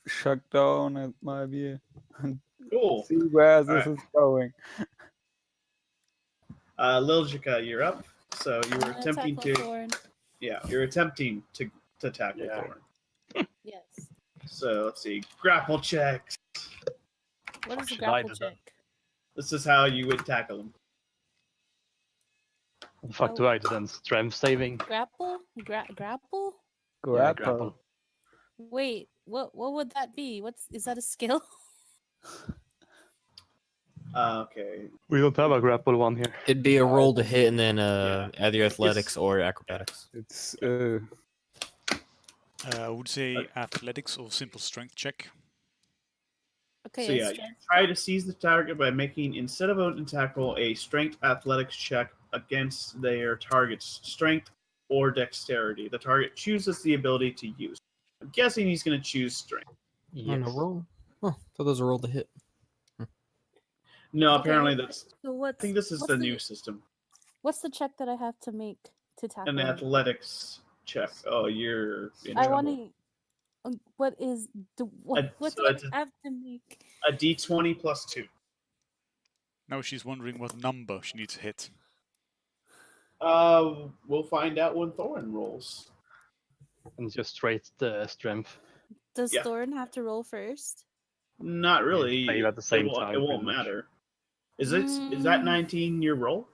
shut down at my beer and Cool. see where this Alright. is going. Liljica, you're up. So you were I'm gonna attempting tackle to. Thorin. Yeah, you're attempting to tackle Yeah. Thorin. Yes. So let's see. Grapple checks. What is a Should I grapple do that? check? This is how you would tackle him. What the fuck do I do then? Strength saving? Grapple? Grapple? Yeah, Grapple. Wait, what would that be? Is that a skill? Okay. We don't have a grapple one here. It'd be a roll to hit and then Yeah. either athletics or acrobatics. It's I would say athletics or simple strength check. Okay, So it's yeah, you strength. try to seize the target by making, instead of an tackle, a strength athletics check against their target's strength or dexterity. The target chooses the ability to use. I'm guessing he's going to choose strength. On a roll? Oh, thought those were roll to hit. No, Okay, apparently that's. So I what's think this is what's the new system. What's the check that I have to make to tackle? An him? athletics check. Oh, you're in I trouble. want to. What is what so do I it's a- have to make? A d20 plus 2. Now she's wondering what number she needs to hit. We'll find out when Thorin rolls. And just straight the strength. Does Yeah. Thorin have to roll first? Not really. fail at the same it won't, time, It won't pretty much. matter. Is that Mm. 19 your roll?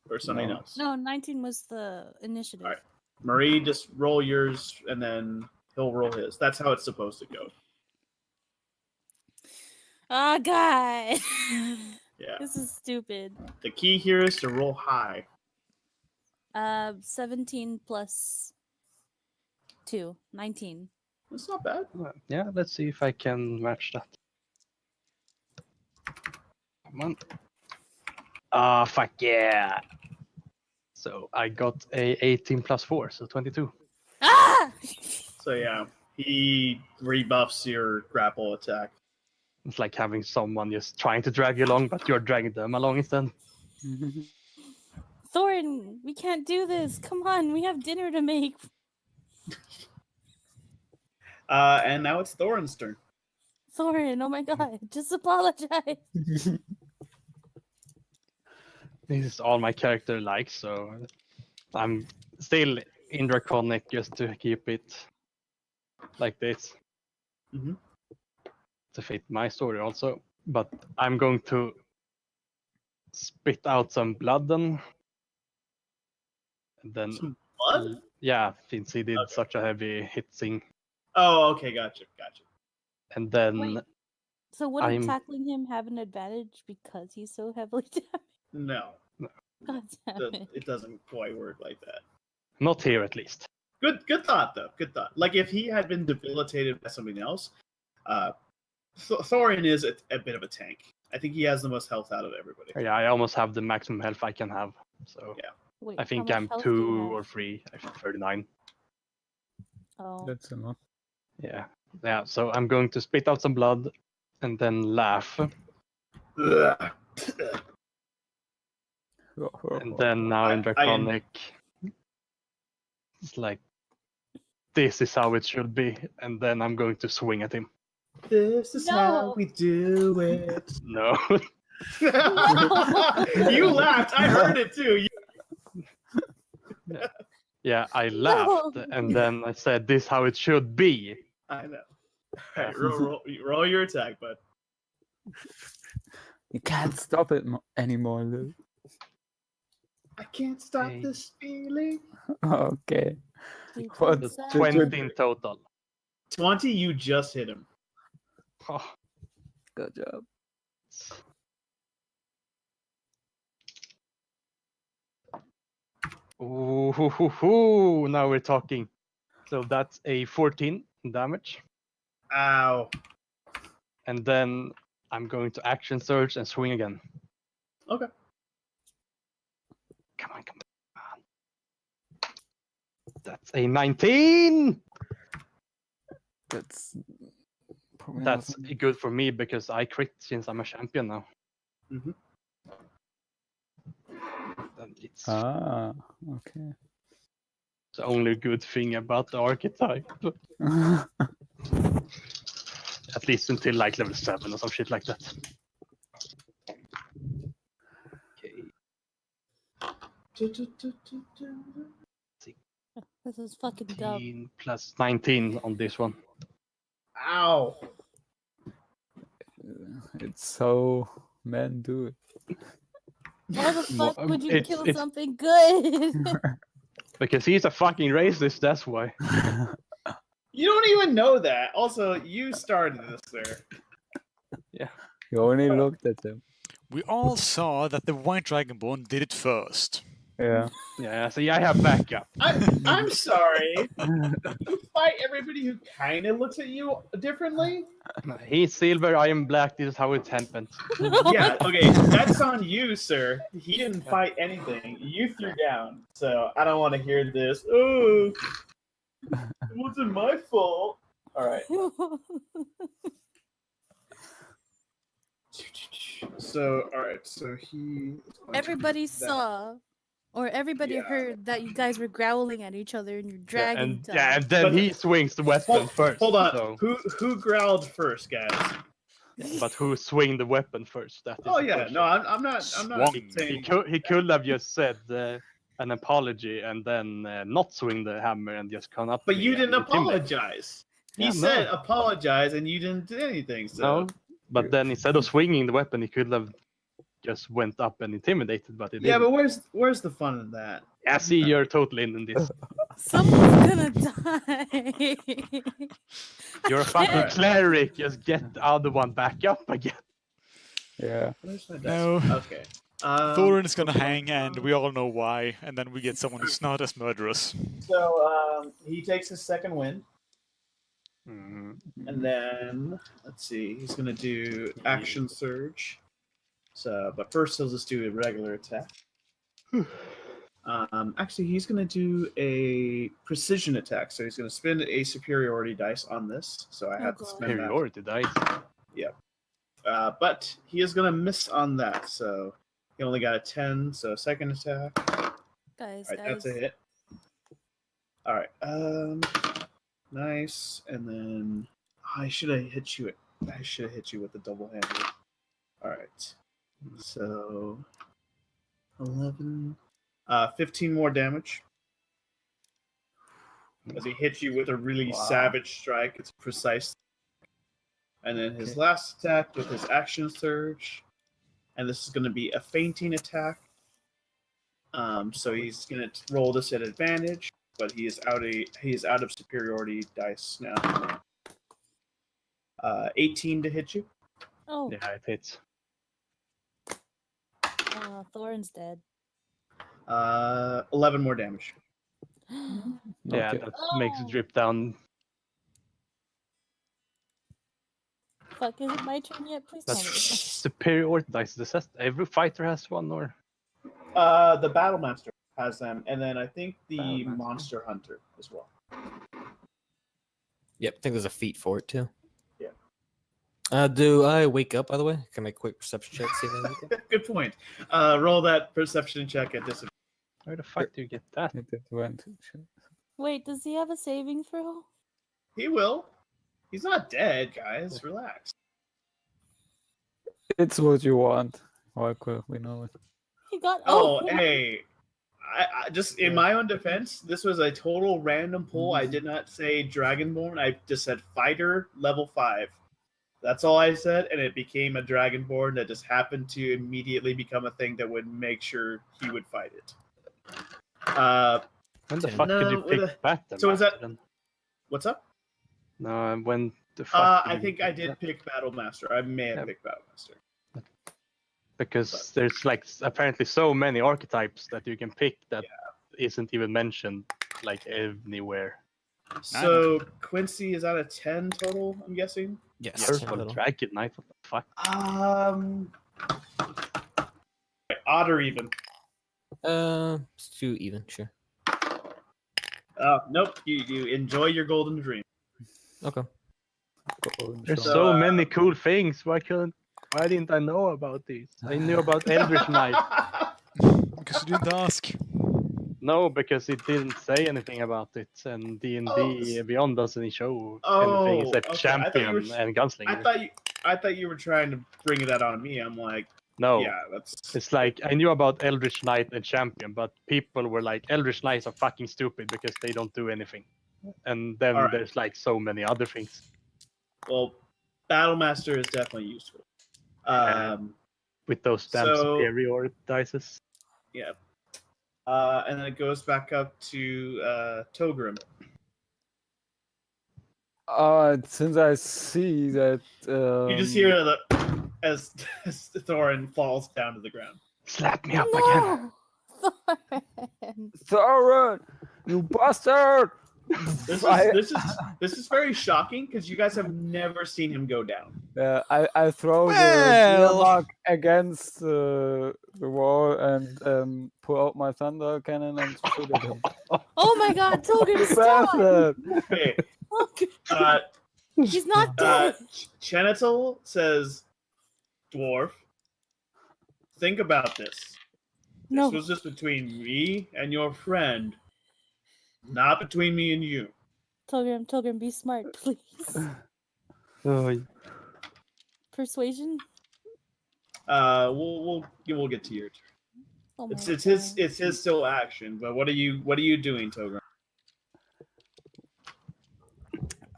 Or something No. else? No, 19 was the initiative. Alright. Marie, just roll yours and then he'll roll his. That's how it's supposed to go. Oh God, Yeah. this is stupid. The key here is to roll high. 17 plus 2, 19. That's not bad. Yeah, let's see if I can match that. Come on. Ah, fuck yeah. So I got a 18 plus 4, so 22. Ah! So yeah, he rebuffs your grapple attack. It's like having someone just trying to drag you along, but you're dragging them along instead. Thorin, we can't do this. Come on, we have dinner to make. And now it's Thorin's turn. Thorin, oh my God, just apologize. This is all my character likes, so I'm still in Draconic just to keep it like this. Mhm. To fit my story also. But I'm going to spit out some blood then. And then, Some blood? yeah, since he did Okay. such a heavy hit thing. Oh, okay, gotcha. And then Wait. So wouldn't I'm- tackling him have an advantage because he's so heavily damaged? No, God damn it. it doesn't quite work like that. not here at least. Good thought though. Good thought. Like if he had been debilitated by something else, Thorin is a bit of a tank. I think he has the most health out of everybody. Yeah, I almost have the maximum health I can have. So Yeah. Wait, I how think much I'm health do you 2 have? or 3. I think 39. Oh. That's enough. Yeah. Yeah, so I'm going to spit out some blood and then laugh. And then now in Draconic, it's like, this is how it should be. And then I'm going to swing at him. This is how we do it. No. You laughed. I heard it too. Yeah, I laughed. And then I said, this is how it should be. I know. All right, roll your attack, bud. You can't stop it anymore, Lou. I can't stop this feeling. Okay. What? That's 20 in total. 20, you just hit him. Oh, Good job. ooh, now we're talking. So that's a 14 damage. Ow. And then I'm going to action surge and swing again. Okay. Come on. That's a 19! That's That's good for me because I crit since I'm a champion now. Mm-hmm. Then it's okay. the only good thing about the archetype. At least until like level 7 or some shit like that. Okay. This is fucking dumb. 18 plus 19 on this one. Ow. It's so men do it. Why the fuck would you It's- kill it's- something good? Because he's a fucking racist, that's why. You don't even know that. Also, you started this, sir. You only looked at them. We all saw that the White Dragonborn did it first. Yeah. Yeah, see, I have backup. I'm sorry. You fight everybody who kind of looks at you differently? He's silver, I am black, this is how it happened. Yeah, okay, that's on you, sir. He didn't fight anything. You threw down. So I don't want to hear this. Oh, it wasn't my fault. All right. So, all right. So he. Everybody saw, or everybody heard that you guys were growling at each other and you're dragging. And then But- he swings the weapon first. Hold on. So, Who growled first, guys? but who swing the weapon first? That is Oh the yeah, question. no, I'm not Swung. He saying. could have just said an apology and then not swing the hammer and just come up. But to you me and didn't intimidate. apologize. Yeah, He said no. apologize, and you didn't do anything. So. No, but then instead of swinging the weapon, he could have just went up and intimidated. But he Yeah, didn't. but where's the fun in that? I see you're totally in this. Someone's gonna die. You're a fucking Alright. cleric. Just get the other one back up again. Yeah. Where's my dice? No. Okay. Thorin is gonna hang, and we all know why. And then we get someone who's not as murderous. So he takes his second win, Mhm. and then let's see, he's gonna do action surge. So, but first he'll just do a regular attack. Actually, he's gonna do a precision attack. So he's gonna spend a superiority dice on this. So I have to God. spend that. Superiority dice. But he is gonna miss on that. So he only got a 10. So second attack. Guys, All right, that's a guys. hit. All right. Nice. And then I should have hit you. I should have hit you with the double handed. All right. So 11, 15 more damage. As he hits you with a really savage strike, it's precise. And then his last attack with his action surge, and this is going to be a fainting attack. So he's going to roll this at advantage, but he is out of superiority dice now. 18 to hit you. Oh, Yeah, it hits. Thorin's dead. 11 more damage. Yeah, Okay. that makes it drip down. Fuck, is it my turn yet? Please tell That's me. superiority dice. Does that every fighter has one, or? The Battle Master has them, and then I think the Battlemaster. Monster Hunter as well. Yep, I think there's a feat for it too. Do I wake up, by the way? Can I make a quick perception check, see if I wake up? Good point. Roll that perception check at disadvantage. Where the fuck do you get that? Advantage. Wait, does he have a saving throw? He will. He's not dead, guys. Relax. It's what you want. Michael, we know it. He got. Oh, hey. I just in my own defense, this was a total random pull. I did not say Dragonborn. I just said fighter level 5. That's all I said, and it became a Dragonborn that just happened to immediately become a thing that would make sure he would fight it. When the fuck did you pick Battle? So is that- then? What's up? No, when the fuck? I think I did pick Battlemaster. I may have picked Battlemaster. Because there's like apparently so many archetypes that you can pick that isn't even mentioned like anywhere. So Quincy is out of 10 total, I'm guessing. Yes. Purple Dragon Knight, what the fuck? Odd or even? Let's do even, sure. Nope. You enjoy your golden dream. Okay. There's so many cool things. Why didn't I know about these? I knew about Eldritch Knight. Because you didn't ask. No, because it didn't say anything about it, and D&D Beyond doesn't show Oh, anything except okay. champion and gunslinger. I thought you were trying to bring that on me. I'm like, No, yeah, that's. it's like I knew about Eldritch Knight and champion, but people were like, Eldritch Knights are fucking stupid because they don't do anything. And then Alright. there's like so many other things. Well, Battlemaster is definitely useful. With those damn superior dices. Yeah. And then it goes back up to Togrim. Since I see that You just hear as Thorin falls down to the ground. Slap me up again. Thorin. Thorin, you bastard! This is very shocking because you guys have never seen him go down. I throw the earmark against the wall and pull out my thunder cannon and shoot at him. Oh my God, Togrim, stop! Bastard! Okay. Look, he's not dead. Chenatal says, Dwarf, think about this. No. This was just between me and your friend, not between me and you. Togrim, be smart, please. Oh, Persuasion. We'll get to your turn. Oh my It's his still action. But what are you doing, Togrim?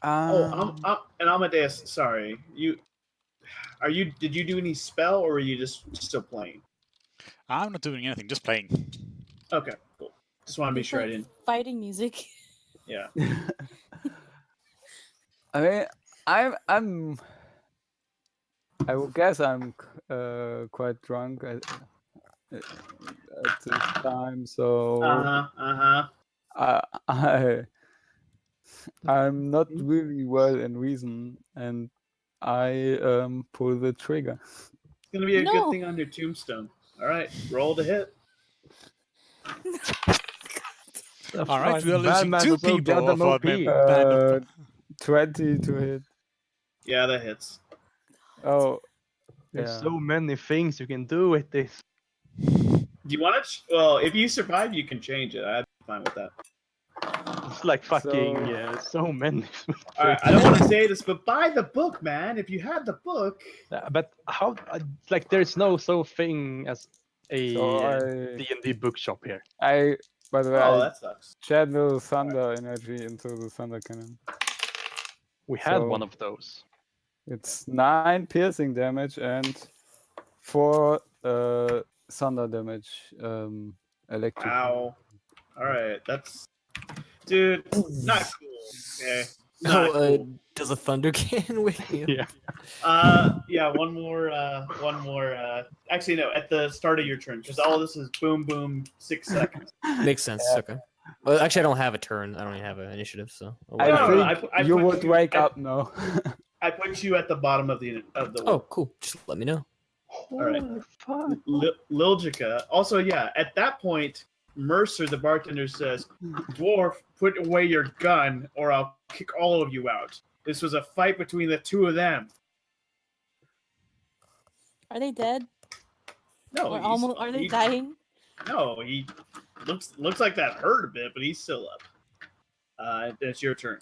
And Amadeus, sorry, did you do any spell or were you just still playing? I'm not doing anything, just playing. Okay, cool. Just want to be sure I didn't. Fighting music. Yeah. I mean, I would guess I'm quite drunk at this time, so I'm not really well in reason, and I pull the trigger. It's gonna be a good thing on your tombstone. All right, roll to hit. All right, we are losing 2 people of our band of 20 to hit. Yeah, that hits. Oh, there's so many things you can do with this. Do you want to? Well, if you survive, you can change it. I'd be fine with that. It's like fucking so many. All right, I don't want to say this, but buy the book, man. If you had the book. But how? Like, there's no thing as a D&D bookshop here. By the way, that sucks. Channel thunder energy into the thunder cannon. We had one of those. It's 9 piercing damage and 4 thunder damage. Electric. Wow. All right, that's dude. Not cool. Okay. Does a thunder cannon wake me up? Yeah. One more. Actually, no. At the start of your turn, because all this is boom, boom, 6 seconds. Makes sense. Okay. Well, actually, I don't have a turn. I don't even have an initiative, so. I you would wake up now. I put you at the bottom of the. Oh, cool. Just let me know. All right. Liljica. Also, yeah. At that point, Mercer, the bartender, says, "Dwarf, put away your gun, or I'll kick all of you out." This was a fight between the two of them. Are they dead? No, Or he's almost? Are they he- dying? No, he looks like that hurt a bit, but he's still up. It's your turn.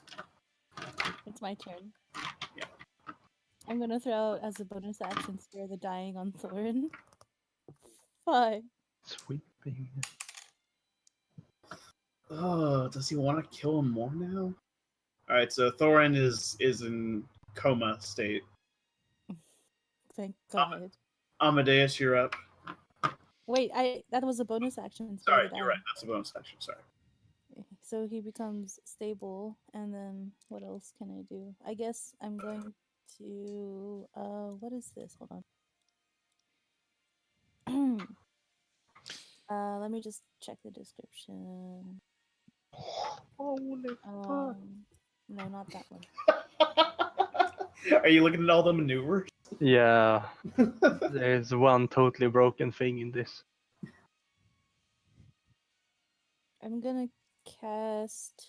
It's my turn. Yeah. I'm gonna throw out as a bonus action Spare the Dying on Thorin. 5. Sweeping. Oh, does he want to kill him more now? All right, so Thorin is in coma state. Thank God. Amadeus, you're up. Wait, that was a bonus action. Spare Sorry, the you're Dying. right. That's a bonus action. Sorry. So he becomes stable, and then what else can I do? I guess I'm going to what is this? Hold on. Let me just check the description. Holy fuck. No, not that one. Are you looking at all the maneuvers? Yeah, there's one totally broken thing in this. I'm gonna cast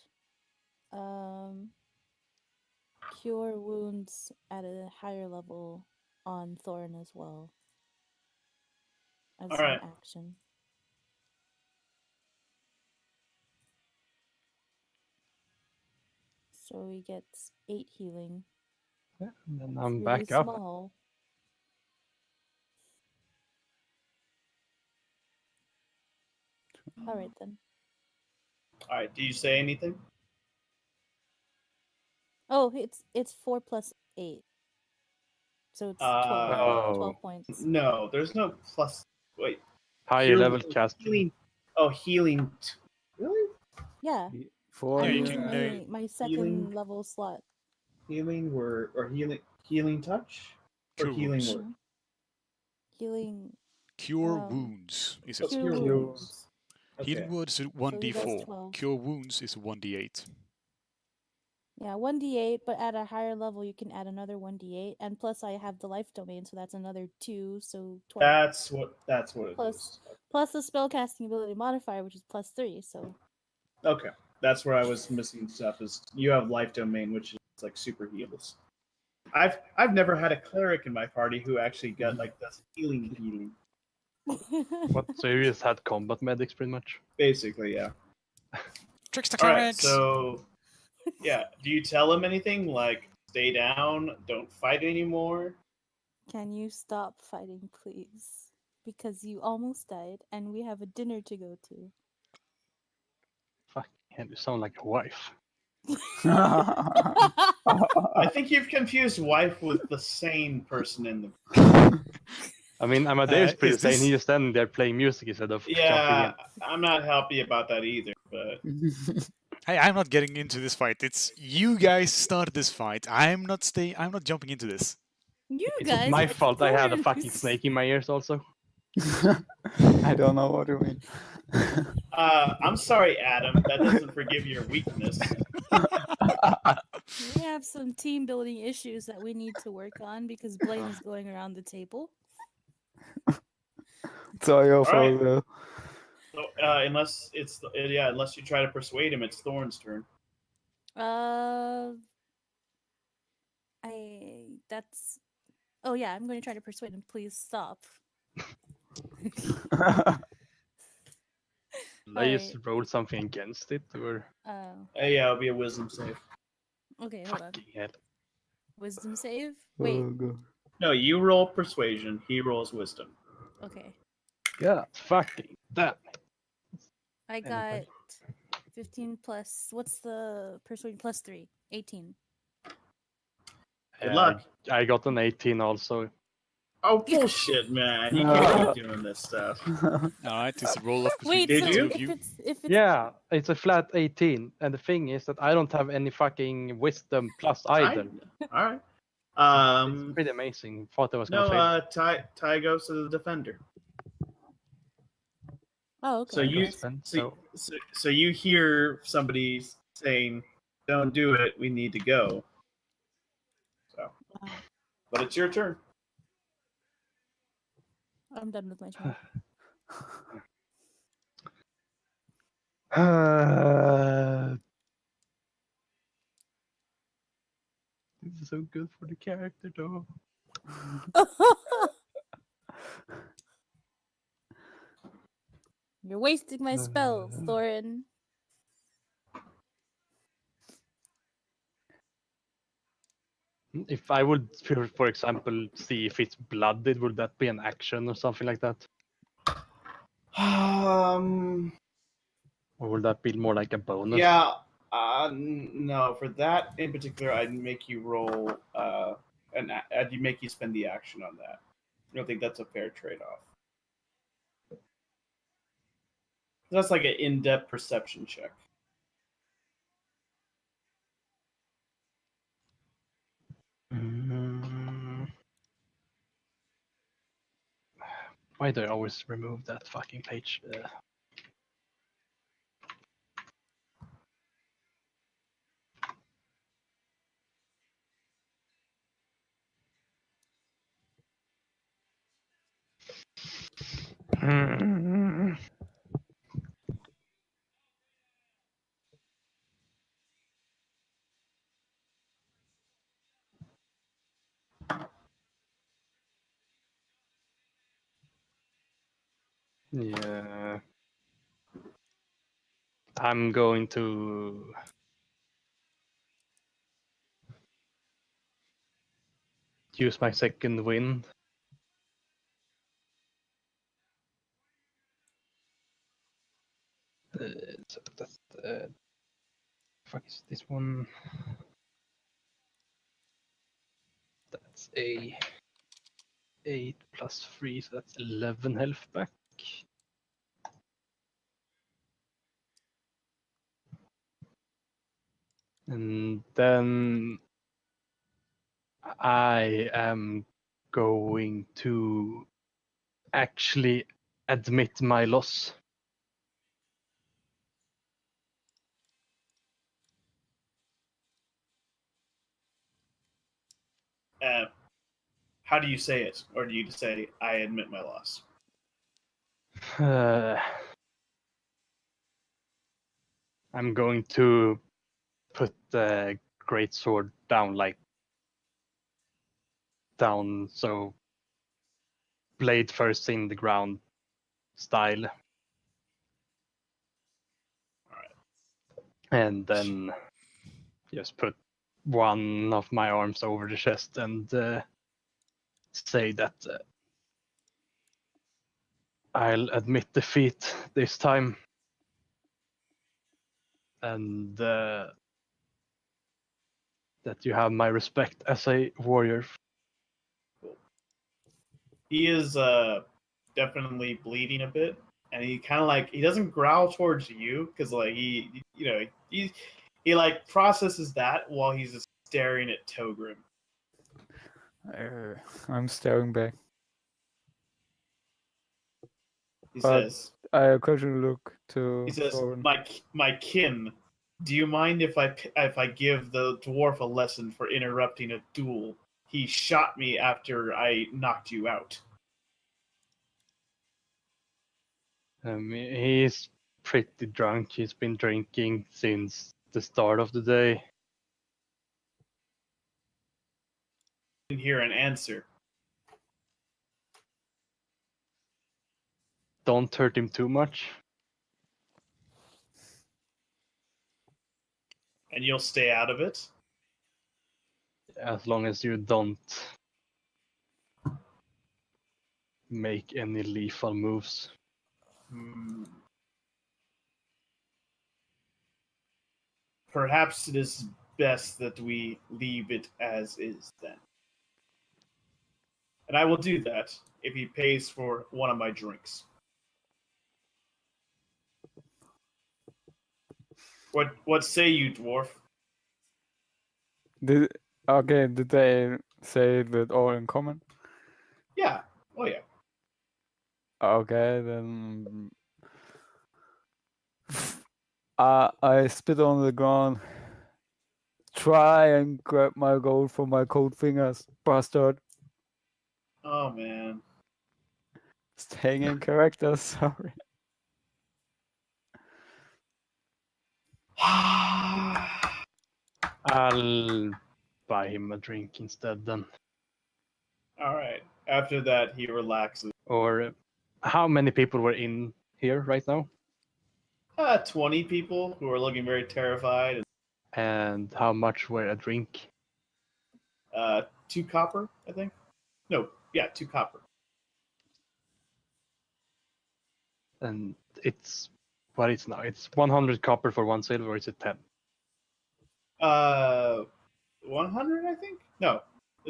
Cure Wounds at a higher level on Thorin as well. As All an right. action. So he gets 8 healing. Yeah, and then It's I'm really back up. small. All right then. All right. Do you say anything? Oh, it's 4 plus 8. So it's 12. Oh. 12 points. No, there's no plus. Wait. Higher Cure level Wounds, cast. Healing. Oh, healing. Really? Yeah. For Yeah, I'm you using can, my second healing. level slot. Healing word or healing touch or Cure healing wounds. word. Healing Cure Um, wounds is Oh, it? Cure Cure Wounds. Healing Okay. word is a So he does 1d4. 12. Cure wounds is a 1d8. Yeah, 1d8, but at a higher level you can add another 1d8, and plus I have the life domain, so that's another 2, so 12. That's what it Plus- is. Plus the spellcasting ability modifier, which is plus 3, so Okay. That's where I was missing stuff. Is you have life domain, which is like super heals. I've never had a cleric in my party who actually got like this healing. What? So you just had combat medics pretty much? Basically, yeah. Trickster All right. clerics! So, yeah. Do you tell him anything like stay down, don't fight anymore? Can you stop fighting, please? Because you almost died, and we have a dinner to go to. Fuck, you sound like a wife. I think you've confused wife with the sane person in the. I mean, Amadeus Is pretty sane. this- He's just standing there playing music instead of jumping Yeah, in. I'm not happy about that either. But Hey, I'm not getting into this fight. It's you guys started this fight. I'm not jumping into this. You It's guys, my it's fault. I had a Thorin fucking who's- snake in my ears also. I don't know what you mean. I'm sorry, Adam. That doesn't forgive your weakness. We have some team building issues that we need to work on because blame is going around the table. It's all your All right. fault, Will. So, unless you try to persuade him, it's Thorn's turn. That's. Oh yeah, I'm going to try to persuade him. Please stop. I just rolled something against it, or Yeah, it'll be a wisdom save. Okay, hold on. fucking hell. Wisdom save. Wait. Oh, God. No, you roll persuasion. He rolls wisdom. Okay. Yeah. Fucking damn. I got 15 plus. What's the persuasion plus 3? 18. Good luck. I got an 18 also. Oh bullshit, man! He can't be doing this stuff. Alright, it's a roll off between Wait, the Did so two you? of you. if it's Yeah, it's a flat 18, and the thing is that I don't have any fucking wisdom plus either. All right. It's pretty amazing. Thought I was No. gonna fail. Ty goes to the defender. Oh, okay. So you yes. so you hear somebody saying, "Don't do it. We need to go." So, but it's your turn. I'm done with my turn. This is so good for the character, though. You're wasting my spells, Thorin. If I would, for example, see if it's blooded, would that be an action or something like that? Or would that be more like a bonus? Yeah. No, for that in particular, I'd make you roll. I'd make you spend the action on that. I don't think that's a fair trade-off. That's like an in-depth perception check. Why do I always remove that fucking page? Yeah. I'm going to use my second wind. So that's fuck is this one? That's a 8 plus 3, so that's 11 health back. And then I am going to actually admit my loss. How do you say it, or do you say "I admit my loss"? I'm going to put the great sword down, like down, so blade first in the ground style. And then just put one of my arms over the chest and say that I'll admit defeat this time. And that you have my respect as a warrior. He is definitely bleeding a bit, and he kind of like he doesn't growl towards you because like he like processes that while he's just staring at Togrim. I'm staring back. He But says, I occasionally look to "He says, Thorin. my kin, do you mind if I give the dwarf a lesson for interrupting a duel? He shot me after I knocked you out." He's pretty drunk. He's been drinking since the start of the day. Didn't hear an answer. Don't hurt him too much. And you'll stay out of it? As long as you don't make any lethal moves. Perhaps it is best that we leave it as is then. And I will do that if he pays for one of my drinks. What say you, dwarf? Did they say that all in common? Yeah. Oh yeah. Okay, then I spit on the ground. Try and grab my gold from my cold fingers, bastard. Oh man. Staying in character, sorry. I'll buy him a drink instead then. All right. After that, he relaxes. Or how many people were in here right now? 20 people who are looking very terrified. And how much were a drink? 2 copper, I think. No, yeah, 2 copper. And it's what is now? It's 100 copper for 1 silver, or is it 10? 100, I think. No,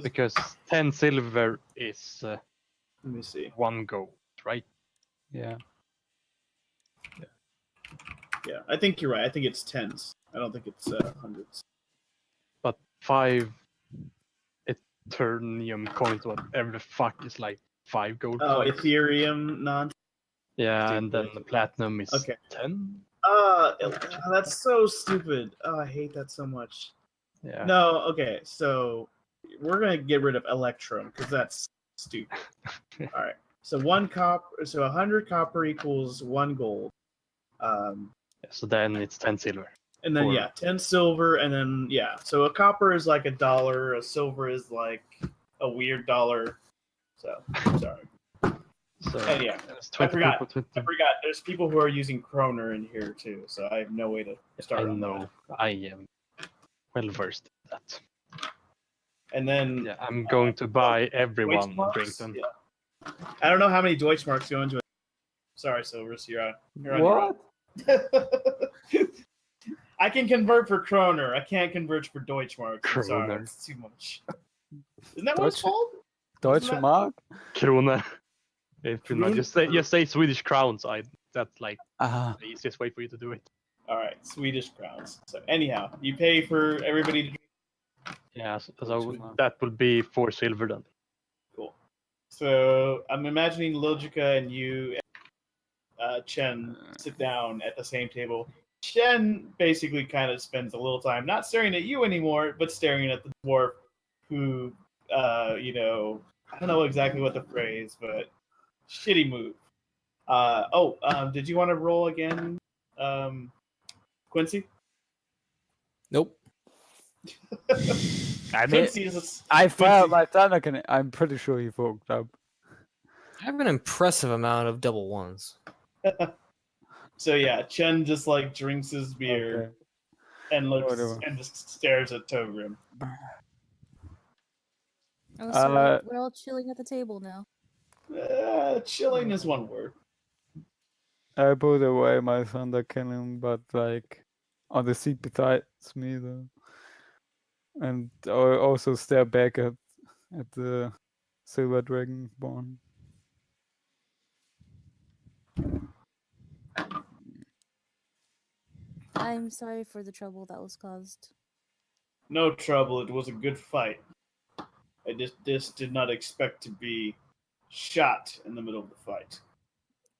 Because 10 silver is let me see. 1 gold, right? Yeah. Yeah, I think you're right. I think it's tens. I don't think it's hundreds. But 5 Eternium coins, whatever the fuck, is like 5 gold Oh, coins. Ethereum non. Yeah, Stupid. and then the platinum is Okay. 10. That's so stupid. Oh, I hate that so much. Yeah. No, okay, so we're gonna get rid of Electrum because that's stupid. All right, so 100 copper equals 1 gold. So then it's 10 silver. And then 10 silver, and then so a copper is like $1, a silver is like a weird dollar. So sorry. So And yeah, it's I 20 forgot. people, 20. I forgot. There's people who are using kroner in here too, so I have no way to start. I on know. that. I am well versed in that. And then I'm going to buy everyone a Deutschmarks? drink then. Yeah. I don't know how many Deutschmarks go into it. Sorry, Silvers, you're on your own. I can convert for kroner. I can't convert for Deutschmarks. I'm sorry, Kroner. it's too much. Isn't that what it's called? Deutsche that- Mark? Kroner. If you know, Kroner? just say Swedish crowns. That's like Ah, the easiest way for you to do it. All right, Swedish crowns. So anyhow, you pay for everybody to Yeah, so Deutsche that will be 4 silver then. Cool. So I'm imagining Liljica and you, Chen, sit down at the same table. Chen basically kind of spends a little time not staring at you anymore, but staring at the dwarf who, I don't know exactly what the phrase, but shitty move. Did you want to roll again, Quincy? Nope. Quincy is I fired my thunder cannon. I'm pretty sure he fucked up. I have an impressive amount of double ones. So yeah, Chen just like drinks his beer Okay. and looks Whatever. and just stares at Togrim. Oh, so we're all chilling at the table now. Chilling is one word. I put away my thunder cannon, but like on the seat besides me though. And I also stare back at the silver dragon born. I'm sorry for the trouble that was caused. No trouble. It was a good fight. I just did not expect to be shot in the middle of the fight.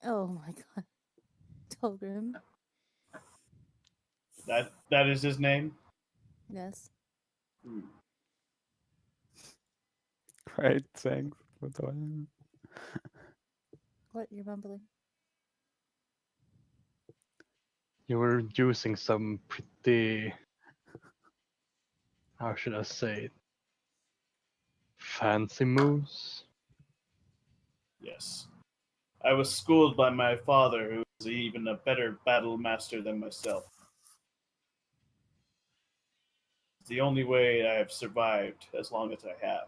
Oh my god. Togrim. That is his name. Yes. Great, thanks for telling me. What? You're mumbling? You were using some pretty, how should I say it, fancy moves. Yes. I was schooled by my father, who was even a better battle master than myself. It's the only way I have survived as long as I have.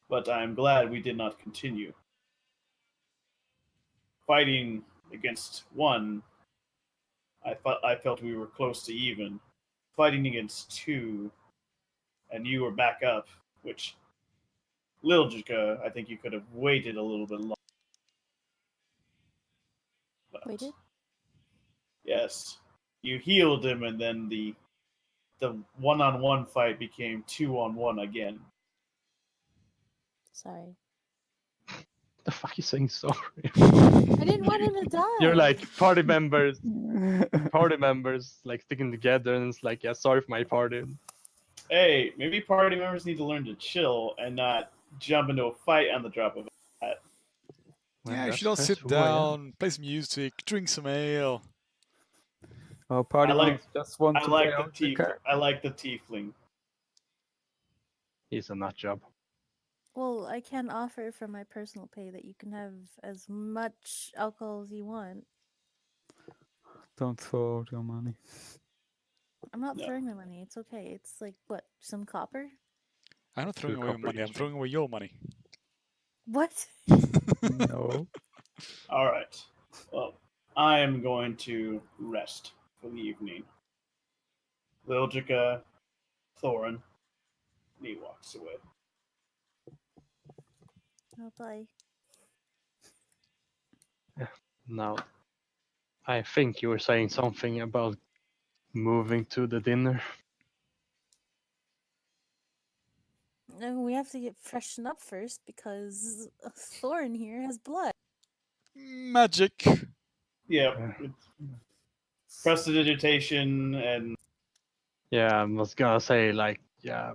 But I am glad we did not continue. Fighting against one, I felt we were close to even. Fighting against two, and you were back up, which Liljica, I think you could have waited a little bit longer. But, Waited? yes, you healed him, and then the one-on-one fight became 2-on-1 again. Sorry. The fuck you saying sorry? I didn't want him to die. You're like party members like sticking together, and it's like, yeah, sorry for my party. Hey, maybe party members need to learn to chill and not jump into a fight on the drop of a hat. Yeah, you that's- should all that's sit who I am. down, play some music, drink some ale. Our party I like- members just want I to like play the out the I like the tiefling. He's a nut job. Well, I can offer from my personal pay that you can have as much alcohol as you want. Don't throw out your money. I'm not No. throwing my money. It's okay. It's like what? Some copper? I'm not throwing Two away my copper money. I'm each. throwing away your money. What? No. All right. Well, I am going to rest for the evening. Liljica, Thorin, and he walks away. Oh, bye. Now, I think you were saying something about moving to the dinner. No, we have to get freshened up first because Thorin here has blood. Magic. Yeah, Yeah. it's prestidigitation and Yeah, I was gonna say like, yeah,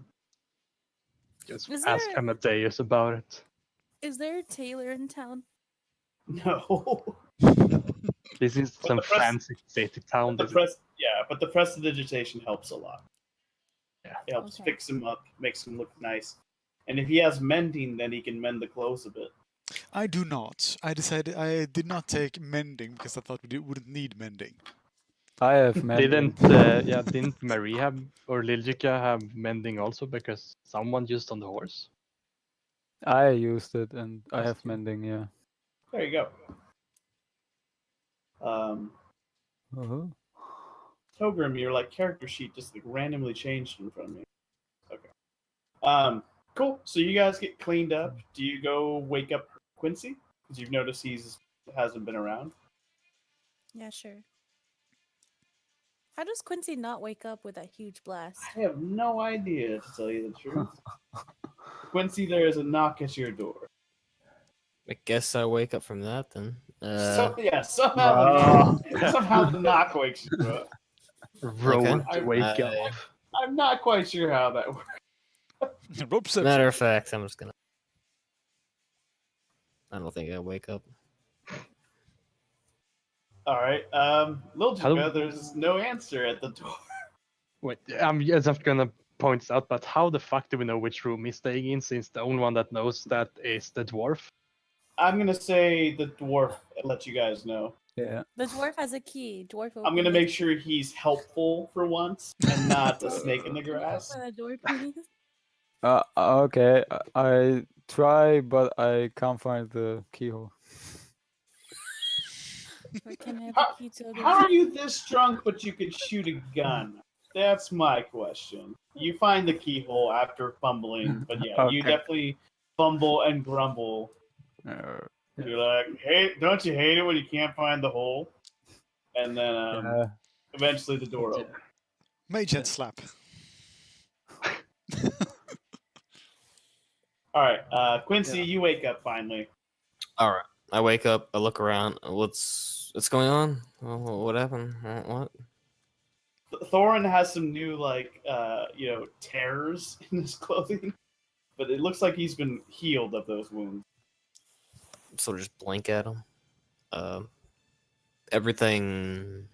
just Is ask there Amadeus about it. is there a tailor in town? no. This is But some the press- fancy city town. But the prestidigitation helps a lot. Yeah. It helps Okay. fix him up, makes him look nice. And if he has mending, then he can mend the clothes a bit. I do not. I decided I did not take mending because I thought wouldn't need mending. I have mending. Didn't Marie have or Liljica have mending also because someone used on the horse? I used it and I That's have true. mending, yeah. There you go. Uh-huh. Togrim, your like character sheet just like randomly changed in front of me. Okay. Cool. So you guys get cleaned up. Do you go wake up Quincy? Because you've noticed hasn't been around. Yeah, sure. How does Quincy not wake up with that huge blast? I have no idea, to tell you the truth. Quincy, there is a knock at your door. I guess I wake up from that then. Somehow the knock wakes you up. Roll Okay. to wake up. I'm not quite sure how that works. Rope perception. Matter of fact, I'm just gonna. I don't think I wake up. All right. Liljica, Hello? there's no answer at the door. Wait, I'm just gonna point out, but how the fuck do we know which room he's staying in since the only one that knows that is the dwarf? I'm gonna say the dwarf. Let you guys know. Yeah. The dwarf has a key. Dwarf. I'm gonna open make the- sure he's helpful for once and not a snake in the Can you grass. open the door, please? Okay. I try, but I can't find the keyhole. Or can I have the key to the How are you this drunk but you could shoot a gun? That's my question. You find the keyhole after fumbling, but yeah, you Okay. definitely fumble and grumble. You're like, hey, don't you hate it when you can't find the hole? And then Yeah. eventually the door opens. Mage hand slap. All right, Quincy, you wake up finally. All right. I wake up. I look around. What's going on? What happened? What? Thorin has some new tears in his clothing, but it looks like he's been healed of those wounds. Sort of just blink at him. Everything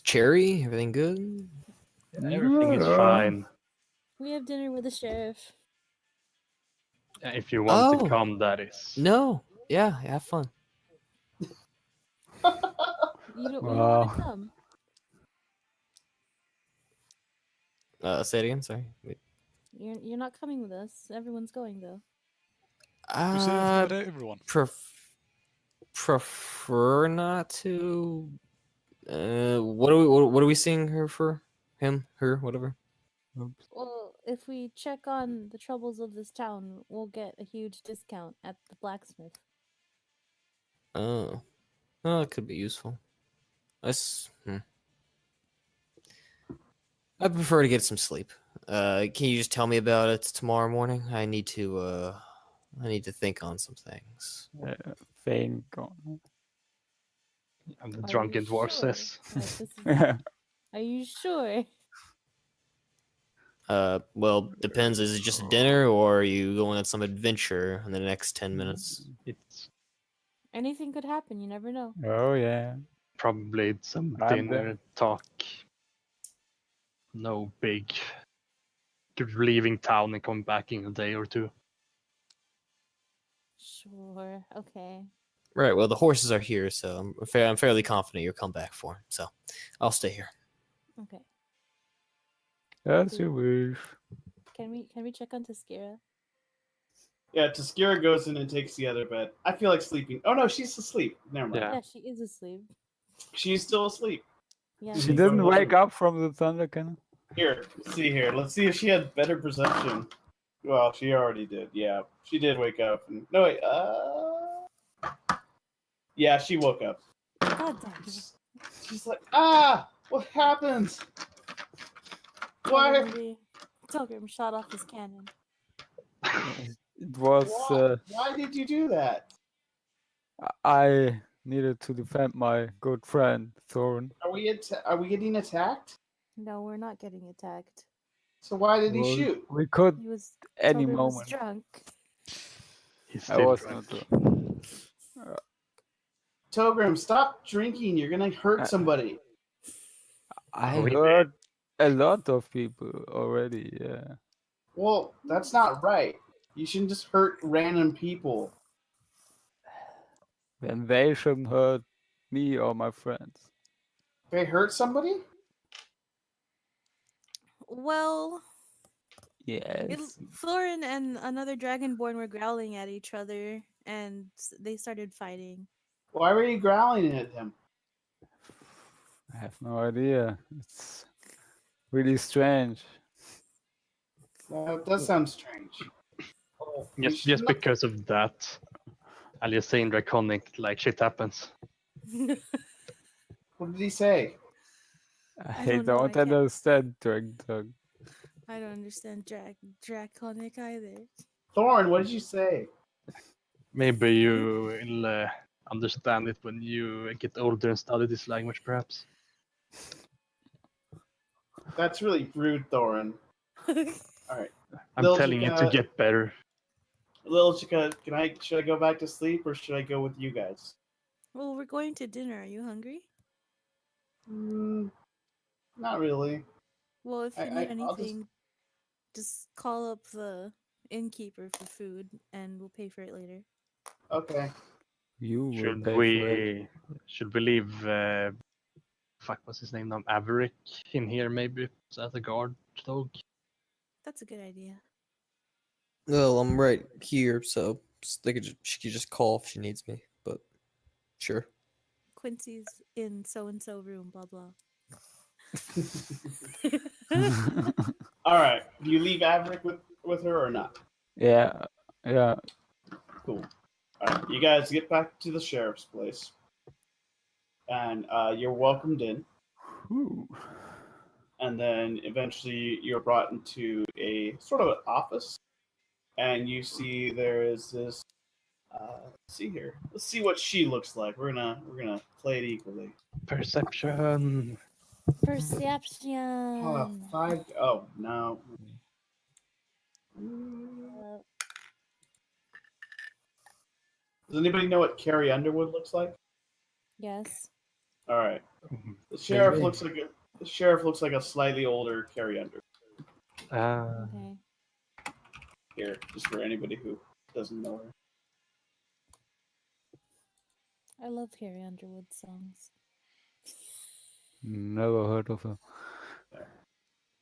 cherry. Everything good. Everything is fine. We have dinner with the sheriff. If you want to Oh. come, that is. No. Yeah. Have fun. You don't. We don't Wow. want to come. Say it again. Sorry. Wait. You're not coming with us. Everyone's going though. You say that to everyone. Prefer not to. What are we seeing her for? Him, her, whatever. Well, if we check on the troubles of this town, we'll get a huge discount at the blacksmith. Oh, it could be useful. I prefer to get some sleep. Can you just tell me about it tomorrow morning? I need to think on some things. Fane gone. And the Are drunken you dwarf sure? says. This is- Are you sure? Well, depends. Is it just a dinner, or are you going on some adventure in the next 10 minutes? It's Anything could happen. You never know. Oh yeah. probably some I'm dinner talk. No big leaving town and coming back in a day or two. Sure. Okay. Right. Well, the horses are here, so I'm fairly confident you'll come back for 'em, so I'll stay here. Okay. As you wish. Can we check on Taskira? Yeah, Taskira goes in and takes the other bed. I feel like sleeping. Oh no, she's asleep. Never mind. Yeah. Yeah, she is asleep. She's still asleep. Yeah. She She's didn't going wake to- up from the thunder cannon. Here, see here. Let's see if she had better perception. Well, she already did. Yeah, she did wake up. And, no wait. Yeah, she woke up. God damn. She's like, what happened? Why? Togrim shot off his cannon. It was. Why did you do that? I needed to defend my good friend Thorin. Are we getting attacked? No, we're not getting attacked. So why did he Well, shoot? We could He was any Togrim was moment. drunk. He's I still was drunk. not. Togrim, stop drinking. You're gonna hurt somebody. I we heard a lot of people already. Yeah. Well, that's not right. You shouldn't just hurt random people. Then they shouldn't hurt me or my friends. They hurt somebody? Well, Yes. Thorin and another Dragonborn were growling at each other, and they started fighting. Why were you growling at him? I have no idea. It's really strange. That does sound strange. Oh, we Just should not- because of that, I'll just say in Draconic, like shit happens. What did he say? I don't know, I don't can't- understand Drag Dog. I don't understand Draconic either. Thorn, what did you say? Maybe you will understand it when you get older and study this language, perhaps. That's really rude, Thorin. Alright. I'm Liljica- telling you to get better. Liljica, should I go back to sleep or should I go with you guys? Well, we're going to dinner. Are you hungry? Not really. Well, if you I- need I'll just- anything, just call up the innkeeper for food, and we'll pay for it later. Okay. You will Should pay for it. we leave fuck what's his name now? Averick in here maybe as a guard dog? That's a good idea. Well, I'm right here, so she could just call if she needs me. But sure. Quincy's in so and so room. Blah blah. Alright. Do you leave Averick with her or not? Yeah. Yeah. Cool. Alright, you guys get back to the sheriff's place. And you're welcomed in. Ooh. And then eventually you're brought into a sort of an office. And you see there is this let's see here. Let's see what she looks like. We're gonna play it equally. Perception. Perception. 5. Oh no. Does anybody know what Carrie Underwood looks like? Yes. All right. The sheriff Maybe. looks like a slightly older Carrie Underwood. Okay. Here, just for anybody who doesn't know her. I love Carrie Underwood songs. Never heard of her.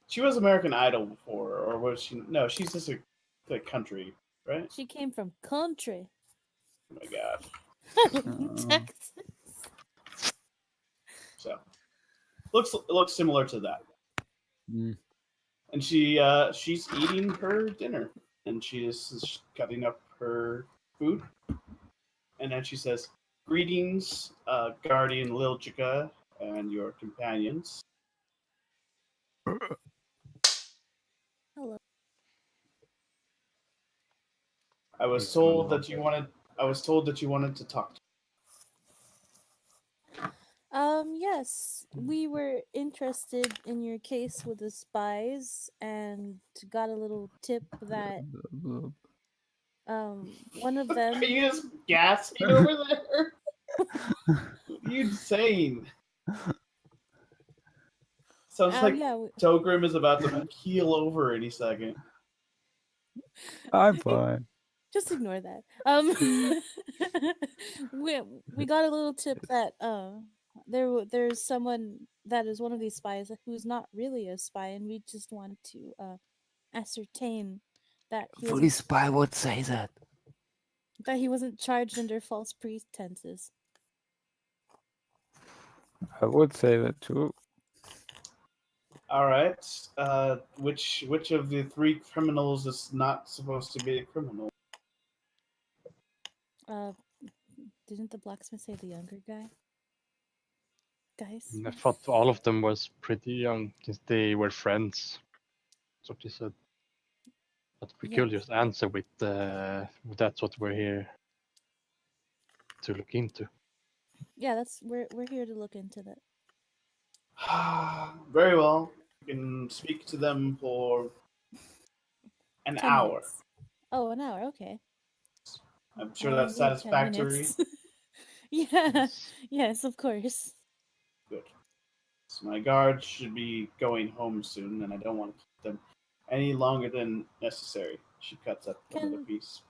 She was American Idol before, or was she? No, she's just a country, right? She came from country. Oh my god. Texas. So looks similar to that. Mm. And she's eating her dinner, and she is cutting up her food, and then she says, "Greetings, Guardian Liljica and your companions. Hello. I was told that you wanted to talk to Yes. We were interested in your case with the spies and got a little tip that one of me." them Are you just gasping over there? What are you saying? Sounds like yeah, Togrim is about to keel over any second. I'm fine. just ignore that. We got a little tip that there's someone that is one of these spies who's not really a spy, and we just want to ascertain that Fully spy would say that. he wasn't charged under false pretenses. I would say that too. All right. Which of the three criminals is not supposed to be a criminal? Didn't the blacksmith say the younger guy? Guys? I thought all of them was pretty young since they were friends. That's what you said. But we could Yes. just answer with that's what we're here to look into. Yeah, we're here to look into that. Very well. You can speak to them for an 10 hour. minutes. Oh, an hour, okay. I'm sure I'll that's wait 10 satisfactory. minutes. Yeah, yes, of course. Good. So my guards should be going home soon, and I don't want to keep them any longer than necessary. She cuts up another piece.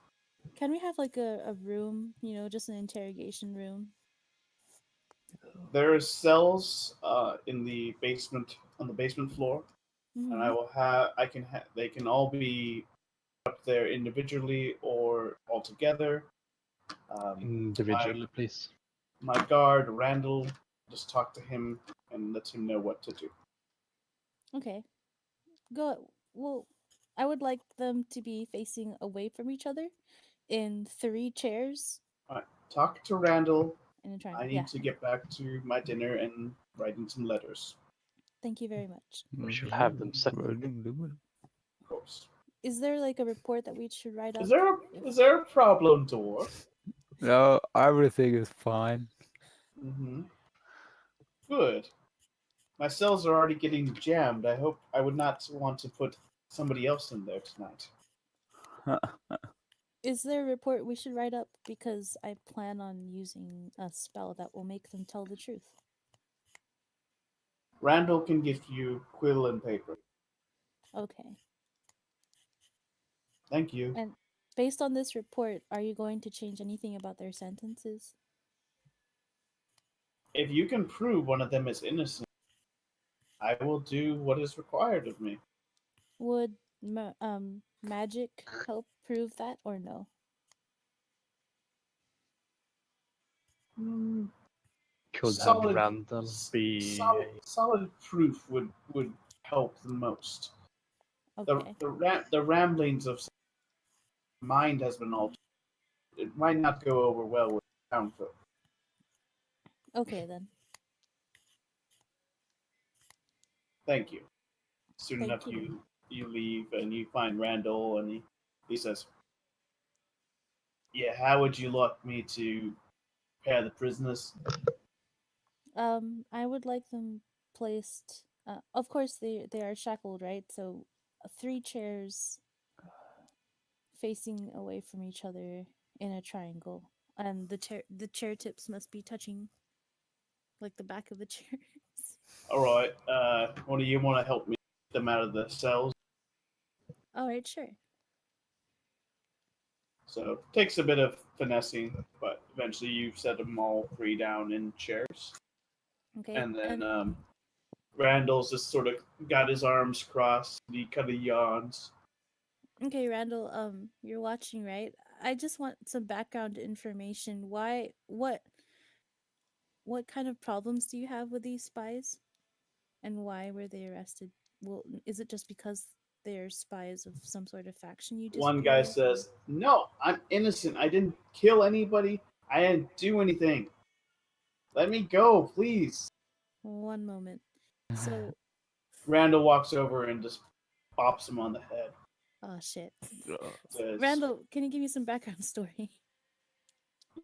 Can we have like a room, just an interrogation room? There are cells in the basement, on the basement floor, and I will have. They can all be up there individually or all together. Individually, please. My guard Randall, just talk to him and let him know what to do. Okay. Well, I would like them to be facing away from each other in 3 chairs All right, talk to Randall. in a triangle. I need to get back to my dinner and writing some letters. Thank you very much. We should have them separate. Of course. Is there like a report that we should write up? Is there a problem, Dwarf? No, everything is fine. Mm-hmm. Good. My cells are already getting jammed. I would not want to put somebody else in there tonight. Is there a report we should write up? Because I plan on using a spell that will make them tell the truth. Randall can give you quill and paper. Okay. Thank you. And based on this report, are you going to change anything about their sentences? If you can prove one of them is innocent, I will do what is required of me. Would magic help prove that or no? Could have Randall be solid proof would help the most. Okay. The ramblings of mind has been altered. It might not go over well with town folk. Okay then. Thank you. Soon Thank enough, you. you leave and you find Randall, and he says, "Yeah, how would you like me to pair the prisoners?" I would like them placed. Of course, they are shackled, right? So, 3 chairs facing away from each other in a triangle, and the chair tips must be touching, like the back of the chairs. All right. One of you want to help me get them out of the cells? All right, sure. So it takes a bit of finessing, but eventually you set them all 3 down in chairs. Okay. And then Randall's just sort of got his arms crossed. And he kind of yawns. Okay, Randall, you're watching, right? I just want some background information. What kind of problems do you have with these spies? And why were they arrested? Well, is it just because they're spies of some sort of faction you disagree One guy with? says, "No, I'm innocent. I didn't kill anybody. I didn't do anything. Let me go, please." One moment. So, Randall walks over and just bops him on the head. oh shit. Says, Randall, can you give me some background story?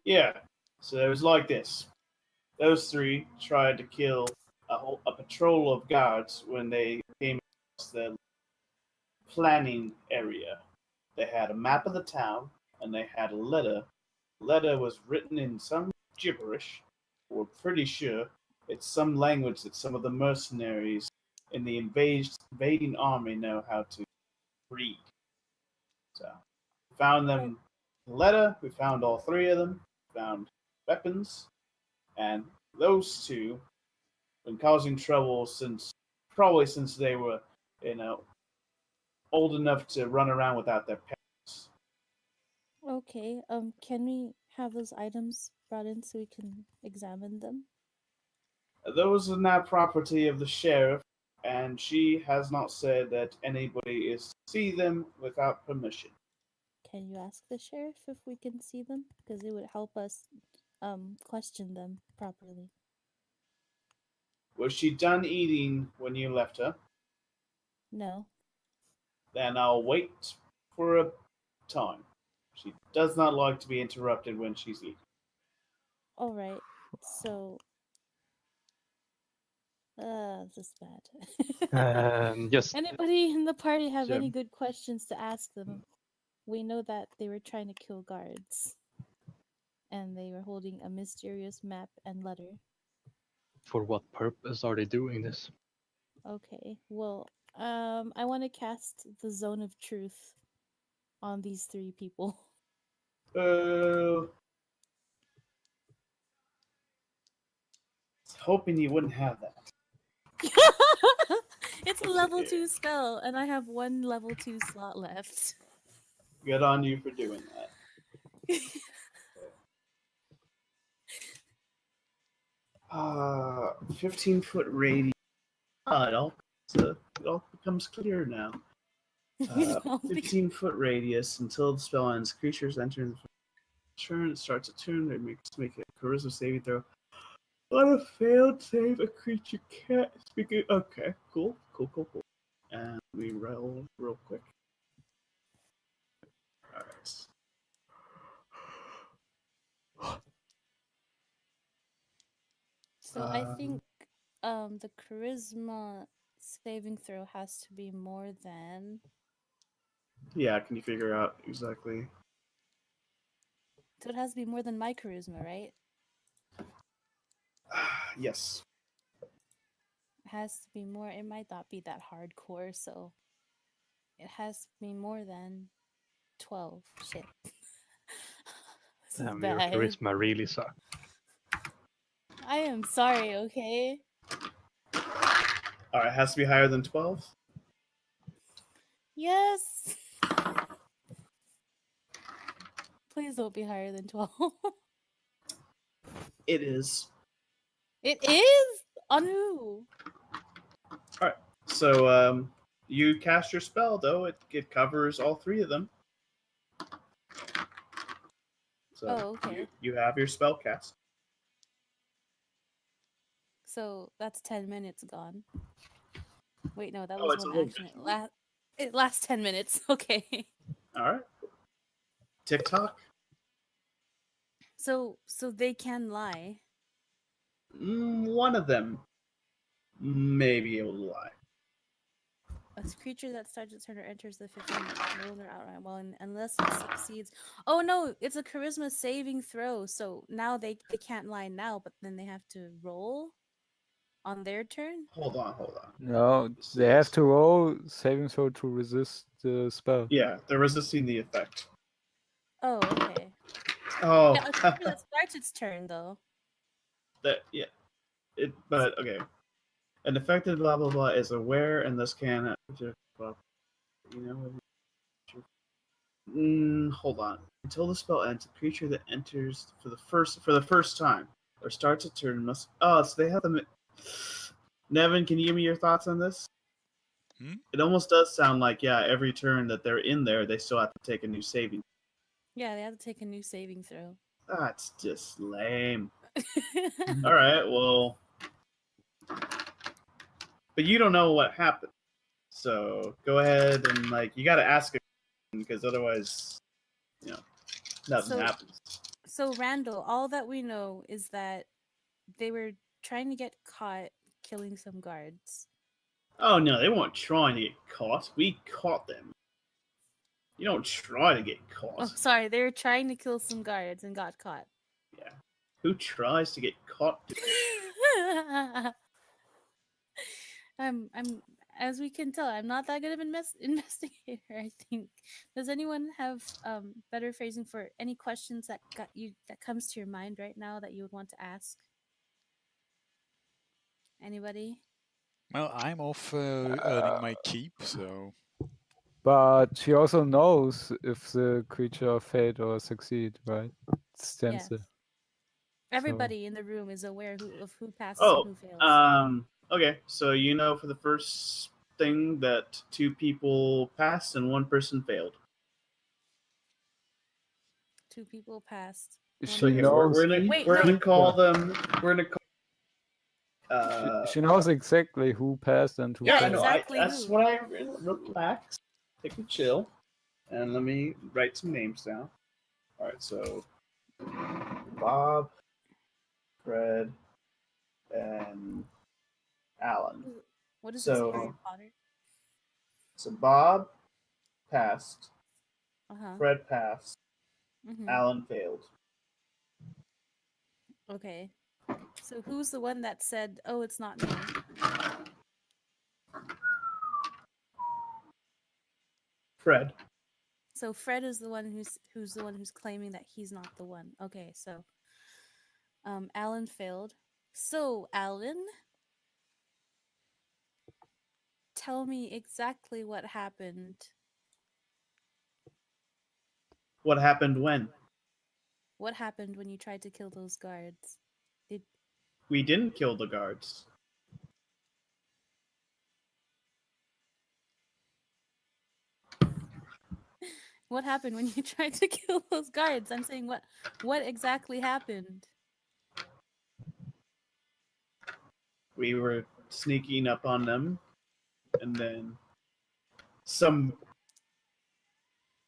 "Yeah, so it was like this. Those 3 tried to kill a patrol of guards when they came across the planning area. They had a map of the town, and they had a letter. The letter was written in some gibberish. We're pretty sure it's some language that some of the mercenaries in the invading army know how to read. So, found them a letter. We found all three of them. Found weapons, and those two been causing trouble probably since they were, old enough to run around without their parents. Okay. Can we have those items brought in so we can examine them? Those are now property of the sheriff, and she has not said that anybody is to see them without permission. Can you ask the sheriff if we can see them? Because it would help us question them properly. Was she done eating when you left her? No. Then I'll wait for a time. She does not like to be interrupted when she's eating. All right. So this is bad. Just Anybody in the party have Yeah. any good questions to ask them? We know that they were trying to kill guards. And they were holding a mysterious map and letter. for what purpose are they doing this? Okay. Well, I want to cast the zone of truth on these three people. Was hoping you wouldn't have that. It's a level 2 spell, and I have one level 2 slot left. Good on you for doing that. 15-foot radius. It all becomes clear now. 15-foot radius until the spell ends. Creatures enter the turn. It starts a turn. They make a charisma saving throw. On a failed save, a creature can't speak. Okay, cool. And we roll real quick. Alright. So I think the charisma saving throw has to be more than. Yeah, can you figure out exactly? So it has to be more than my charisma, right? Yes. It has to be more. It might not be that hardcore, so it has to be more than 12. Shit. This is Your bad. charisma really sucks. I am sorry, okay? Alright, it has to be higher than 12? Yes. Please don't be higher than 12. It is. It is? On who? Alright, so you cast your spell, though. It covers all three of them. So Oh, okay. you have your spell cast. So that's 10 minutes gone. Wait, no, that Oh, was it's a one little action. bit. It lasts 10 minutes. Okay. Alright. TikTok? So they can lie. One of them may be able to lie. A creature that starts its turn or enters the 15 roll their outright well, unless it succeeds. Oh no, it's a charisma saving throw. So now they can't lie now, but then they have to roll on their turn. Hold on. No, they have to roll saving throw to resist the spell. Yeah, they're resisting the effect. Oh, okay. Oh, Yeah, a creature that starts its turn though. But okay. An affected blah blah blah is aware, and this can. Hold on. Until the spell ends, a creature that enters for the first time or starts a turn must. Oh, so they have them. Nevin, can you give me your thoughts on this? It almost does sound like every turn that they're in there, they still have to take a new saving. Yeah, they have to take a new saving throw. That's just lame. All right, well, but you don't know what happened, so go ahead and you got to ask it because otherwise, nothing happens. So Randall, all that we know is that they were trying to get caught killing some guards. Oh no, they weren't trying to get caught. We caught them. You don't try to get caught. Oh, sorry, they were trying to kill some guards and got caught. Yeah. Who tries to get caught? as we can tell, I'm not that good of an investigator. I think. Does anyone have better phrasing for any questions that comes to your mind right now that you would want to ask? Anybody? Well, I'm off earning my keep, so But she also knows if the creature failed or succeed, right? Stands Yes. there. Everybody in the room is aware of who passes Oh, and who fails. okay. So you know for the first thing that 2 people passed and 1 person failed. 2 people passed. So She here knows. we're gonna call them. We're gonna call. She knows exactly who passed and who Yeah, I failed. know. exactly That's who. what I relax, take a chill, and let me write some names down. All right, so Bob, Fred, and Alan. What is this, So Harry Potter? so Bob passed, Uh-huh. Fred passed, Mm-hmm. Alan failed. Okay. So who's the one that said, "Oh, it's not me"? Fred. So Fred is the one who's the one who's claiming that he's not the one. Okay, so Alan failed. So Alan, tell me exactly what happened. What happened when? What happened when you tried to kill those guards? We didn't kill the guards. What happened when you tried to kill those guards? I'm saying what exactly happened? We were sneaking up on them, and then some.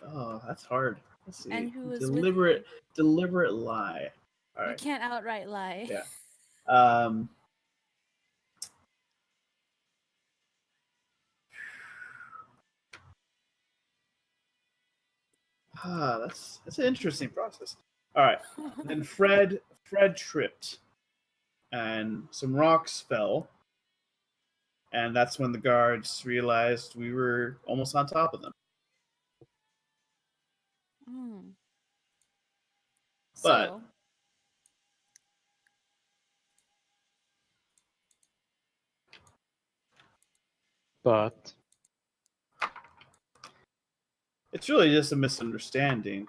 Oh, that's hard. Let's see. And who was Deliberate lie. All You right. can't outright lie. Yeah. That's an interesting process. All right. Then Fred tripped, and some rocks fell, and that's when the guards realized we were almost on top of them. Mm. But So, But it's really just a misunderstanding.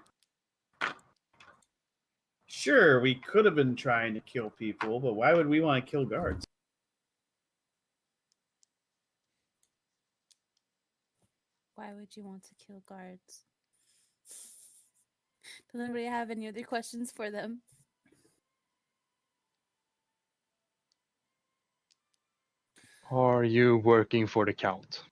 Sure, we could have been trying to kill people, but why would we want to kill guards? why would you want to kill guards? Does anybody have any other questions for them? are you working for the count?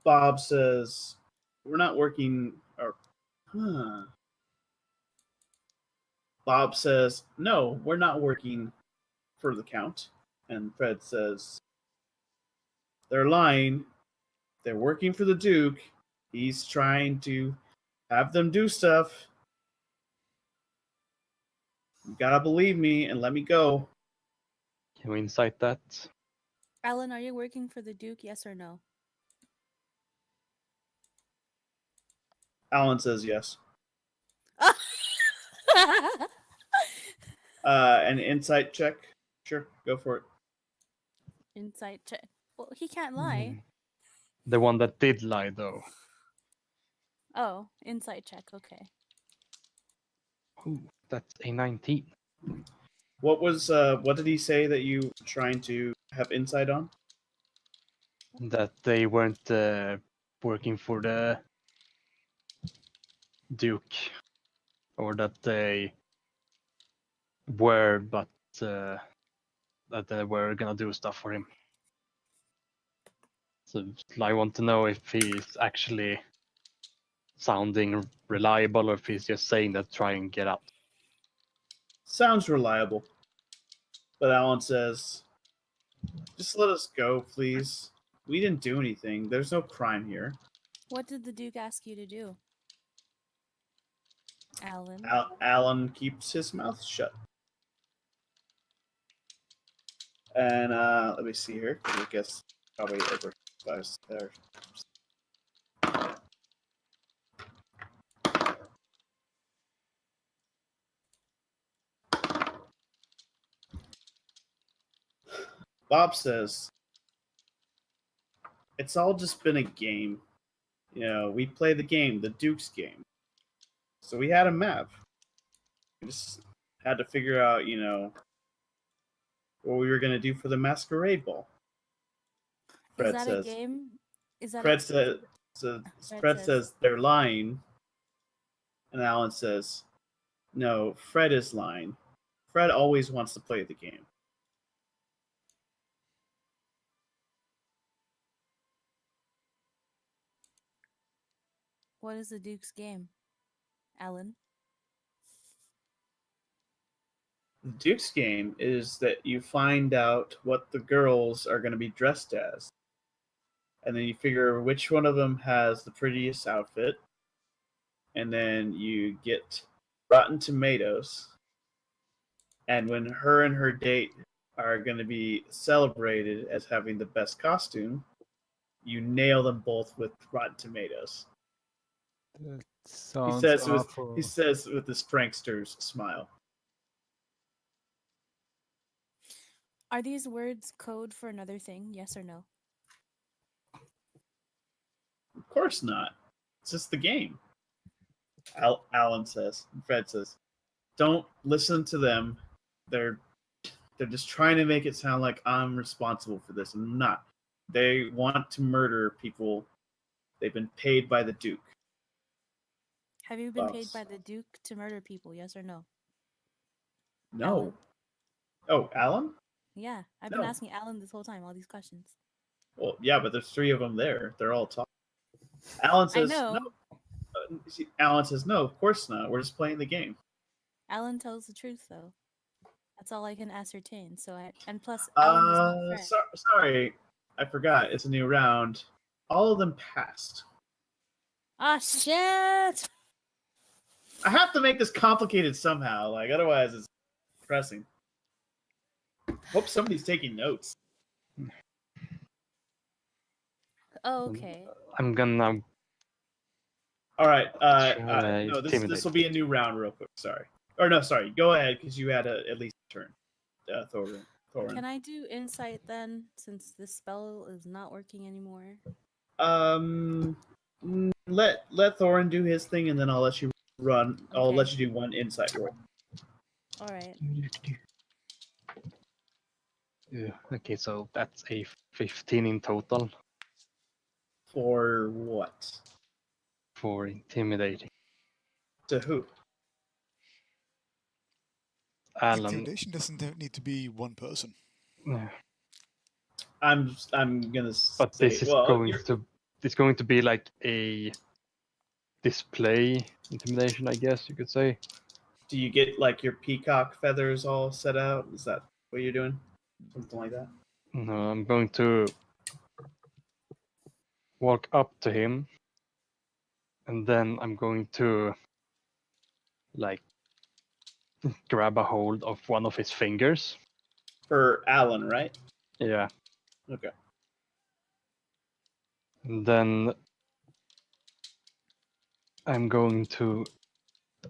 Bob says, we're not working, or, huh. Bob says, no, we're not working for the count. And Fred says, they're lying. They're working for the Duke. He's trying to have them do stuff. You gotta believe me and let me go. Can we incite that? Alan, are you working for the Duke? Yes or no? Alan says yes. An insight check. Sure, go for it. Insight check. Well, he can't lie. The one that did lie, though. Oh, insight check. Okay. Ooh, that's a 19. What did he say that you were trying to have insight on? That they weren't working for the Duke, or that they were, but that they were gonna do stuff for him. So I want to know if he's actually sounding reliable or if he's just saying that to try and get out. Sounds reliable. But Alan says, just let us go, please. We didn't do anything. There's no crime here. What did the Duke ask you to do? Alan? Alan keeps his mouth shut. And let me see here. I guess probably over 5 stars. Bob says, it's all just been a game. You know, we play the game, the Duke's game. So we had a map. We just had to figure out, you know, what we were going to do for the masquerade ball. Is Fred that says. a game? Is that Fred says, Fred says they're lying. And Alan says, no, Fred is lying. Fred always wants to play the game. What is the Duke's game, Alan? The Duke's game is that you find out what the girls are going to be dressed as. And then you figure which one of them has the prettiest outfit. And then you get Rotten Tomatoes. And when her and her date are going to be celebrated as having the best costume, you nail them both with Rotten Tomatoes. That He sounds says awful. he says with this prankster's smile. Are these words code for another thing? Yes or no? Of course not. It's just the game. Alan says. Fred says, don't listen to them. They're just trying to make it sound like I'm responsible for this. I'm not. They want to murder people. They've been paid by the Duke. Have you been paid Boss. by the Duke to murder people? Yes or no? No. Alan. Oh, Alan? Yeah, I've been No. asking Alan this whole time, all these questions. Well, yeah, but there's 3 of them there. They're all talking. Alan I says, know. no. Alan says, no, of course not. We're just playing the game. Alan tells the truth, though. That's all I can ascertain. And plus, Alan is not Fred. Sorry, I forgot. It's a new round. All of them passed. Ah, shit! I have to make this complicated somehow. Like, otherwise, it's depressing. Hope somebody's taking notes. Oh, okay. I'm gonna. All right. Try No, this intimidate. will be a new round, real quick. Sorry. Or no, sorry. Go ahead, because you had at least a turn. Thorin. Can I do insight then, since this spell is not working anymore? Let Thorin do his thing, and then I'll let you run. I'll Okay. let you do one insight roll. All right. Yeah, okay, so that's a 15 in total For what? for intimidating. To who? Alan. Intimidation doesn't need to be one person. Yeah. I'm gonna But say, this is well, going to be like a display intimidation, I guess you could say. do you get like your peacock feathers all set out? Is that what you're doing? Something like that? No, I'm going to walk up to him, and then I'm going to like grab a hold of one of his fingers. For Alan, right? Yeah. Okay. And then I'm going to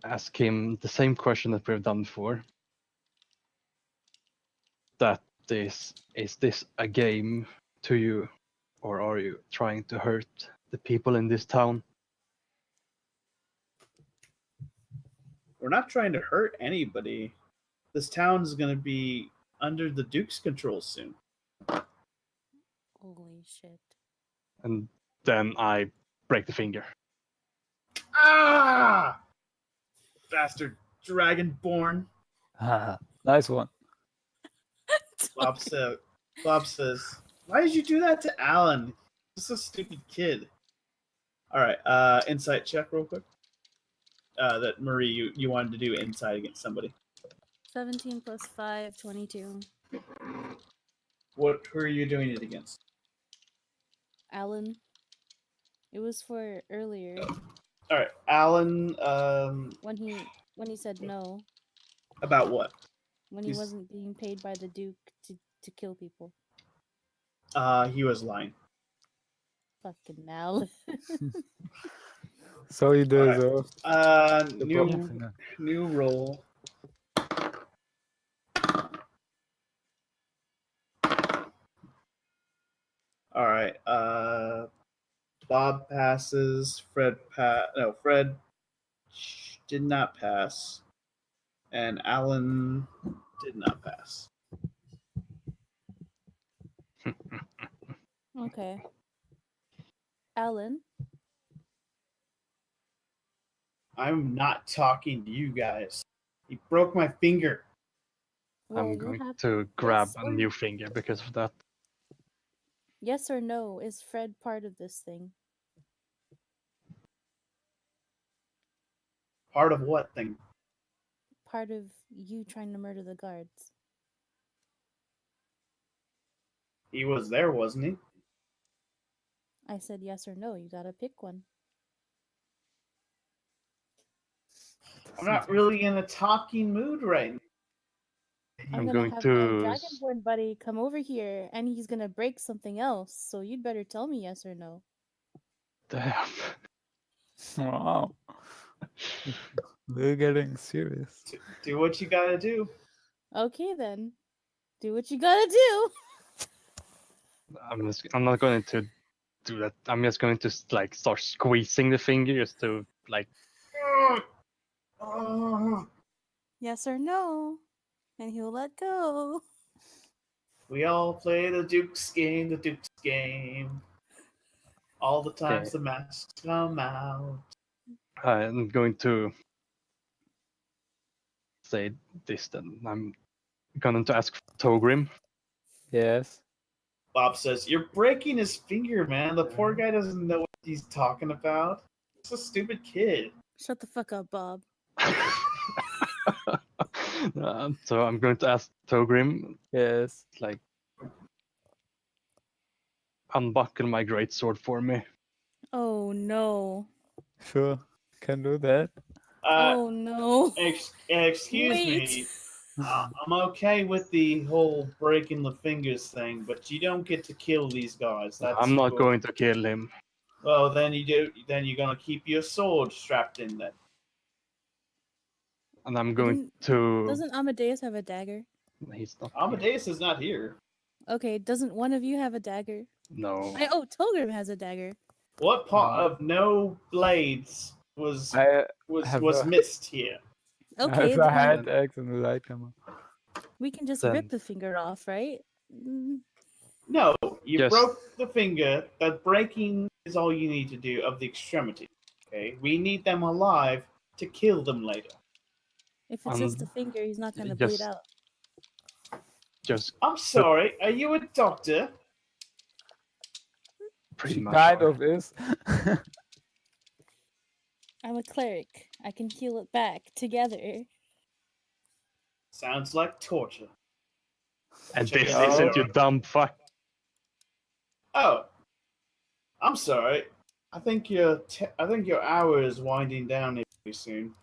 ask him the same question that we've done before. That is this a game to you, or are you trying to hurt the people in this town? We're not trying to hurt anybody. This town is going to be under the Duke's control soon. Holy shit. And then I break the finger. Ah! Bastard dragonborn. Nice one. Bob says, why did you do that to Alan? He's a stupid kid. All right, insight check real quick. That Marie, you wanted to do insight against somebody. 17 plus 5, 22. Who are you doing it against? Alan. It was for earlier All right, Alan. when he said no. About what? When he He's- wasn't being paid by the Duke to to kill people. He was lying. Fucking Mal. So he deserved the New bottom finger. new roll. All right. Bob passes. Fred Fred did not pass, and Alan did not pass. Okay. Alan. I'm not talking to you guys. He broke my finger. Well, I'm you going have to grab yes a or- new finger because of that. yes or no? Is Fred part of this thing? Part of what thing? Part of you trying to murder the guards? He was there, wasn't he? I said yes or no. You gotta pick one. I'm not really in a talking mood right now. I'm I'm gonna going have to my Dragonborn buddy come over here, and he's gonna break something else. So you'd better tell me yes or no. Damn. Wow. We're getting serious. Do what you gotta do. Okay then, do what you gotta do. I'm not going to do that. I'm just going to like start squeezing the finger just to like. Yes or no, and he'll let go. We all play the Duke's game, All the times Okay. the masks come out. I'm going to say this then. I'm going to ask Togrim. Yes. Bob says, "You're breaking his finger, man. The poor guy doesn't know what he's talking about. He's a stupid kid." Shut the fuck up, Bob. So I'm going to ask Togrim, Yes. like, unbuckle my greatsword for me. Oh no. Sure. Can do that. Oh no. Excuse Wait. me. I'm okay with the whole breaking the fingers thing, but you don't get to kill these guys. That's I'm not cool. going to kill him. Well, then you do. Then you're gonna keep your sword strapped in there. And I'm going Didn't- to. Doesn't Amadeus have a dagger? He's not. Here. Amadeus is not here. Okay, doesn't one of you have a dagger? No. Tolgrim has a dagger. What part of no blades was I was have was a- missed here? Okay, have a then hand axe and a light hammer. we can just Then- rip the finger off, right? No, you Yes. broke the finger. That breaking is all you need to do of the extremity. Okay, we need them alive to kill them later. If it's just a finger, he's not gonna bleed just- out. Just I'm sorry. Are you a doctor? pretty She much. kind are. of is. I'm a cleric. I can heal it back together. Sounds like torture. And Check this it out. isn't, you dumb fuck. Oh, I'm sorry. I think your hour is winding down pretty soon.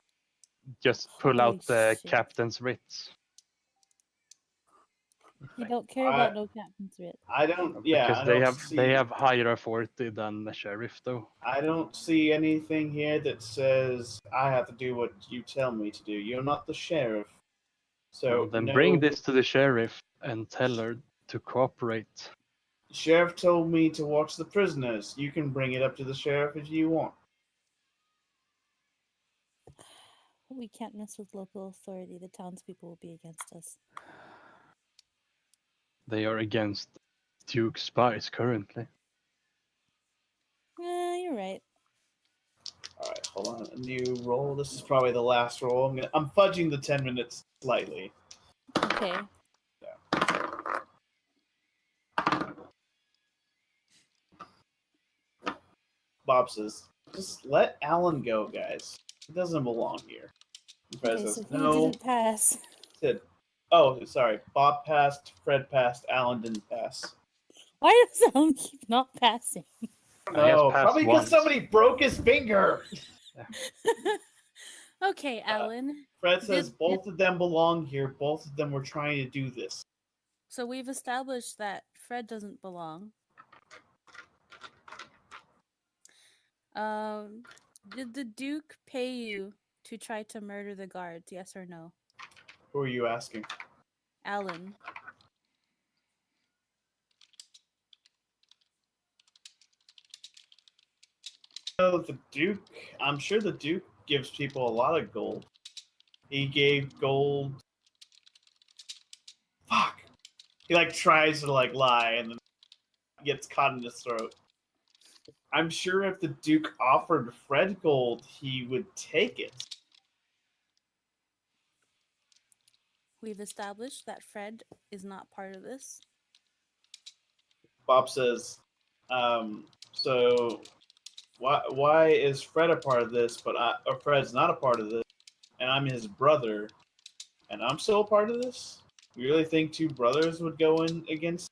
Just pull Holy out the shit. captain's writs. You don't care about no captain's writ. I don't. Yeah, Because I they don't have see, they have higher authority than the sheriff, though. I don't see anything here that says I have to do what you tell me to do. You're not the sheriff. So Well, then no, bring this to the sheriff and tell her to cooperate. The sheriff told me to watch the prisoners. You can bring it up to the sheriff if you want. We can't mess with local authority. The townspeople will be against us. They are against Duke's spies currently. You're right. All right, hold on. A new roll. This is probably the last roll. I'm fudging the 10 minutes slightly. Okay. Bob says, "Just let Alan go, guys. He doesn't belong here." Fred Okay, says, so who "No." didn't pass? Said, "Oh, sorry. Bob passed. Fred passed. Alan didn't pass." Why does Alan keep not passing? He has No, passed probably because once. somebody broke his finger. Okay, Alan. Fred says Did- both of them belong here. Both of them were trying to do this. So we've established that Fred doesn't belong. Did the Duke pay you to try to murder the guards? Yes or no? Who are you asking? Alan. Oh, the Duke. I'm sure the Duke gives people a lot of gold. He gave gold. Fuck. He like tries to like lie and then gets caught in his throat. I'm sure if the Duke offered Fred gold, he would take it. We've established that Fred is not part of this. Bob says, so why is Fred a part of this, but Fred's not a part of this, and I'm his brother, and I'm still a part of this? You really think two brothers would go in against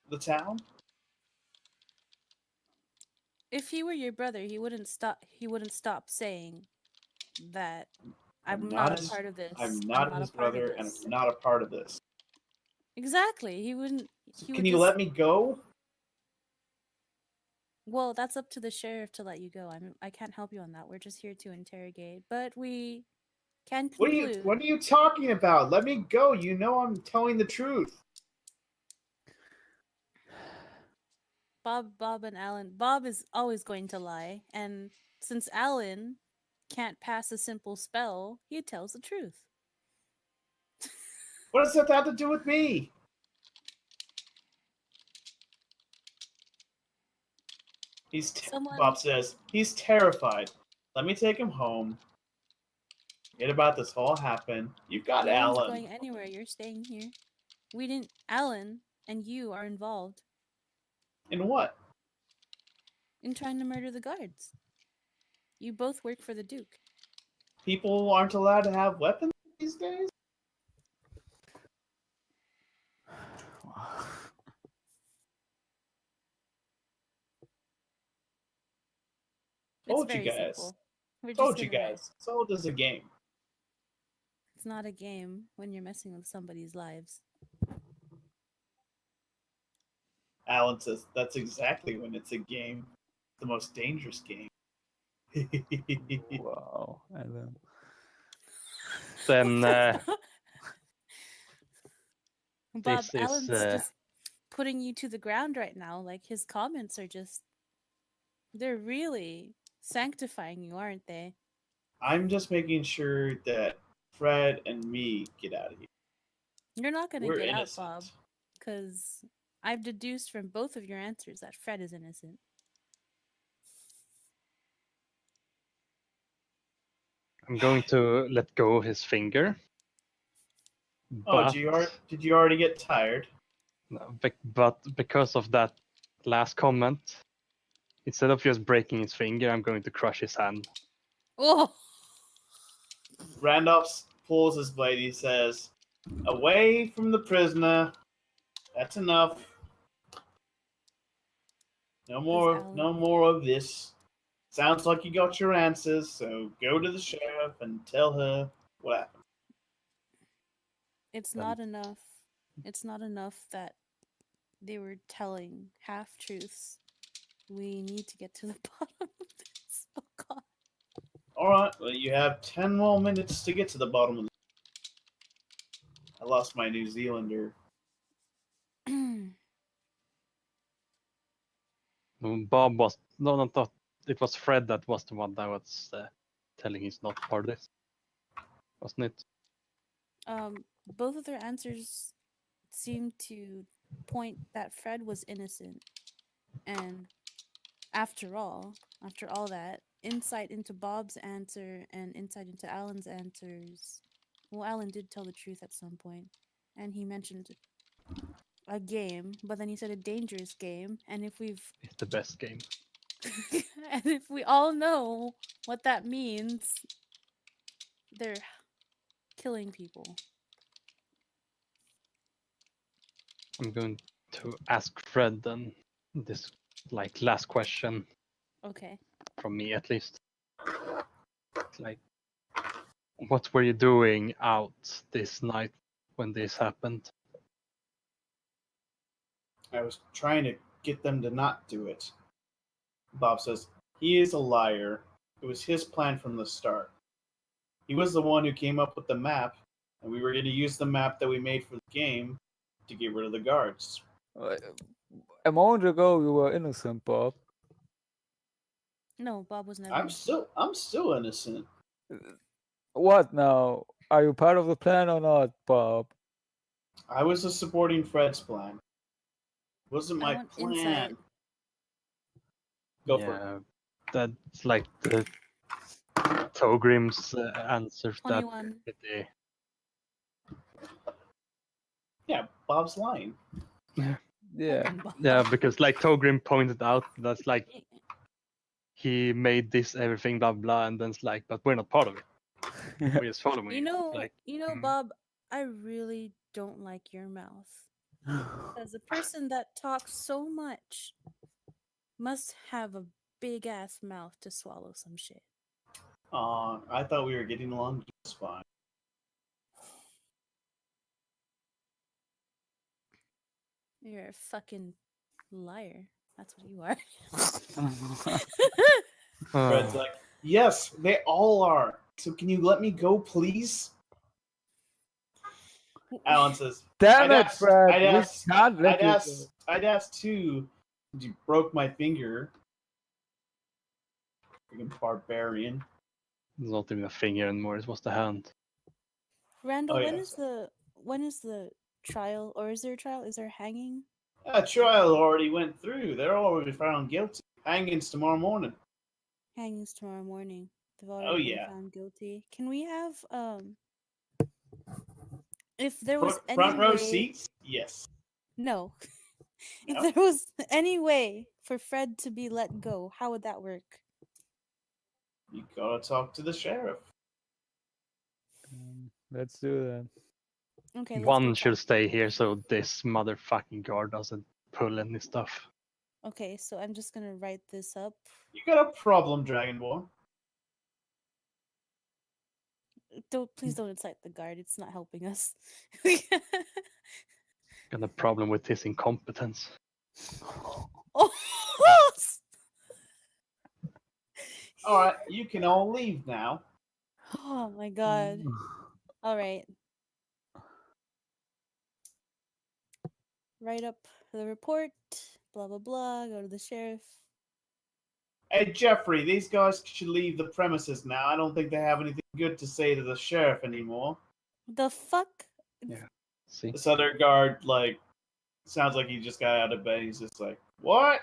the town? If he were your brother, he wouldn't stop. He wouldn't stop saying that I'm not a part of this. I'm not his brother, and I'm not a part of this. Exactly. He wouldn't. Can you let me go? Well, that's up to the sheriff to let you go. I can't help you on that. We're just here to interrogate, but we can conclude. What are you talking about? Let me go. You know I'm telling the truth. Bob and Alan. Bob is always going to lie, and since Alan can't pass a simple spell, he tells the truth. What does that have to do with me? Bob says, he's terrified. Let me take him home. Forget about this all happened. You've got Alan. You're not going anywhere. You're staying here. We didn't. Alan and you are involved. In what? In trying to murder the guards. You both work for the Duke. People aren't allowed to have weapons these days? Told you guys. Told you guys. Sold is a game. It's not a game when you're messing with somebody's lives. Alan says, that's exactly when it's a game. The most dangerous game. Wow, Alan. Then Bob, Alan's just putting you to the ground right now. Like, his comments are just... They're really sanctifying you, aren't they? I'm just making sure that Fred and me get out of here. You're not going to get out, Bob. Because I've deduced from both of your answers that Fred is innocent. I'm going to let go of his finger. Oh, did you already get tired? No, but because of that last comment, instead of just breaking his finger, I'm going to crush his hand. Oh! Randolph pulls his blade. He says, away from the prisoner. That's enough. No more of this. Sounds like you got your answers, so go to the sheriff and tell her what happened. It's not enough. It's not enough that they were telling half-truths. We need to get to the bottom of this. Oh, God. Alright, well, you have 10 more minutes to get to the bottom of this. I lost my New Zealander. Bob was... No, it was Fred that was the one that was telling he's not part of this. Wasn't it? Both of their answers seem to point that Fred was innocent. And after all that, insight into Bob's answer and insight into Alan's answers. Well, Alan did tell the truth at some point, and he mentioned a game, but then he said a dangerous game. And if we've... It's the best game. And if we all know what that means, they're killing people. I'm going to ask Fred then this last question. Okay. From me at least. Like, what were you doing out this night when this happened? I was trying to get them to not do it. Bob says, he is a liar. It was his plan from the start. He was the one who came up with the map, and we were going to use the map that we made for the game to get rid of the guards. A moment ago, you were innocent, Bob. No, Bob was never. I'm still innocent. What now? Are you part of the plan or not, Bob? I was just supporting Fred's plan. It wasn't I my want plan. insight. Go for it. That's like the Togrim's answer to that. 21. Yeah, Bob's lying. Yeah. Fucking Bob. Yeah, because like Togrim pointed out, that's like he made this everything blah blah, and then it's like, but we're not part of it. We're just following You it. know, Like, Bob, I really don't like your mouth. As a person that talks so much must have a big ass mouth to swallow some shit. I thought we were getting along just fine. You're a fucking liar. That's what you are. Fred's like, yes, they all are. So can you let me go, please? Alan says, Damn it, Fred! I'd ask too. You broke my finger. Freaking barbarian. it's not even a finger anymore. It was the hand. Randall, Oh, when yeah, is the trial, or is there a trial? Is there hanging? That trial already went through. They're already found guilty. Hanging's tomorrow morning. Hangings tomorrow morning. They've already been yeah. found guilty. Can we have if there was any Front row way... seats? Yes. No. No? If there was any way for Fred to be let go, how would that work? You gotta talk to the sheriff. Let's do that. Okay, let's One go should talk. stay here so this motherfucking guard doesn't pull any stuff. Okay, so I'm just gonna write this up. You got a problem, Dragonborn. Please don't incite the guard. It's not helping us. Got a problem with his incompetence. Oh, Alright, you can all leave now. oh my god. All right. Write up the report. Blah blah blah. Go to the sheriff. Hey, Jeffrey, these guys should leave the premises now. I don't think they have anything good to say to the sheriff anymore. The fuck? See? This other guard, sounds like he just got out of bed. He's just like, what?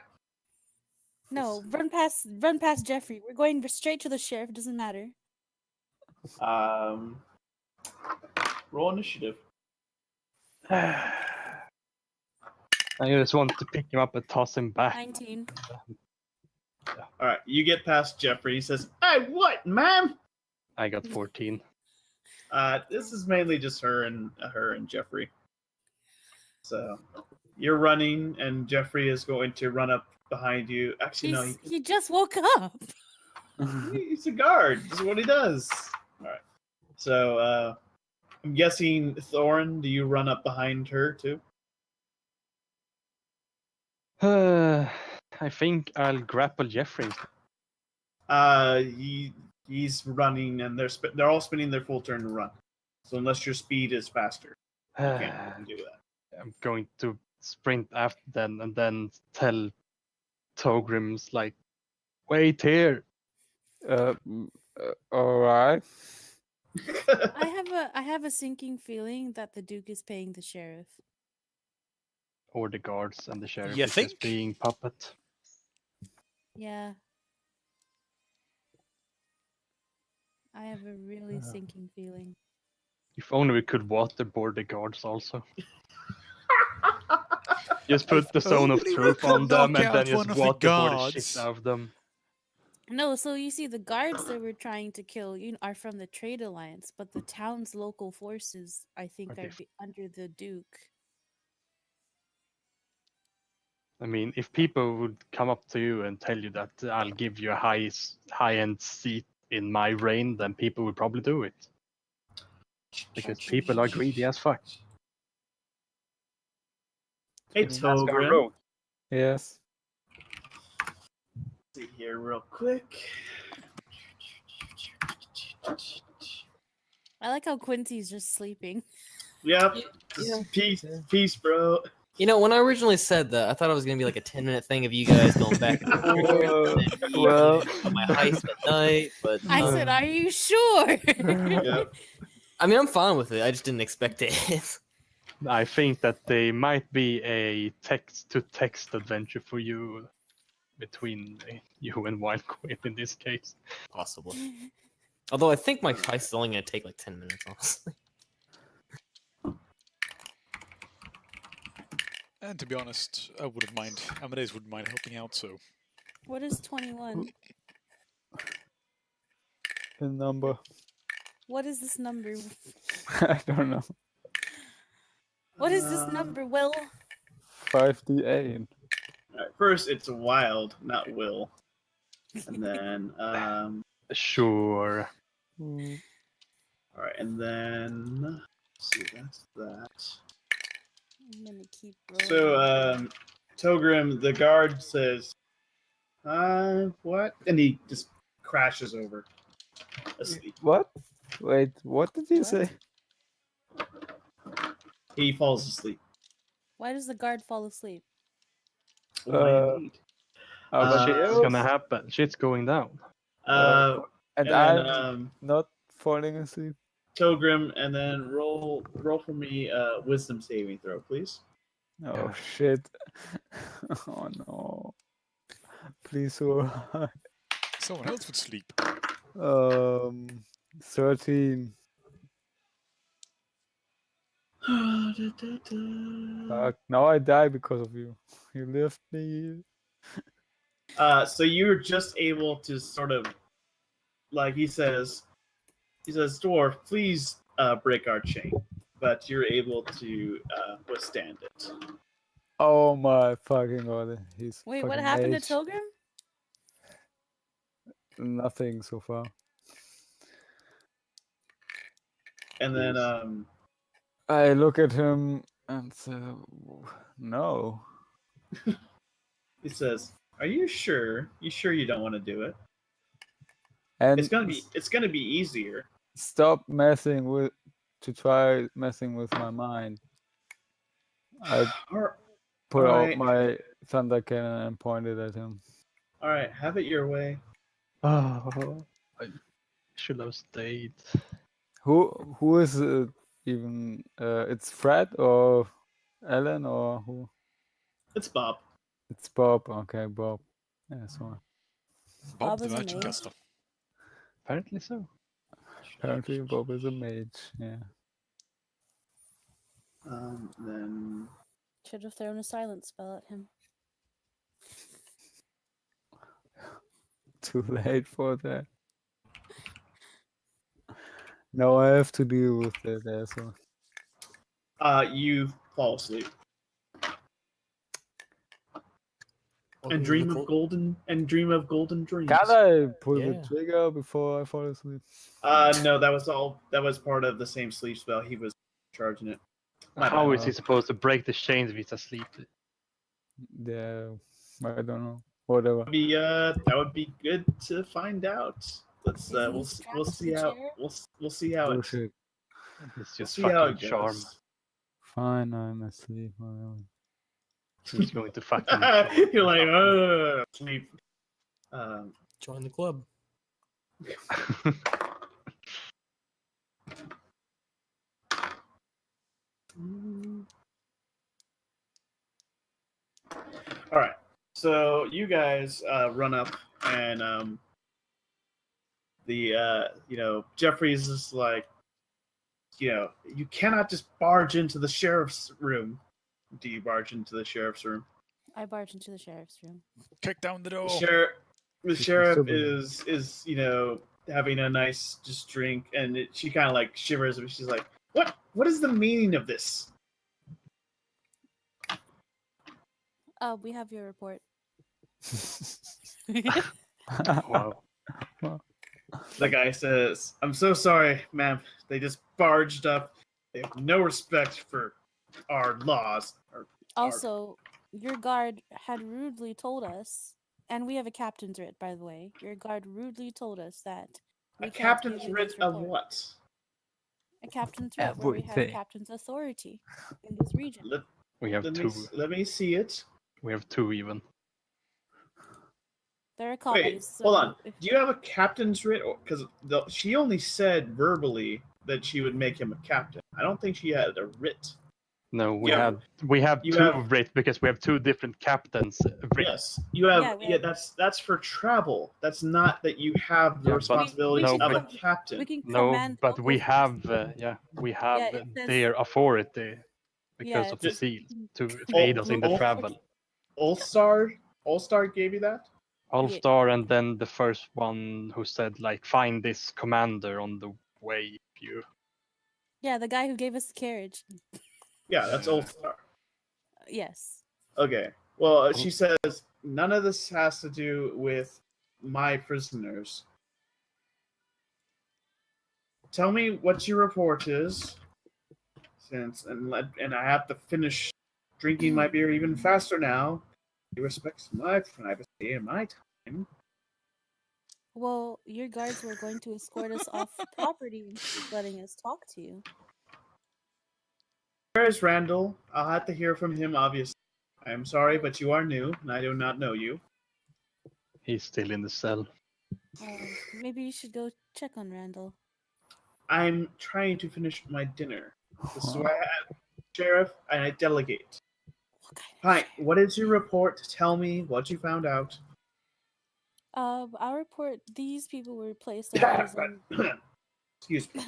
No, run past Jeffrey. We're going straight to the sheriff. It doesn't matter. Roll initiative. I just want to pick him up and toss him back. 19. Alright, you get past Jeffrey. He says, hey, what, ma'am? I got 14. This is mainly just her and Jeffrey. So you're running, and Jeffrey is going to run up behind you. Actually, no, He just woke up. he's a guard. This is what he does. All right. So I'm guessing, Thorin, do you run up behind her too? I think I'll grapple Jeffrey. He's running, and they're all spending their full turn to run. So unless your speed is faster, you can't do that. I'm going to sprint after them and then tell Togrim's like, wait here. All right. I have a sinking feeling that the Duke is paying the sheriff. Or the guards and the sheriff You is think? just being puppet. Yeah. I have a really sinking feeling. If only we could waterboard the guards also. Just put the zone of only we truth could on them knock and then out just one of the waterboard the shit guards. out of them. No, so you see, the guards that we're trying to kill are from the Trade Alliance, but the town's local forces, I think, Okay. are under the Duke. I mean, if people would come up to you and tell you that I'll give you a high-end seat in my reign, then people would probably do it. Because people are greedy as fuck. Hey, That's gonna Togrim. roll. Yes. See here, real quick. I like how Quincy's just sleeping. Yep. Yeah. Just peace, Yeah. peace, bro. You know, when I originally said that, I thought it was gonna be like a 10-minute thing of you guys going back and forth, and me Well, planning out my heist at night. But I said, "Are you sure?" Yep. I mean, I'm fine with it. I just didn't expect it. I think that they might be a text-to-text adventure for you between you and Wild Queen in this case. Possibly. Although I think my heist is only gonna take like 10 minutes, honestly. And to be honest, I wouldn't mind. Amadeus wouldn't mind helping out, so. What is 21? the number. What is this number? I don't know. What is this number, Will? 5D8. All right, first, it's Wild, not Will. And then, Sure. Mm. all right, and then, let's see, that's that. I'm gonna keep rolling. So, Togrim, the guard says, what? And he just crashes over asleep. What? Wait, what did you What? say? He falls asleep. Why does the guard fall asleep? Why indeed? But Shit's Chaos? gonna happen. Shit's going down. And And I'm then, not falling asleep. Togrim, and then roll for me wisdom saving throw, please. Oh Yeah. shit. Oh no. Please so high. Someone else would sleep. 13. Fuck. Now I die because of you. You left me. So you're just able to sort of, like he says, dwarf, please break our chain, but you're able to withstand it. Oh my fucking god. He's Wait, what fucking happened mage. to Togrim? Nothing so far. And then, I look at him and say, no. he says, "Are you sure? You sure you don't want to do it? And It's gonna be easier." stop try messing with my mind. I All put out Alright. my thunder cannon and pointed at him. right, have it your way. Oh, I should have stayed. Who is it even? It's Fred or Ellen or who? It's Bob. It's Bob. Okay, Bob. Yeah, so Bob Bob the is a Magic mage? Caster. Apparently so. apparently Bob is a mage. Yeah. Then Should have thrown a silent spell at him. Too late for that. Now I have to deal with that asshole. you fall asleep and dream of golden dreams. Can I pull the Yeah. trigger before I fall asleep? No, that was part of the same sleep spell. He was charging it. My How bad. is he supposed to break the chains if he's asleep? Yeah, I don't know. Whatever. That would be good to find out. Let's Is he we'll strapped to see the how chair? we'll see how it Bullshit. It's we'll just see how fucking it charm. goes. Fine, I'm asleep. Whatever. He's going to fucking. You're like, sleep. Join the club. All right. So you guys run up, and Jeffrey's just like, you cannot just barge into the sheriff's room. Do you barge into the sheriff's room? I barge into the sheriff's room. Kick down the door. The sheriff super- is having a nice just drink, and she kind of like shivers, and she's like, "What is the meaning of this?" We have your report. Wow. The guy says, "I'm so sorry, ma'am. They just barged up. They have no respect for our laws, or Also, your guard had rudely told us, and we have a captain's writ, by the way. Your guard rudely told us that we A can't give captain's you writ this of report. what? A captain's writ where we have Everything. captain's authority in this region. We have two. Let me see it. We have two even. There are Wait, copies. So hold on. if- Do you have a captain's writ? Because she only said verbally that she would make him a captain. I don't think she had a writ. No, we Yeah, have two have- writ because we have two different captains. Writ. Yes, you have. Yeah, we Yeah, have- that's for travel. That's not that you have the Yeah, but- responsibilities no, of a but- captain. we can No, command but we local have forces. it says- their authority because Yeah, of it the says- seal to aid us in the Oh, travel. All-Star gave you that? All-Star, and then the first one who said like find this commander on the way. If you Yeah, the guy who gave us the carriage. Yeah, that's Yeah. All-Star. Yes. Okay. Well, she says none of this has to do with my prisoners. Tell me what your report is, and I have to finish drinking my beer even faster now. He respects my privacy and my time. Well, your guards were going to escort us off property instead of letting us talk to you. Where is Randall? I'll have to hear from him, obviously. I am sorry, but you are new, and I do not know you. he's still in the cell. Maybe you should go check on Randall. I'm trying to finish my dinner. This is why I have sheriff, and I delegate. What kind of Fine. sheriff? What is your report? Tell me what you found out. Our report, these people were placed under a zone... Excuse me.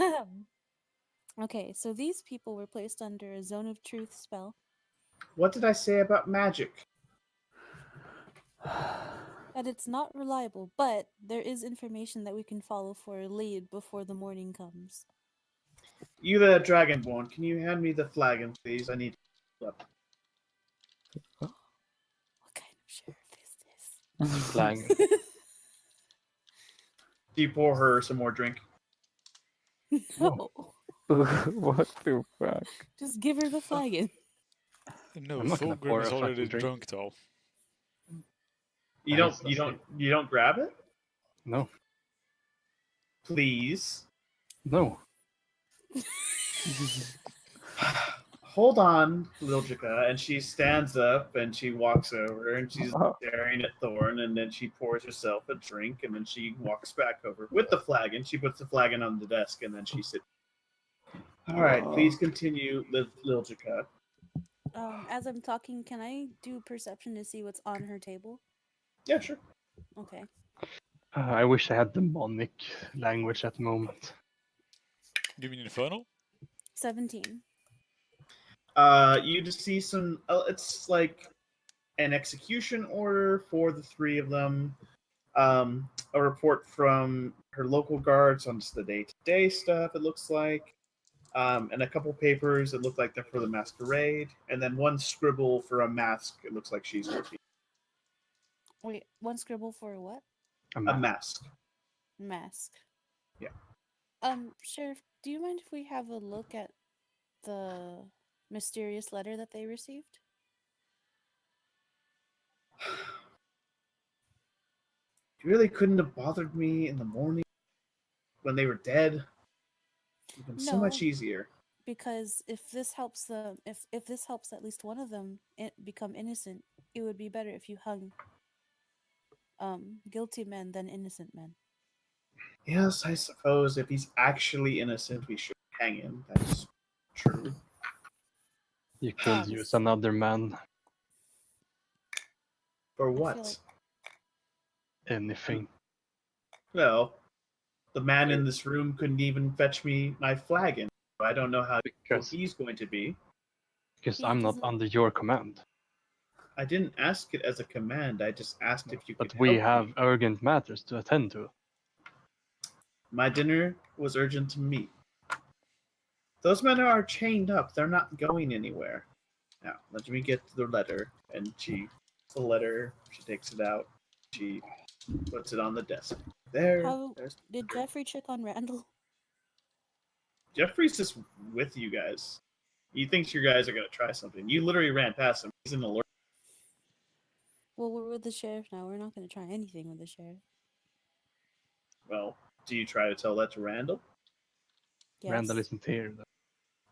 Okay, so these people were placed under a zone of truth spell. What did I say about magic? That it's not reliable, but there is information that we can follow for a lead before the morning comes. You the Dragonborn, can you hand me the flagon, please? I need to up. What kind of sheriff is Flying. this? Do you pour her some more drink? No. What the fuck? Just give her the flagon. No, I'm not gonna pour Thorgrim is a fucking already drink. drunk though. You Nice, you don't grab it? No, Please. no. Hold on, Liljica, and she stands up and she walks over and she's staring at Thorn, and then she pours herself a drink, and then she walks back over with the flagon. She puts the flagon on the desk, and then she sits. All right, please continue, Liljica. As I'm talking, can I do perception to see what's on her table? Yeah, sure. Okay. I wish I had demonic language at the moment. Do you mean Infernal? 17. You just see some. It's like an execution order for the three of them. A report from her local guards on just the day-to-day stuff. It looks like, and a couple papers. It looked like they're for the masquerade, and then one scribble for a mask. It looks like she's working. Wait, one scribble for what? A mask. Mask. Yeah. Sheriff, do you mind if we have a look at the mysterious letter that they received? You really couldn't have bothered me in the morning when they were dead. It would have been so much No. easier. Because if this helps them, if this helps at least one of them become innocent, it would be better if you hung guilty men than innocent men. Yes, I suppose if he's actually innocent, we should hang him. That's true. You could use another man. For feel what? like- Anything. Well, the man in this room couldn't even fetch me my flagon. I don't know how Because he's going to be. He I'm not doesn't- under your command. I didn't ask it as a command. I just asked if you could But we help have me. urgent matters to attend to. My dinner was urgent to me. Those men are chained up. They're not going anywhere. Now, let me get the letter. And she takes the letter. She takes it out. She puts it on the desk. There's Did Jeffrey check on Randall? Jeffrey's just with you guys. He thinks you guys are gonna try something. You literally ran past him. He's in alert. Well, we're with the sheriff now. We're not going to try anything with the sheriff. Well, do you try to tell that to Randall? Yes. Randall isn't here. Though.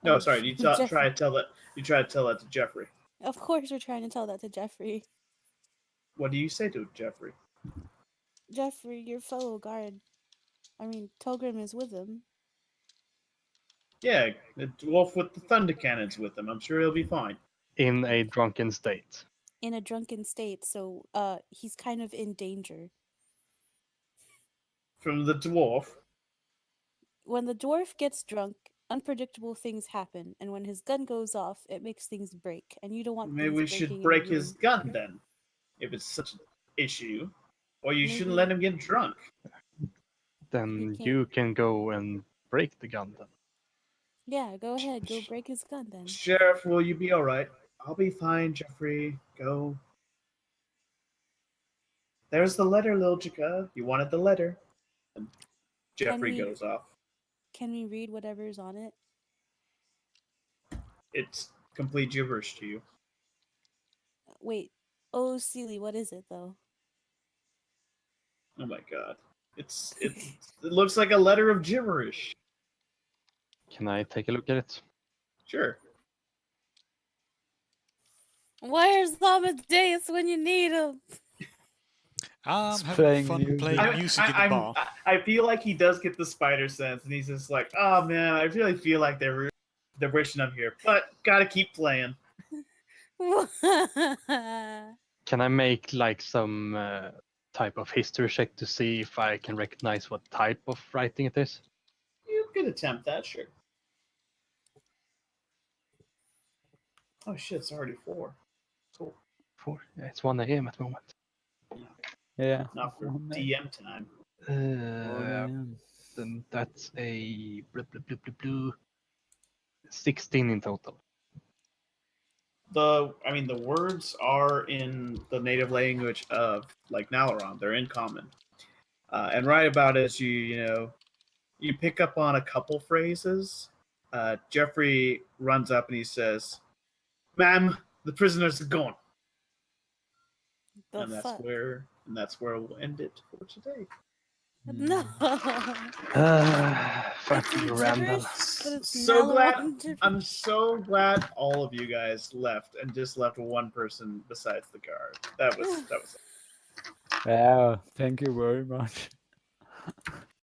No, Oh, sorry. You Jeffrey. try to tell that. You try to tell that to Jeffrey. Of course, we're trying to tell that to Jeffrey. What do you say to Jeffrey? Jeffrey, your fellow guard. I mean, Togrim is with him. Yeah, the dwarf with the thunder cannons with him. I'm sure he'll be fine. In a drunken state. In a drunken state, so he's kind of in danger. From the dwarf. When the dwarf gets drunk, unpredictable things happen, and when his gun goes off, it makes things break, and you don't want Maybe things we breaking should in break your his room. gun then, if it's such an issue. Or you shouldn't Maybe. let him get drunk. Then can't. you can go and break the gun then. Yeah, go ahead, go break his gun then. Sheriff, will you be alright? I'll be fine, Jeffrey. Go. There's the letter, Liljica. You wanted the letter. And Jeffrey we- goes off. Can we read whatever's on it? It's complete gibberish to you. Wait. Oh, Seely, what is it though? Oh my god. It looks like a letter of gibberish. Can I take a look at it? Sure. Where's Amadeus when you need him? I'm It's having playing fun music. playing music in the bar. I feel like he does get the spider sense, and he's just like, oh man, I really feel like they're wishing I'm here, but gotta keep playing. Can I make like some type of history check to see if I can recognize what type of writing it is? You could attempt that, sure. Oh shit, it's already 4. Cool. 4. Yeah, it's 1 a.m. at the moment. Yeah. Not for Oh, man. DM time. Oh, Uh, man. then that's a 16 in total. The words are in the native language of like Nalaron. They're in common. And right about as you pick up on a couple phrases. Jeffrey runs up and he says, "Ma'am, the prisoners are gone." The and that's fuck? where we'll end it for today. No. Fuck It's in you, Randall. gibberish, but it's So glad Nalaron gibberish. I'm so glad all of you guys left and just left one person besides the guard. That was Yeah, thank you very much.